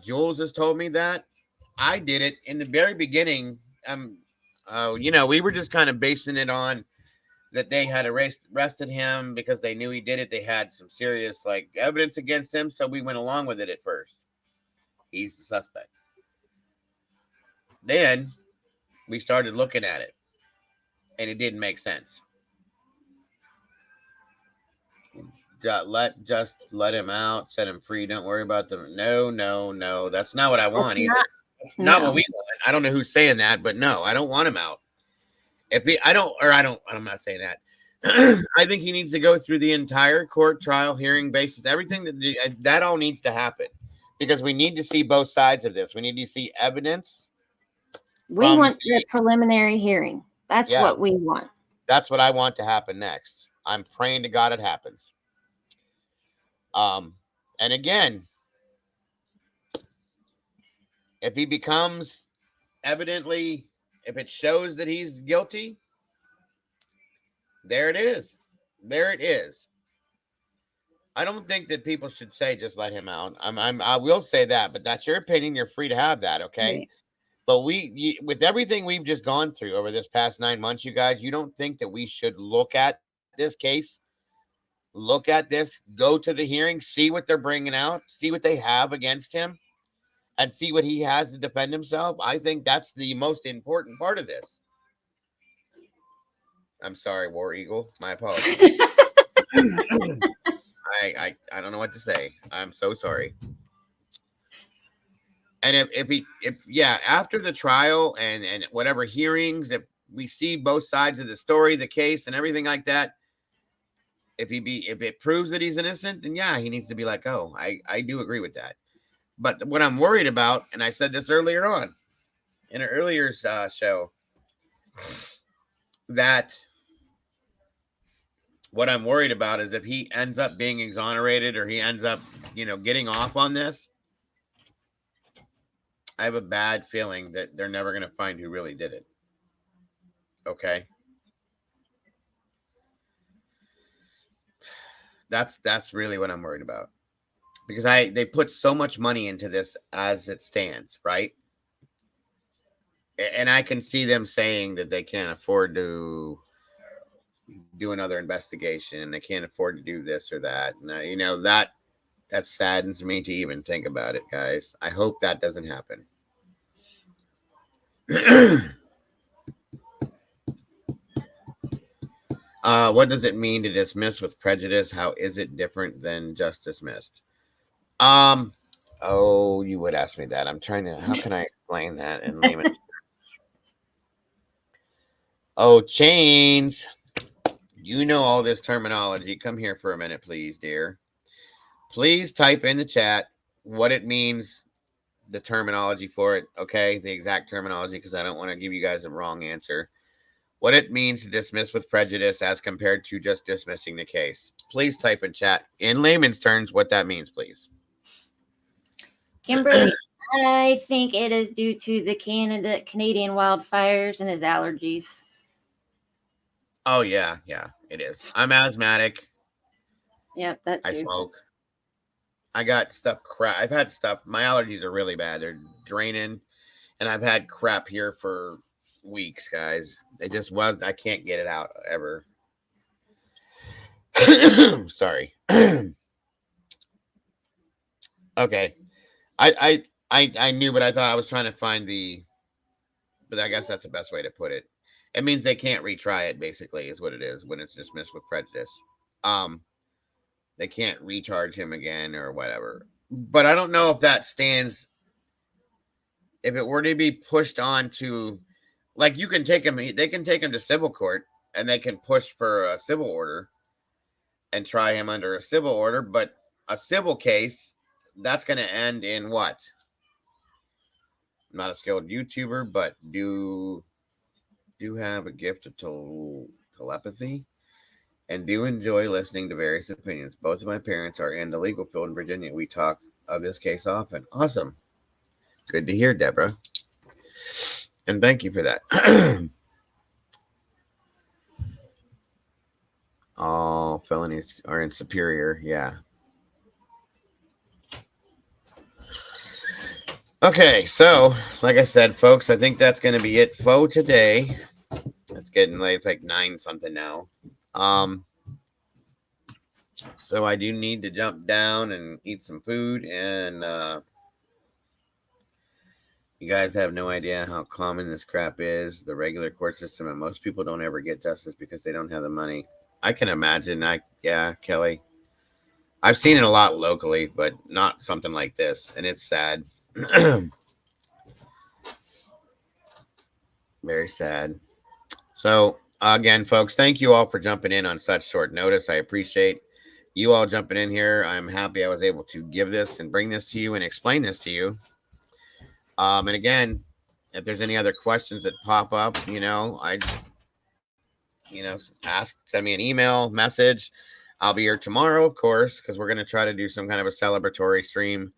Jules has told me that. I did it in the very beginning. We were just kind of basing it on that they had arrested him because they knew he did it. They had some serious evidence against him, so we went along with it at first. He's the suspect. Then we started looking at it, and it didn't make sense. Just let him out, set him free. Don't worry about them. No. That's not what I want either. That's not what we want. I don't know who's saying that, but no, I don't want him out. I'm not saying that. I think he needs to go through the entire court trial hearing basis. Everything that all needs to happen because we need to see both sides of this. We need to see evidence. We want the preliminary hearing. That's what we want. That's what I want to happen next. I'm praying to God it happens. And again, if he becomes evidently, if it shows that he's guilty, there it is. There it is. I don't think that people should say just let him out. I will say that, but that's your opinion. You're free to have that, okay? Right. But with everything we've just gone through over this past 9 months, you guys, you don't think that we should look at this case, look at this, go to the hearing, see what they're bringing out, see what they have against him, and see what he has to defend himself? I think that's the most important part of this. I'm sorry, War Eagle. My apologies. I don't know what to say. I'm so sorry. And if after the trial and whatever hearings, if we see both sides of the story, the case, and everything like that, if it proves that he's innocent, then yeah, he needs to be let go. I do agree with that. But what I'm worried about, and I said this earlier on in an earlier show, that what I'm worried about is if he ends up being exonerated or he ends up, getting off on this, I have a bad feeling that they're never going to find who really did it. Okay. That's really what I'm worried about. Because they put so much money into this as it stands, right? And I can see them saying that they can't afford to do another investigation and they can't afford to do this or that. And, that saddens me to even think about it, guys. I hope that doesn't happen. What does it mean to dismiss with prejudice? How is it different than just dismissed? You would ask me that. How can I explain that in layman? Chains. You know all this terminology. Come here for a minute, please, dear. please type in the chat what it means, the terminology for it, okay? The exact terminology, because I don't want to give you guys a wrong answer. What it means to dismiss with prejudice as compared to just dismissing the case. Please type in chat in layman's terms what that means, please. Kimberly, I think it is due to the Canadian wildfires and his allergies. Oh, yeah, it is. I'm asthmatic. Yep, that too. I smoke. I got stuff crap. I've had stuff. My allergies are really bad. They're draining. And I've had crap here for weeks, guys. It just was. I can't get it out ever. Sorry. Okay. I knew, but I thought I was trying to find but I guess that's the best way to put it. It means they can't retry it, basically, is what it is when it's dismissed with prejudice. They can't recharge him again or whatever. But I don't know if that stands. If it were to be pushed on to, like, you can take him, they can take him to civil court and they can push for a civil order and try him under a civil order. But a civil case, that's going to end in what? I'm not a skilled YouTuber, but do have a gift of telepathy and do enjoy listening to various opinions. Both of my parents are in the legal field in Virginia. We talk of this case often. Awesome. Good to hear, Deborah. And thank you for that. All felonies are in Superior. Yeah. Okay, so like I said, folks, I think that's going to be it for today. It's getting late. It's like 9 something now. So I do need to jump down and eat some food, and you guys have no idea how common this crap is. The regular court system, and most people don't ever get justice because they don't have the money. I can imagine. Yeah, Kelly. I've seen it a lot locally, but not something like this, and it's sad. Very sad. So again, folks, thank you all for jumping in on such short notice. I appreciate you all jumping in here. I'm happy I was able to give this and bring this to you and explain this to you. And again, if there's any other questions that pop up, send me an email, message. I'll be here tomorrow, of course, because we're going to try to do some kind of a celebratory stream.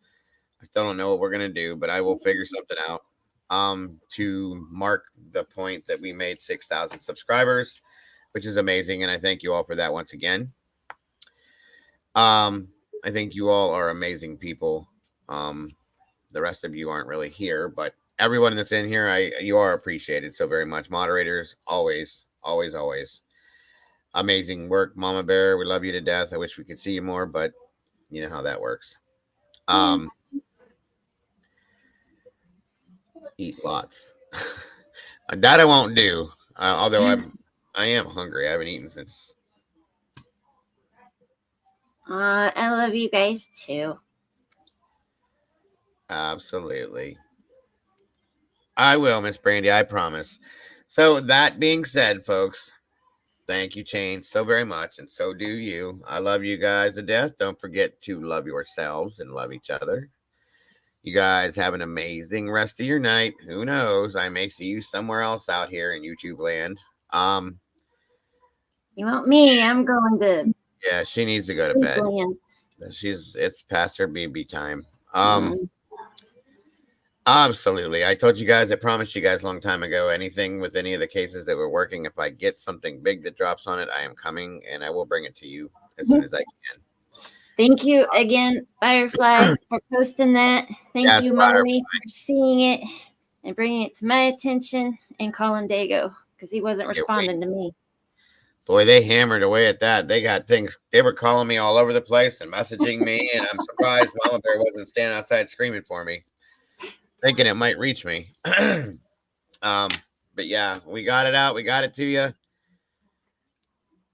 I still don't know what we're going to do, but I will figure something out to mark the point that we made 6,000 subscribers, which is amazing. And I thank you all for that once again. I think you all are amazing people. The rest of you aren't really here, but everyone that's in here, you are appreciated so very much. Moderators, always amazing work. Mama Bear, we love you to death. I wish we could see you more, but you know how that works. Eat lots. That I won't do. Although I am hungry. I haven't eaten since. I love you guys too. Absolutely. I will, Miss Brandy. I promise. So that being said, folks, thank you, Chain, so very much, and so do you. I love you guys to death. Don't forget to love yourselves and love each other. You guys have an amazing rest of your night. Who knows? I may see you somewhere else out here in YouTube land. You want me? I'm going to. Yeah, she needs to go to bed. Land. It's past her BB time. Absolutely. I told you guys, I promised you guys a long time ago, anything with any of the cases that we're working, if I get something big that drops on it, I am coming and I will bring it to you as soon as I can. Thank you again, Firefly, for posting that. Thank you, Molly, for seeing it and bringing it to my attention, and calling Dago because he wasn't responding to me. Boy, they hammered away at that. They got things. They were calling me all over the place and messaging me, and I'm surprised Mama Bear wasn't standing outside screaming for me, thinking it might reach me. But yeah, we got it out. We got it to you.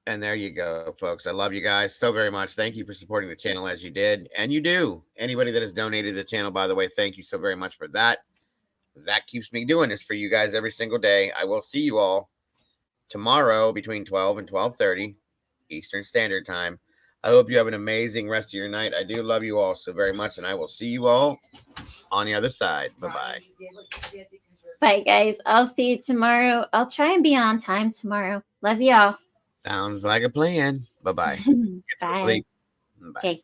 And there you go, folks. I love you guys so very much. Thank you for supporting the channel as you did. And you do. Anybody that has donated to the channel, by the way, thank you so very much for that. That keeps me doing this for you guys every single day. I will see you all tomorrow between 12 and 12:30 Eastern Standard Time. I hope you have an amazing rest of your night. I do love you all so very much, and I will see you all on the other side. Bye-bye. Bye, guys. I'll see you tomorrow. I'll try and be on time tomorrow. Love y'all. Sounds like a plan. Bye-bye. Get some Bye. sleep. Bye. Okay.